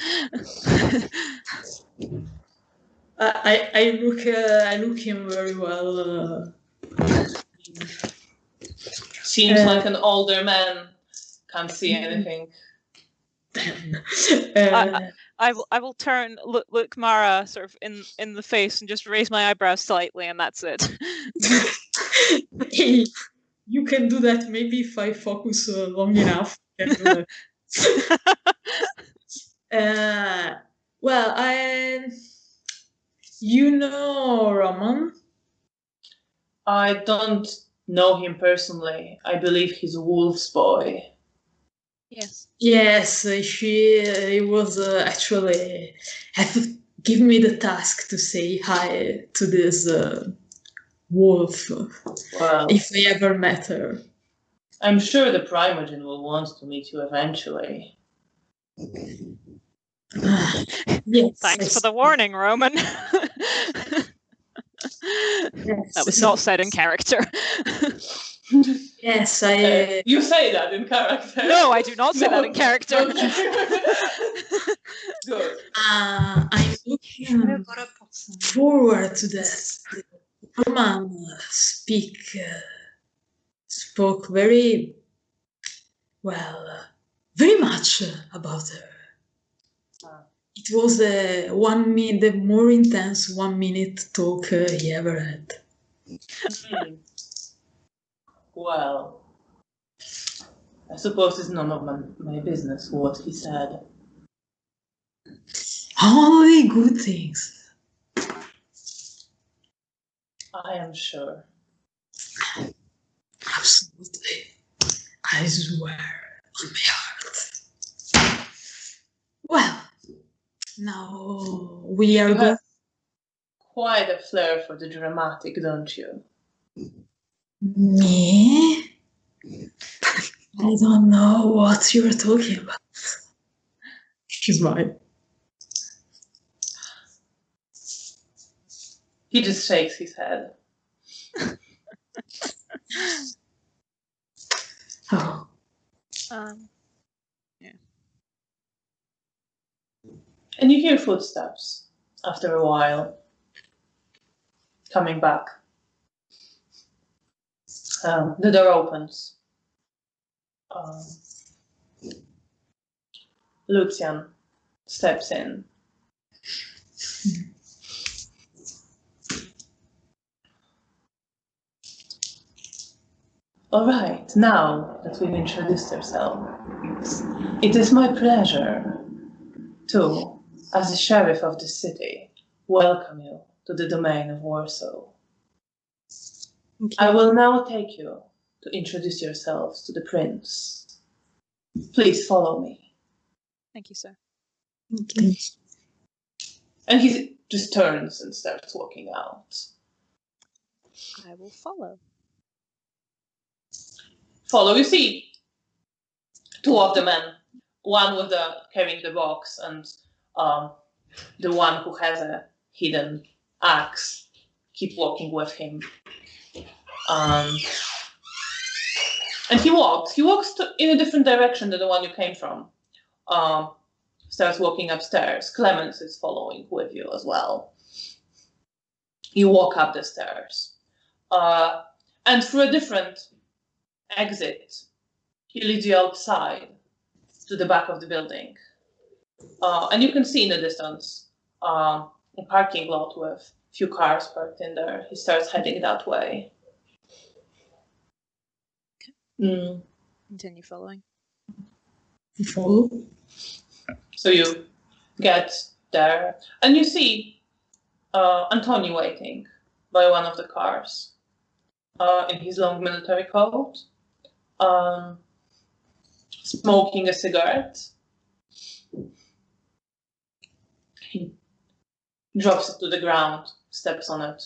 I look him very well. Seems like an older man. Can't see anything. I will turn, look Mara sort of in the face and just raise my eyebrows slightly, and that's it. Hey, you can do that maybe if I focus long enough. You can do that. Well, you know Roman? I don't know him personally. I believe he's Wolf's boy. Yes. Yes, he was actually give me the task to say hi to this wolf. Well, if I ever met her. I'm sure the Primogen will want to meet you eventually. Yes. Thanks for the warning, Roman. That was not said in character. Yes, you say that in character. No, I do not say that in character. Good. I'm looking forward to that. Roman spoke very well, very much about her. It was the more intense 1 minute talk he ever had. Well, I suppose it's none of my business what he said. Only good things. I am sure. Absolutely. I swear on my heart. Well, now we are going. Quite a flair for the dramatic, don't you? Me? don't know what you're talking about. She's mine. He just shakes his head. Oh, And you hear footsteps after a while coming back. The door opens. Lucian steps in. All right, now that we've introduced ourselves, it is my pleasure to, as the sheriff of the city, welcome you to the domain of Warsaw. I will now take you to introduce yourselves to the prince. Please follow me. Thank you, sir. Okay. And he just turns and starts walking out. I will follow. Follow, you see two of the men, one with the carrying the box and the one who has a hidden axe, keep walking with him. And he walks in a different direction than the one you came from. Starts walking upstairs. Clemens is following with you as well. You walk up the stairs. And through a different exit, he leads you outside to the back of the building. And you can see in the distance a parking lot with a few cars parked in there. He starts heading that way. Continue following. follow. So you get there, and you see Antoni waiting by one of the cars in his long military coat, smoking a cigarette. He drops it to the ground, steps on it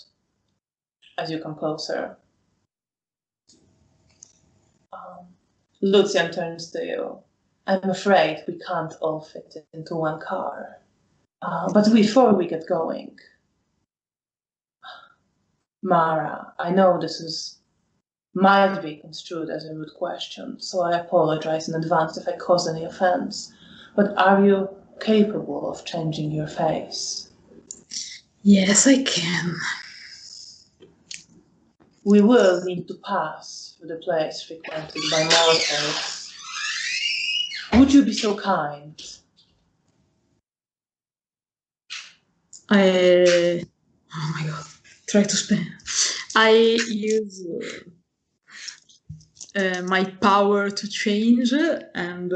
as you come closer. Lucian turns to you. I'm afraid we can't all fit into one car. But before we get going, Mara, I know this might be construed as a rude question, so I apologize in advance if I cause any offense. But are you capable of changing your face? Yes, I can. We will need to pass through the place frequented by mortals. Would you be so kind? Oh my god. Try to spell. I use my power to change, and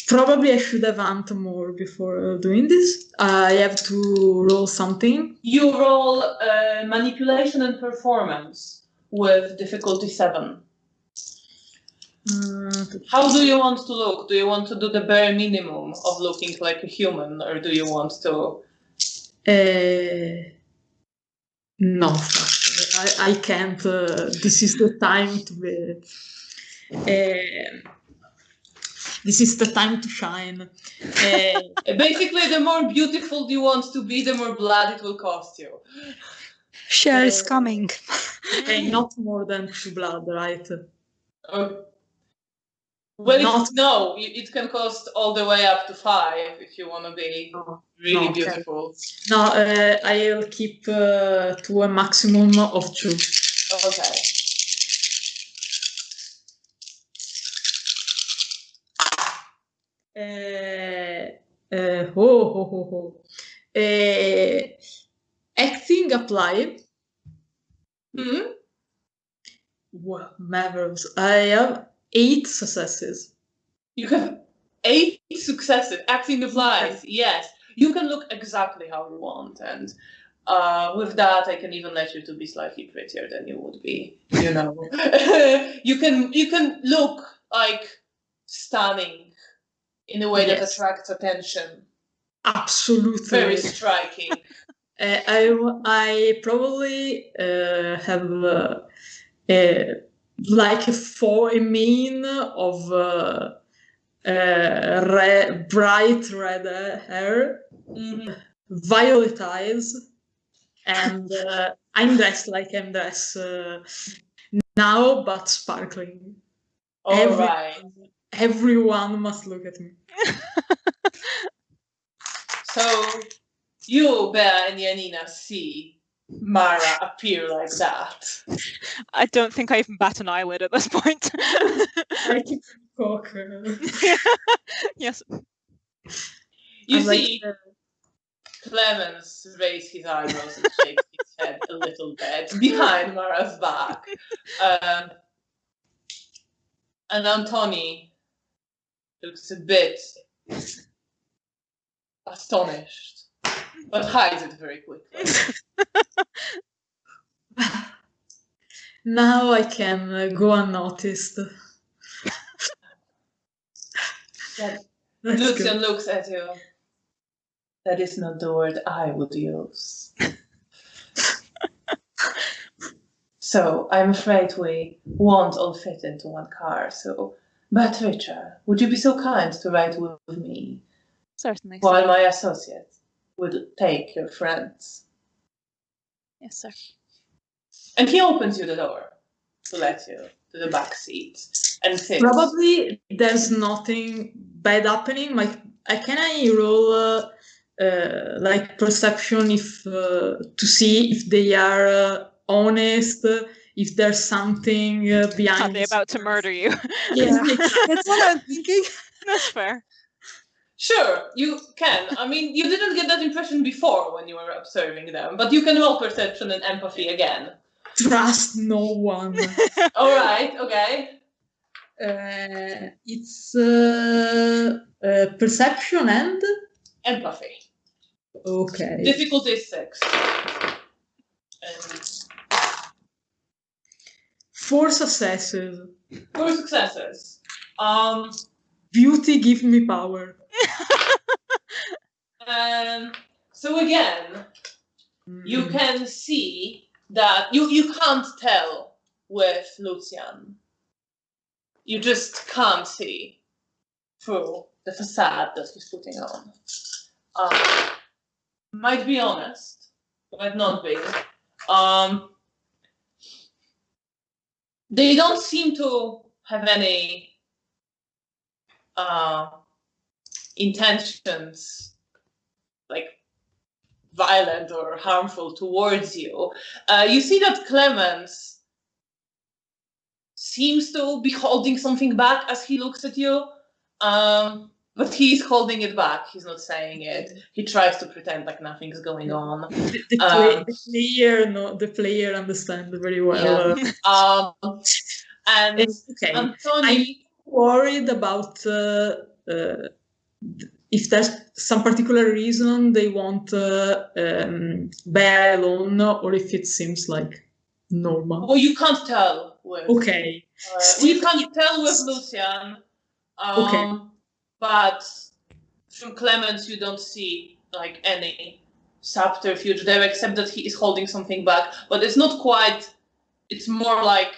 probably I should have amped more before doing this. I have to roll something. You roll manipulation and performance with difficulty 7. How do you want to look? Do you want to do the bare minimum of looking like a human, or do you want to... No, I can't. This is the time to be... this is the time to shine. Basically, the more beautiful you want to be, the more blood it will cost you. Share is coming. Not more than 2 blood, right? Well, it can cost all the way up to 5 if you want to be really beautiful. No, I'll keep to a maximum of 2. Okay. Acting apply. Mm-hmm. Wow, marvelous. I have 8 successes. You have 8 successes. Acting applies. Yes. You can look exactly how you want, and with that, I can even let you to be slightly prettier than you would be. You know, you can look like stunning in a way that attracts attention. Absolutely. Very striking. I probably have like a mane of bright red hair, violet eyes, and I'm dressed like I'm dressed now, but sparkling. All right. Everyone must look at me. So you, Bea, and Janina see Mara appear like that. I don't think I even bat an eyelid at this point. I keep cock. Yes. You I'm like, see Clemens raise his eyebrows and shake his head a little bit behind Mara's back. And Antoni looks a bit astonished, but hides it very quickly. now I can go unnoticed. Lucian looks at you. That is not the word I would use. So I'm afraid we won't all fit into one car. So, Beatrice, would you be so kind to ride with me? Certainly. While my associate would take your friends. Yes, sir. And he opens you the door to let you to the back seat and sits. Probably there's nothing bad happening. Like, can I roll like perception if to see if they are honest, if there's something behind? Are they about to murder you? Yeah, that's what I'm thinking. That's fair. Sure, you can. I mean, you didn't get that impression before when you were observing them, but you can roll perception and empathy again. Trust no one. All right, okay. It's perception and empathy. Okay. Difficulty is 6. And 4 successes. 4 successes. Beauty give me power. So again, you can see that you can't tell with Lucian. You just can't see through the facade that he's putting on. Might be honest, might not be. They don't seem to have any intentions, like violent or harmful towards you. You see that Clemens seems to be holding something back as he looks at you, but he's holding it back. He's not saying it. He tries to pretend like nothing's going on. The player understands very well. Yeah. And okay. Antoni, I'm worried about if there's some particular reason they want Bear alone, or if it seems like normal. Well, you can't tell with. Okay. You can't tell with Lucian. Okay. But from Clemens, you don't see like any subterfuge there, except that he is holding something back. But it's not quite. It's more like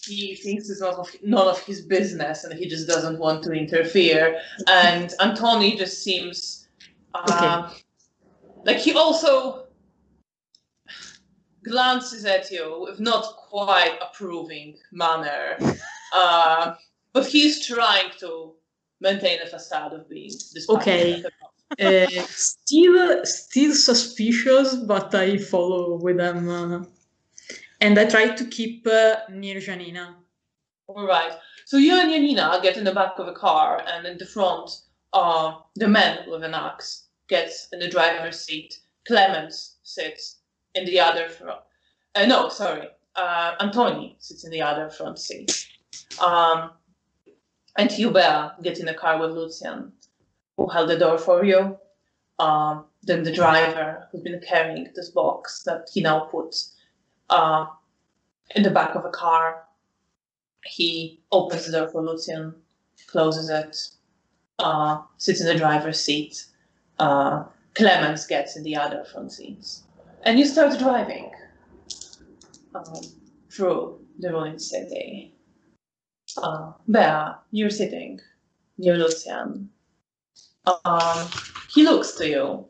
he thinks it's none of his business, and he just doesn't want to interfere. And Antoni just seems like he also glances at you with not quite approving manner, but he's trying to maintain a facade of being okay. Still suspicious, but I follow with them. And I try to keep near Janina. All right. So you and Janina get in the back of a car, and in the front, the man with an axe gets in the driver's seat. Clemens sits in the other front. Antoni sits in the other front seat. And you, Bea, get in the car with Lucian, who held the door for you. Then the driver, who's been carrying this box that he now puts in the back of a car. He opens the door for Lucian, closes it, sits in the driver's seat. Clemens gets in the other front seats. And you start driving. through the ruined city. Bea, you're sitting near Lucian. He looks to you,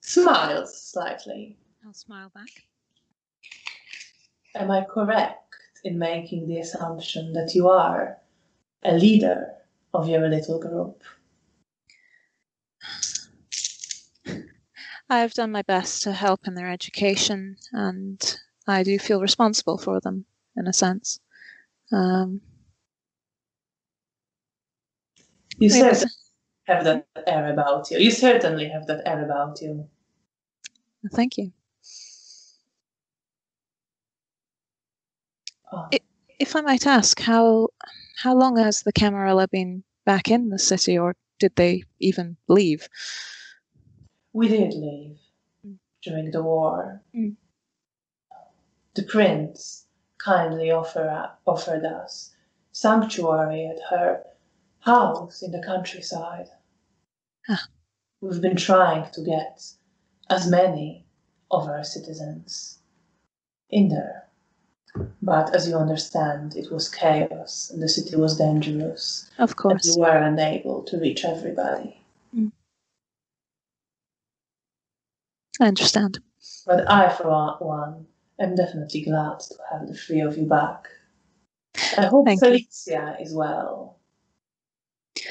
smiles slightly. I'll smile back. Am I correct in making the assumption that you are a leader of your little group? I've done my best to help in their education, and I do feel responsible for them, in a sense. You certainly have that air about you. You certainly have that air about you. Thank you. Oh. If I might ask, how long has the Camarilla been back in the city, or did they even leave? We did leave during the war. The prince kindly offered us sanctuary at her house in the countryside. We've been trying to get as many of our citizens in there. But as you understand, it was chaos and the city was dangerous. Of course. And we were unable to reach everybody. I understand. But I, for one, am definitely glad to have the three of you back. I hope Thank Felicia is well.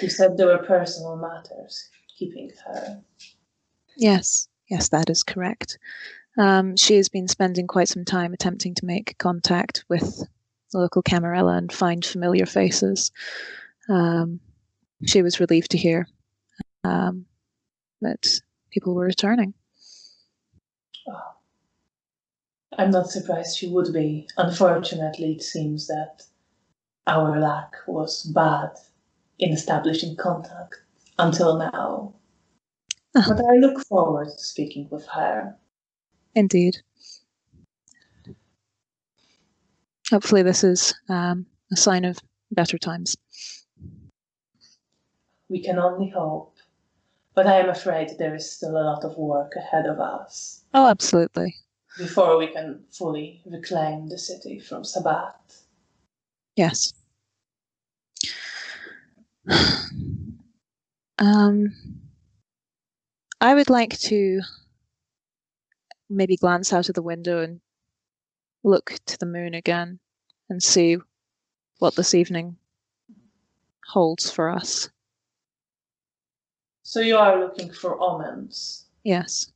You said there were personal matters keeping her. Yes, that is correct. She has been spending quite some time attempting to make contact with the local Camarilla and find familiar faces. She was relieved to hear that people were returning. Oh. I'm not surprised she would be. Unfortunately, it seems that our lack was bad in establishing contact until now. But I look forward to speaking with her. Indeed. Hopefully this is a sign of better times. We can only hope. But I am afraid there is still a lot of work ahead of us. Oh, absolutely. Before we can fully reclaim the city from Sabbath. Yes. I would like to maybe glance out of the window and look to the moon again and see what this evening holds for us. So you are looking for omens? Yes.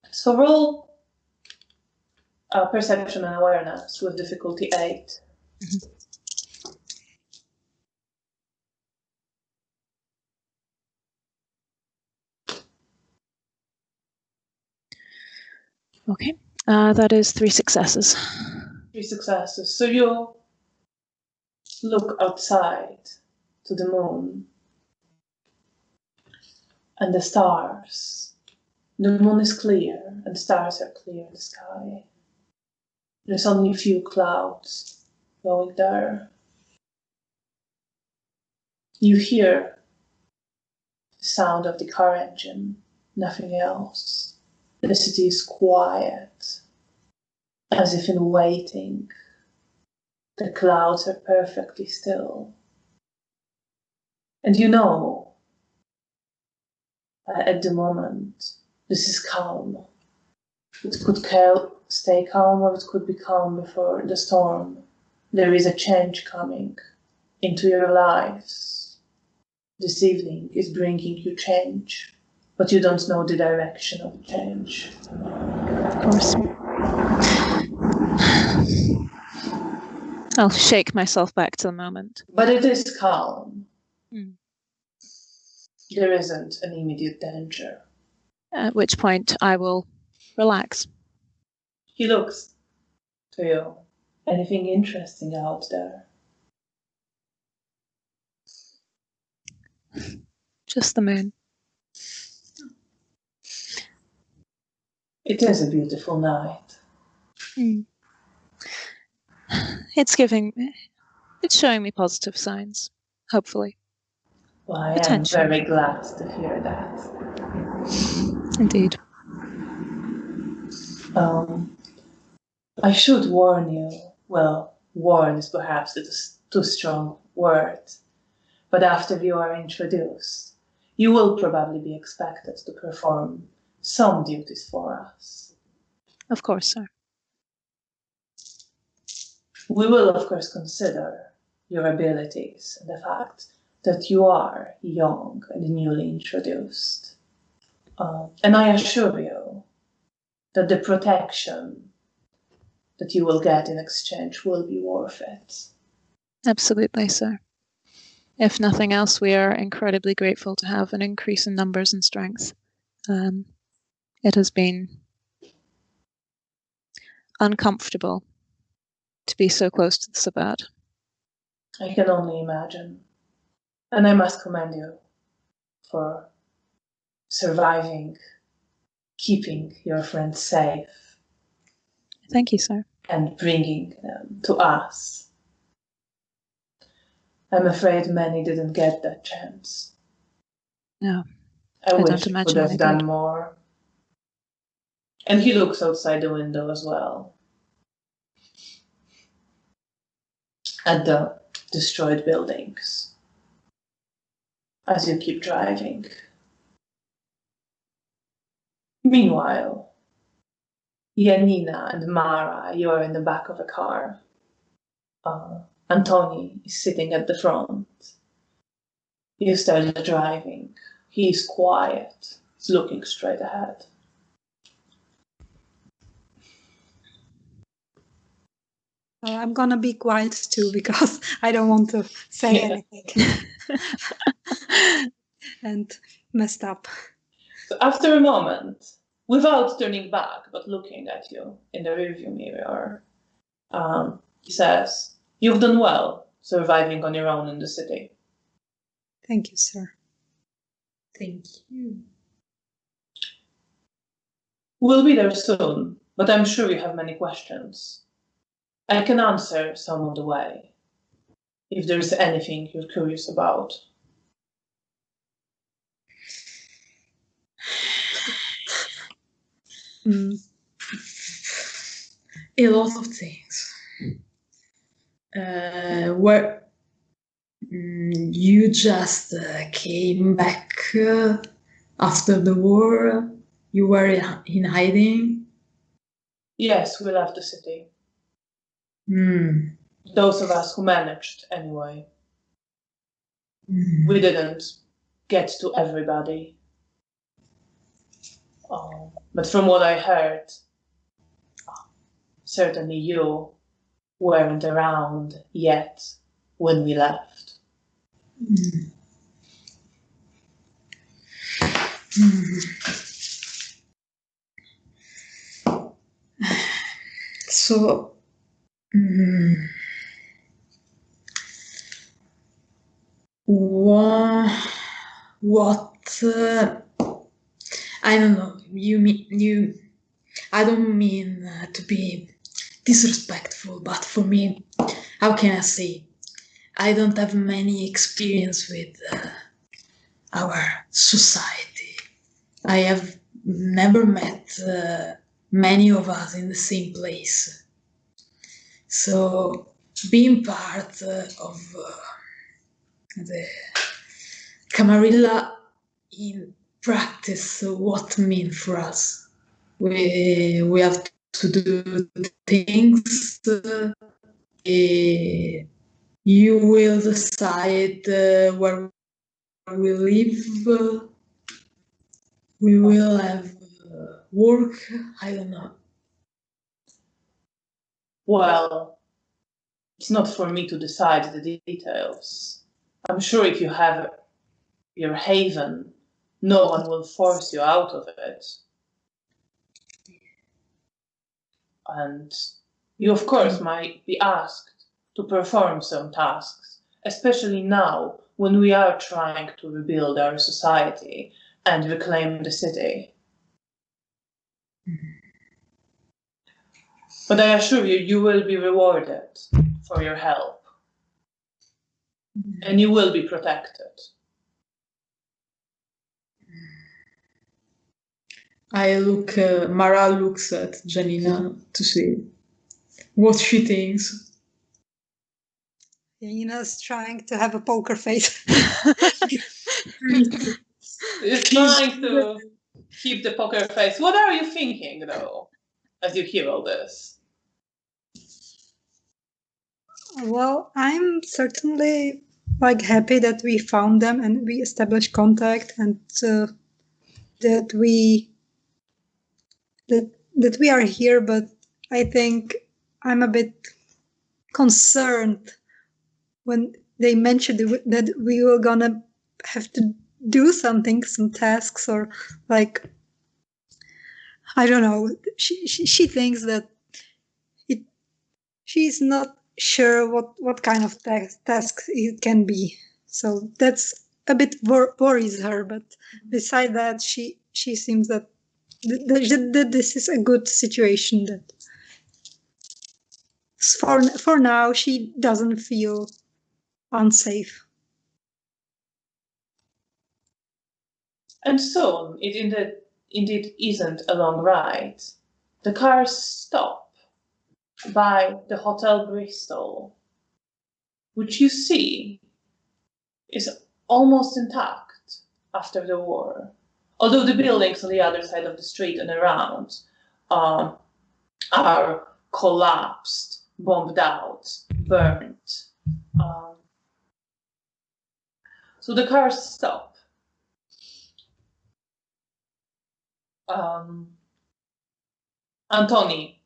So roll perception and awareness with difficulty 8. Okay, that is 3 successes. 3 successes. So you look outside to the moon and the stars. The moon is clear and the stars are clear in the sky. There's only a few clouds going there. You hear the sound of the car engine, nothing else. The city is quiet, as if in waiting. The clouds are perfectly still. And you know, at the moment, this is calm. It could stay calm or it could be calm before the storm. There is a change coming into your lives. This evening is bringing you change, but you don't know the direction of change. Of course. I'll shake myself back to the moment. But it is calm. There isn't an immediate danger. At which point I will relax. He looks to you. Anything interesting out there? Just the moon. It is a beautiful night. It's showing me positive signs, hopefully. Well, I am very glad to hear that. Indeed. I should warn you. Well, warn is perhaps a too strong word. But after you are introduced, you will probably be expected to perform some duties for us. Of course, sir. We will, of course, consider your abilities and the fact that you are young and newly introduced. And I assure you that the protection that you will get in exchange will be worth it. Absolutely, sir. If nothing else, we are incredibly grateful to have an increase in numbers and strength. It has been uncomfortable to be so close to the Sabbat. I can only imagine. And I must commend you for surviving, keeping your friends safe, Thank you, sir. and bringing them to us. I'm afraid many didn't get that chance. No, I don't wish you imagine could have they done did. more. And he looks outside the window as well, at the destroyed buildings, as you keep driving. Meanwhile, Janina and Mara, you are in the back of a car. Antoni is sitting at the front. You start driving. He's quiet. He's looking straight ahead. Well, I'm gonna be quiet too because I don't want to say anything and messed up. So after a moment, without turning back but looking at you in the rearview mirror, he says, "You've done well surviving on your own in the city." Thank you, sir. Thank you. We'll be there soon, but I'm sure you have many questions. I can answer some on the way, if there's anything you're curious about. A lot of things. Where you just came back after the war? You were in hiding? Yes, we left the city. Mm. Those of us who managed, anyway. Mm. We didn't get to everybody. But from what I heard, certainly you weren't around yet when we left. Mm. Mm. So, what I don't know. I don't mean to be disrespectful, but for me, how can I say? I don't have many experience with our society. I have never met many of us in the same place. So being part of the Camarilla in practice, what mean for us? We have to do things. You will decide where we live. We will have work. I don't know. Well, it's not for me to decide the details. I'm sure if you have your haven, no one will force you out of it. And you, of course, might be asked to perform some tasks, especially now when we are trying to rebuild our society and reclaim the city. But I assure you, you will be rewarded for your help. And you will be protected. Mara looks at Janina to see what she thinks. Janina's trying to have a poker face. It's trying to keep the poker face. What are you thinking, though, as you hear all this? Well, I'm certainly happy that we found them and we established contact, and that we are here. But I think I'm a bit concerned when they mentioned that we were gonna have to do something, some tasks, or I don't know. She thinks that she's not sure what kind of task it can be. So that's a bit worries her. But beside that, she seems that this is a good situation. That for now she doesn't feel unsafe. And soon, it indeed isn't a long ride. The cars stop by the Hotel Bristol, which you see is almost intact after the war, although the buildings on the other side of the street and around are collapsed, bombed out, burnt. So the cars stop. Antoni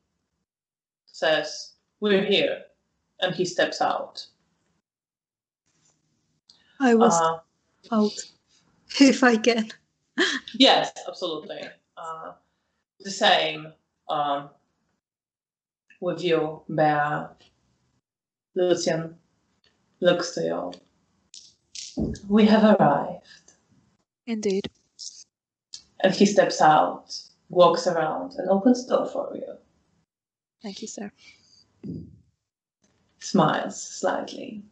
says, "We're here," and he steps out. I was out, if I can. Yes, absolutely. The same with you, Bea. Lucian looks to you. "We have arrived." Indeed. And he steps out, walks around, and opens the door for you. Thank you, sir. Smiles slightly.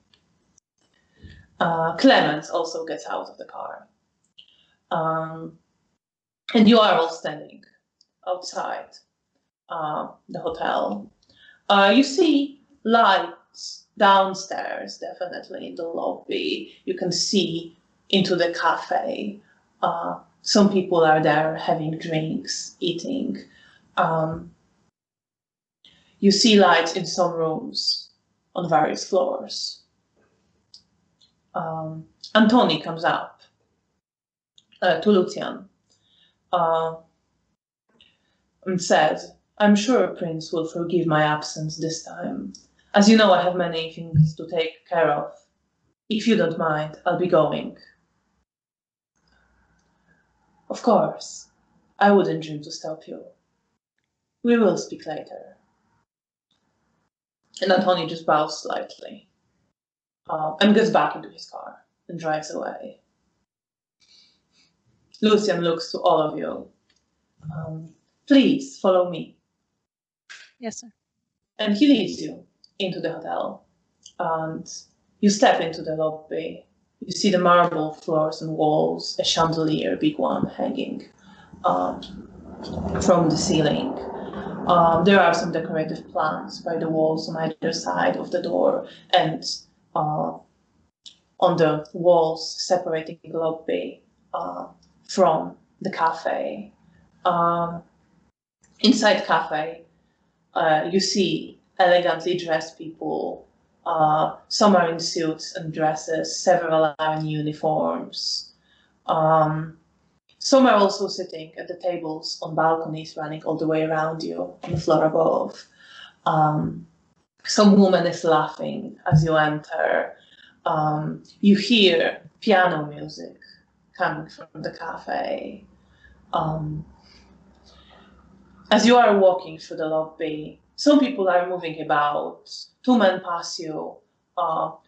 Clemens also gets out of the car. And you are all standing outside the hotel. You see lights downstairs, definitely in the lobby. You can see into the cafe. Some people are there having drinks, eating. You see lights in some rooms on various floors. Antoni comes up to Lucian and says, "I'm sure Prince will forgive my absence this time. As you know, I have many things to take care of. If you don't mind, I'll be going." "Of course. I wouldn't dream to stop you. We will speak later." And Antoni just bows slightly and gets back into his car and drives away. Lucian looks to all of you. "Please follow me." Yes, sir. And he leads you into the hotel. And you step into the lobby. You see the marble floors and walls, a chandelier, big one, hanging from the ceiling. There are some decorative plants by the walls on either side of the door, and on the walls separating the lobby from the cafe. Inside cafe, you see elegantly dressed people. Some are in suits and dresses, several are in uniforms. Some are also sitting at the tables on balconies running all the way around you on the floor above. Some woman is laughing as you enter. You hear piano music coming from the cafe. As you are walking through the lobby, some people are moving about. Two men pass you.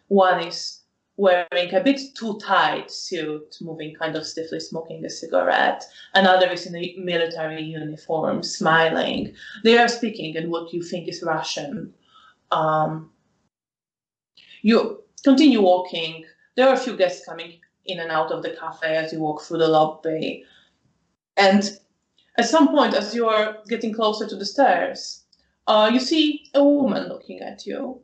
One is wearing a bit too tight suit, moving kind of stiffly, smoking a cigarette. Another is in a military uniform, smiling. They are speaking in what you think is Russian. You continue walking. There are a few guests coming in and out of the cafe as you walk through the lobby. And At some point, as you are getting closer to the stairs, you see a woman looking at you.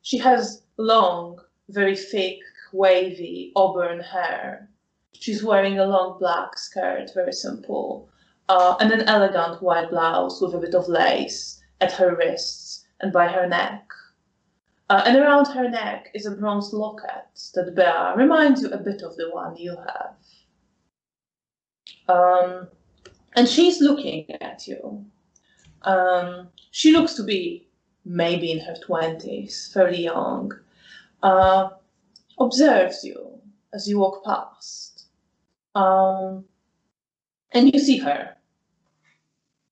She has long, very thick, wavy, auburn hair. She's wearing a long black skirt, very simple, and an elegant white blouse with a bit of lace at her wrists and by her neck. And around her neck is a bronze locket that Bea reminds you a bit of the one you have. And she's looking at you. She looks to be maybe in her 20s, fairly young. Observes you as you walk past. And you see her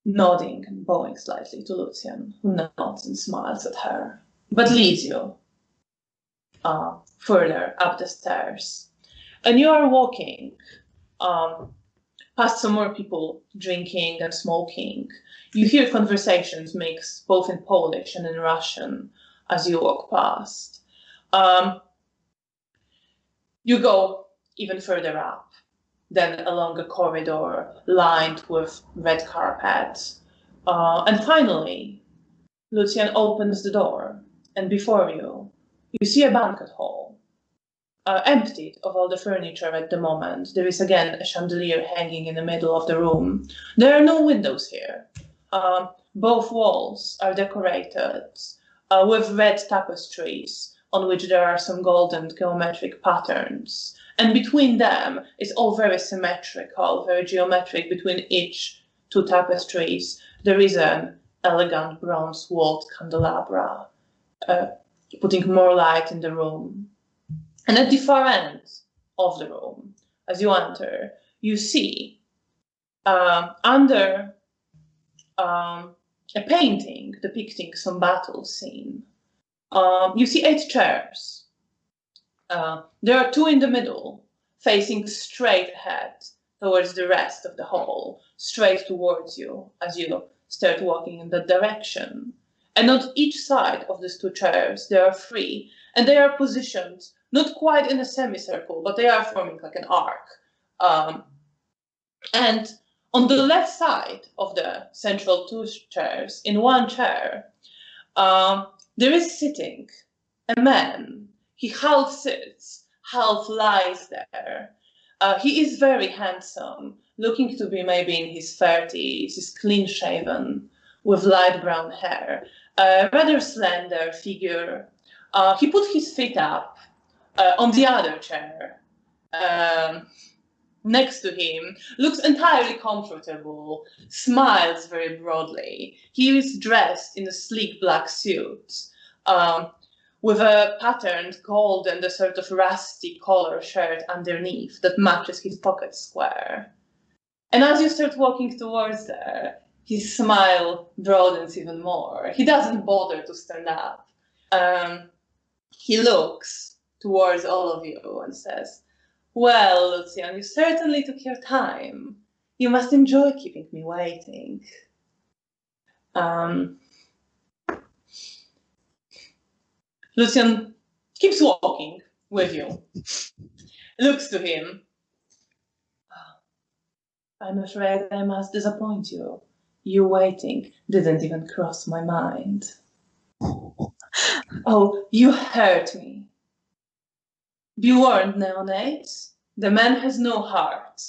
nodding and bowing slightly to Lucian, who nods and smiles at her, but leads you further up the stairs. And you are walking past some more people drinking and smoking. You hear conversations mixed both in Polish and in Russian as you walk past. You go even further up, then along a corridor lined with red carpet. And finally, Lucian opens the door, and before you, you see a banquet hall, emptied of all the furniture at the moment. There is again a chandelier hanging in the middle of the room. There are no windows here. Both walls are decorated with red tapestries on which there are some golden geometric patterns. And between them is all very symmetrical, very geometric. Between each two tapestries, there is an elegant bronze walled candelabra, putting more light in the room. And at the far end of the room, as you enter, you see under a painting depicting some battle scene, you see 8 chairs. There are 2 in the middle, facing straight ahead towards the rest of the hall, straight towards you as you start walking in that direction. And on each side of these 2 chairs, there are 3, and they are positioned not quite in a semicircle, but they are forming like an arc. And on the left side of the central 2 chairs, in one chair, there is sitting a man. He half sits, half lies there. He is very handsome, looking to be maybe in his 30s. He's clean-shaven, with light brown hair, rather slender figure. He put his feet up on the other chair next to him, looks entirely comfortable, smiles very broadly. He is dressed in a sleek black suit, with a patterned gold and a sort of rusty collar shirt underneath that matches his pocket square. And as you start walking towards there, his smile broadens even more. He doesn't bother to stand up. He looks towards all of you and says, "Well, Lucian, you certainly took your time. You must enjoy keeping me waiting." Lucian keeps walking with you, looks to him. "I'm afraid I must disappoint you. You waiting didn't even cross my mind." "Oh, you hurt me. Be warned, neonates. The man has no heart.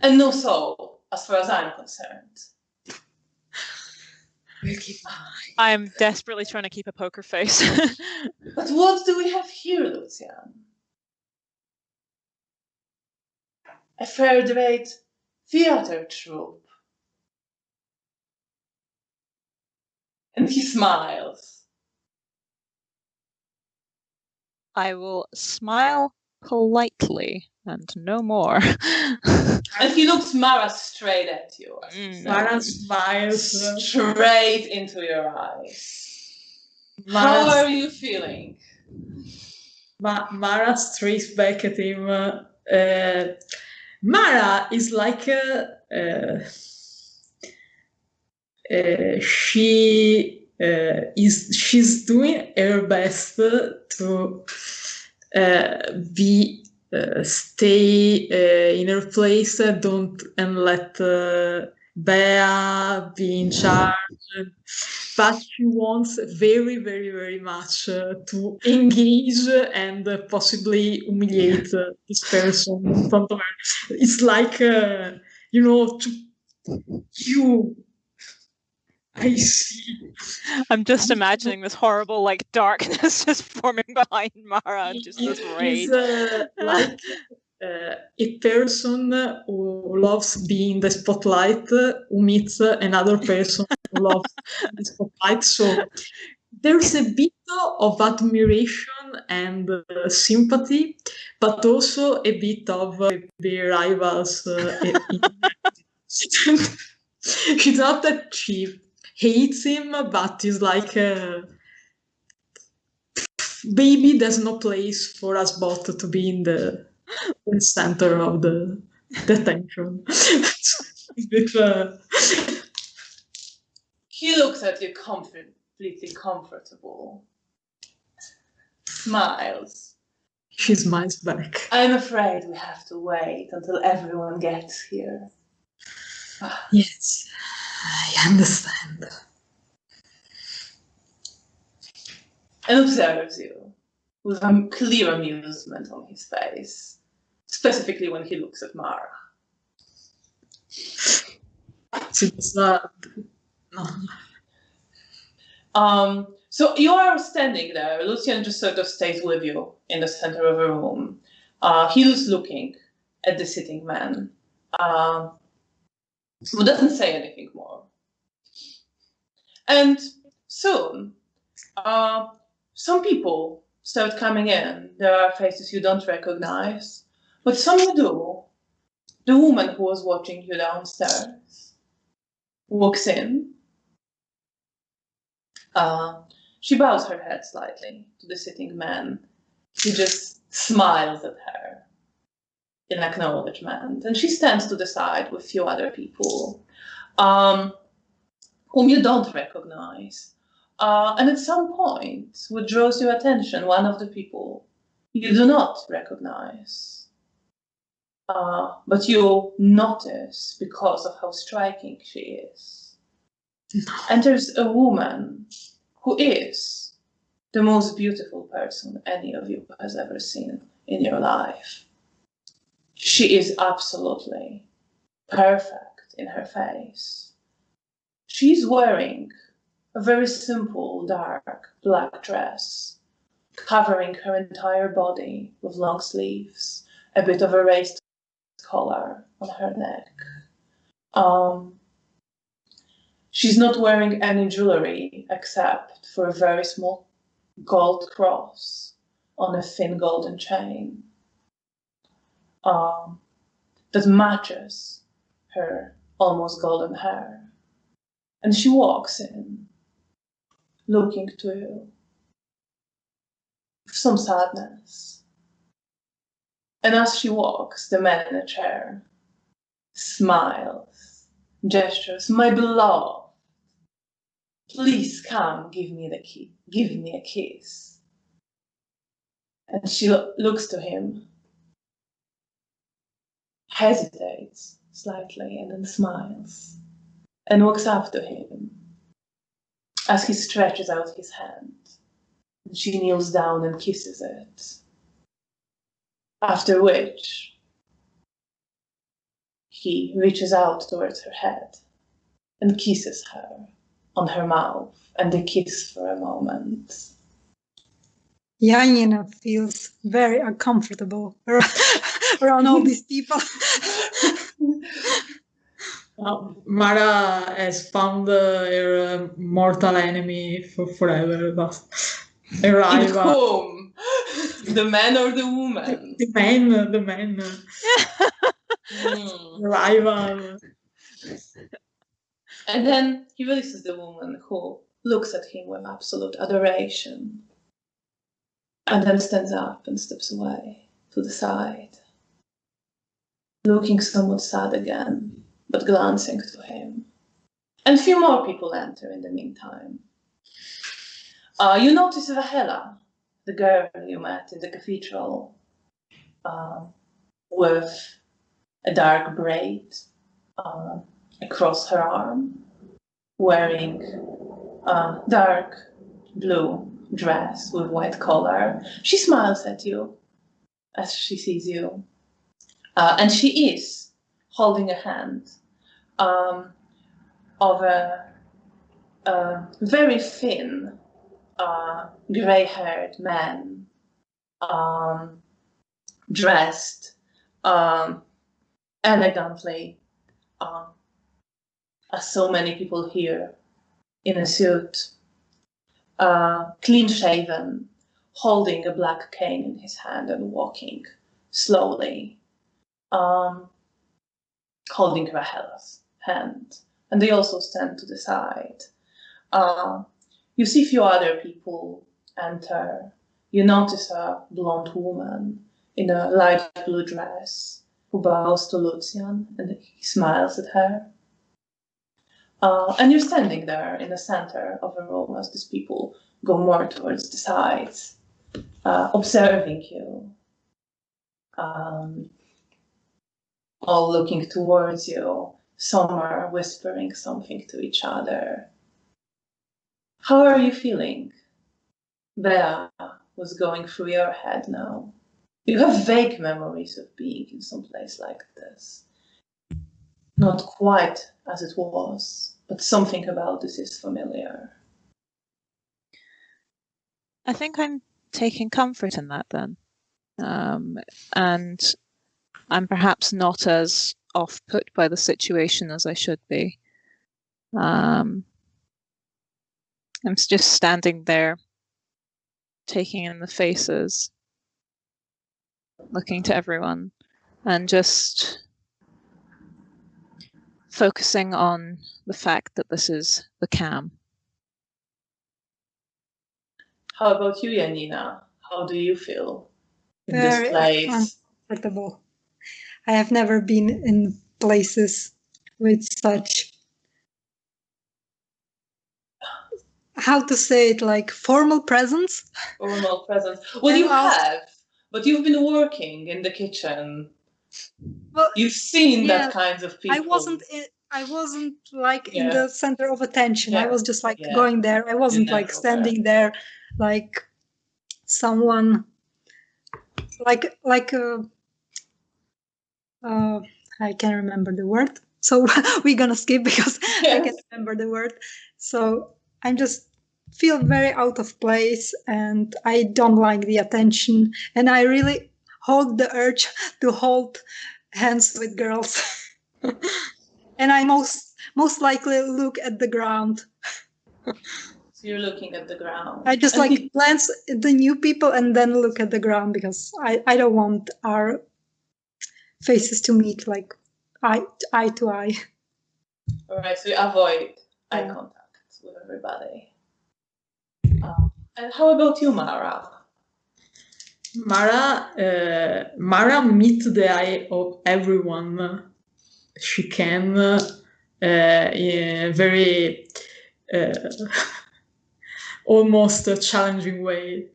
And no soul, as far as I'm concerned." We'll keep I'm desperately trying to keep a poker face. "But what do we have here, Lucian? A third-rate theater troupe." And he smiles. I will smile politely and no more. And he looks Mara straight at you. Mara smiles. Straight into your eyes. How are you feeling? Mara strikes back at him. Mara is like she's doing her best to be stay in her place, don't and let Bea be in charge. But she wants very, very, very much to engage and possibly humiliate this person in front of her. It's like, you. I see. I'm just imagining this horrible, like, darkness just forming behind Mara and just this rage. It's like a person who loves being the spotlight who meets another person who loves the spotlight. So there's a bit of admiration and sympathy, but also a bit of the rivals. It's not that she hates him, but it's like, baby, there's no place for us both to be in the center of the tension. He looks at you completely comfortable. Smiles. She smiles back. I'm afraid we have to wait until everyone gets here. Yes, I understand. And observes you with a clear amusement on his face, specifically when he looks at Mara. So you are standing there. Lucian just sort of stays with you in the center of a room. He was looking at the sitting man, who doesn't say anything more. And soon, some people start coming in. There are faces you don't recognize, but some you do. The woman who was watching you downstairs walks in. She bows her head slightly to the sitting man. He just smiles at her in acknowledgement, and she stands to the side with a few other people whom you don't recognize. And at some point, what draws your attention, one of the people you do not recognize, but you notice because of how striking she is. Enters a woman who is the most beautiful person any of you has ever seen in your life. She is absolutely perfect in her face. She's wearing a very simple, dark, black dress, covering her entire body with long sleeves, a bit of a raised collar on her neck. She's not wearing any jewelry except for a very small gold cross on a thin golden chain that matches her almost golden hair. And she walks in, looking to you with some sadness. And as she walks, the man in a chair smiles, gestures, "My beloved, please come, give me a kiss." And she looks to him, hesitates slightly, and then smiles, and walks up to him as he stretches out his hand. And she kneels down and kisses it. After which, he reaches out towards her head and kisses her on her mouth, and they kiss for a moment. Janina feels very uncomfortable around all these people. Mara has found her mortal enemy for forever, but a In rival. whom? The man or the woman? The man. Rival. And then he releases the woman, who looks at him with absolute adoration, and then stands up and steps away to the side, looking somewhat sad again, but glancing to him. And a few more people enter in the meantime. You notice Vahela, the girl you met in the cathedral. with a dark braid across her arm, wearing a dark blue dress with white collar. She smiles at you as she sees you. And she is holding a hand of a very thin, gray-haired man, dressed elegantly, as so many people here, in a suit, clean-shaven, holding a black cane in his hand and walking slowly, holding Rahel's hand. And they also stand to the side. You see a few other people enter. You notice a blonde woman in a light blue dress who bows to Lucian and he smiles at her. And you're standing there in the center of the room as these people go more towards the sides, observing you, all looking towards you. Some are whispering something to each other. How are you feeling? Bea, was going through your head now. You have vague memories of being in some place like this. Not quite as it was, but something about this is familiar. I think I'm taking comfort in that then. And I'm perhaps not as off-put by the situation as I should be. I'm just standing there, taking in the faces, looking to everyone, and just focusing on the fact that this is the cam. How about you, Janina? How do you feel in Very this place? uncomfortable. I have never been in places with such, how to say it, like formal presence. Formal presence. Well, you have, but you've been working in the kitchen. Well, You've seen yeah, that kinds of people. I wasn't like in the center of attention. I was just like Yeah. going there. I wasn't You like never standing there like someone like I can't remember the word. So we're gonna skip because I can't remember the word. So I'm just feel very out of place and I don't like the attention and I really hold the urge to hold hands with girls. And I most likely look at the ground. So you're looking at the ground. I just like glance at the new people and then look at the ground because I don't want our faces to meet like eye to eye. All right, so you avoid eye contact with everybody. And how about you, Mara? Mara meets the eye of everyone she can in a very almost a challenging way.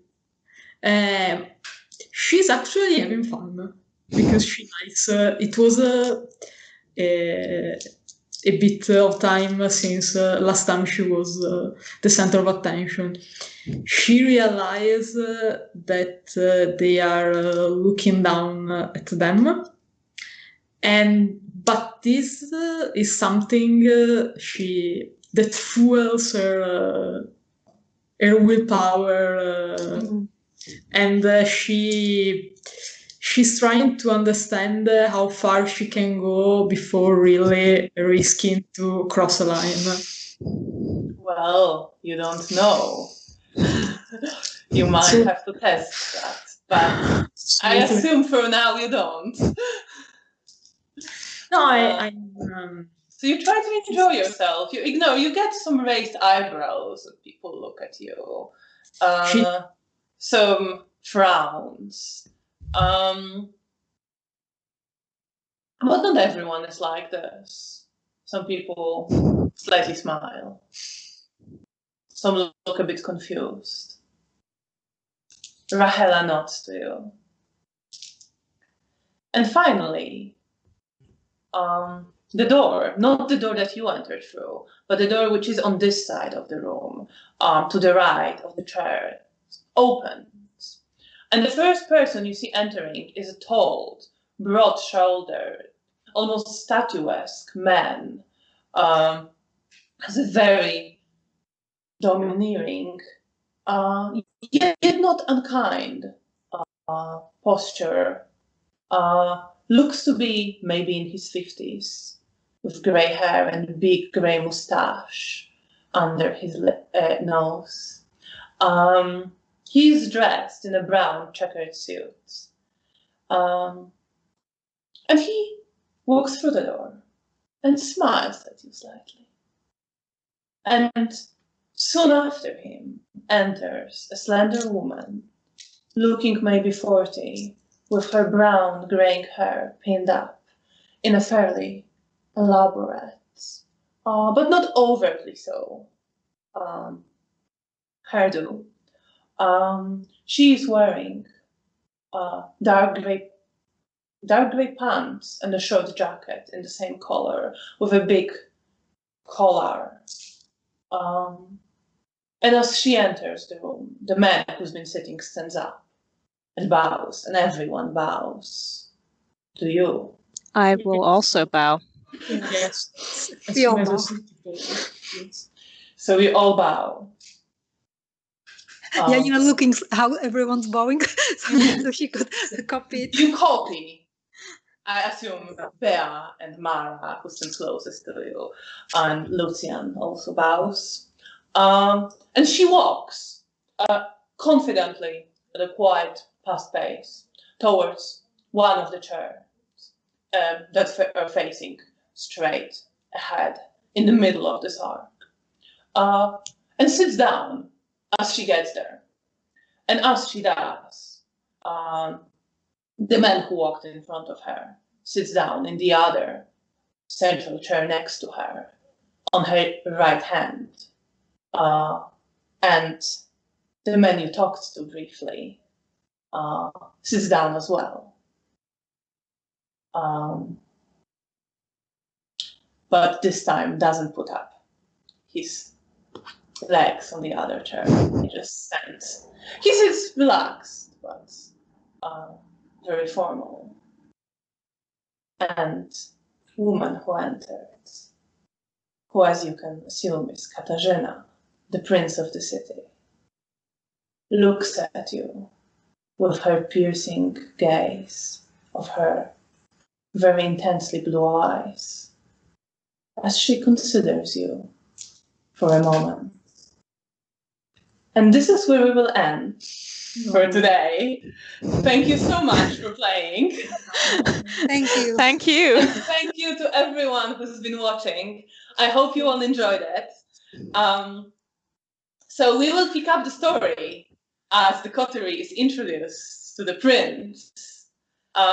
She's actually having fun because she likes. It was a bit of time since last time she was the center of attention. She realized that they are looking down at them, but this is something that fuels her willpower, and she's trying to understand how far she can go before really risking to cross a line. Well, you don't know. You might have to test that, but I assume for now you don't. No, so you try to enjoy yourself. You get some raised eyebrows when people look at you. Some frowns. But not everyone is like this. Some people slightly smile. Some look a bit confused. Rahela nods to you. And finally, the door, not the door that you entered through, but the door which is on this side of the room, to the right of the chair, opens. And the first person you see entering is a tall, broad-shouldered, almost statuesque man. Has a very domineering, yet not unkind posture. Looks to be maybe in his 50s, with grey hair and a big grey moustache under his nose. He's dressed in a brown checkered suit. And he walks through the door and smiles at you slightly. And soon after him enters a slender woman, looking maybe 40, with her brown graying hair pinned up in a fairly elaborate, but not overtly so, hairdo. She is wearing dark grey pants and a short jacket in the same color with a big collar. And as she enters the room, the man who's been sitting stands up and bows, and everyone bows to you. I will also bow. Yes. We all bow. So we all bow. Yeah, looking how everyone's bowing, so she could copy it. You copy, I assume, Bea and Mara, who stands closest to you, and Lucian also bows. And she walks confidently at a quiet, fast pace towards one of the chairs that are facing straight ahead in the middle of this arc, and sits down as she gets there. And as she does, the man who walked in front of her sits down in the other central chair next to her, on her right hand. And the man you talked to briefly sits down as well. But this time doesn't put up his legs on the other chair. He just stands. He sits relaxed, but very formal. And the woman who entered, who, as you can assume, is Katarzyna, the prince of the city, looks at you with her piercing gaze of her very intensely blue eyes as she considers you for a moment. And this is where we will end for today. Thank you so much for playing. Thank you. Thank you. And thank you to everyone who's been watching. I hope you all enjoyed it. So we will pick up the story as the coterie is introduced to the prince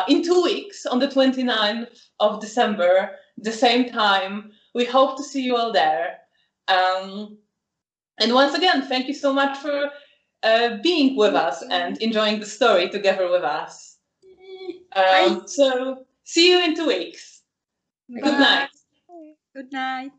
in 2 weeks, on the 29th of December, the same time. We hope to see you all there. And once again, thank you so much for being with us and enjoying the story together with us. So see you in 2 weeks. Good night. Good night.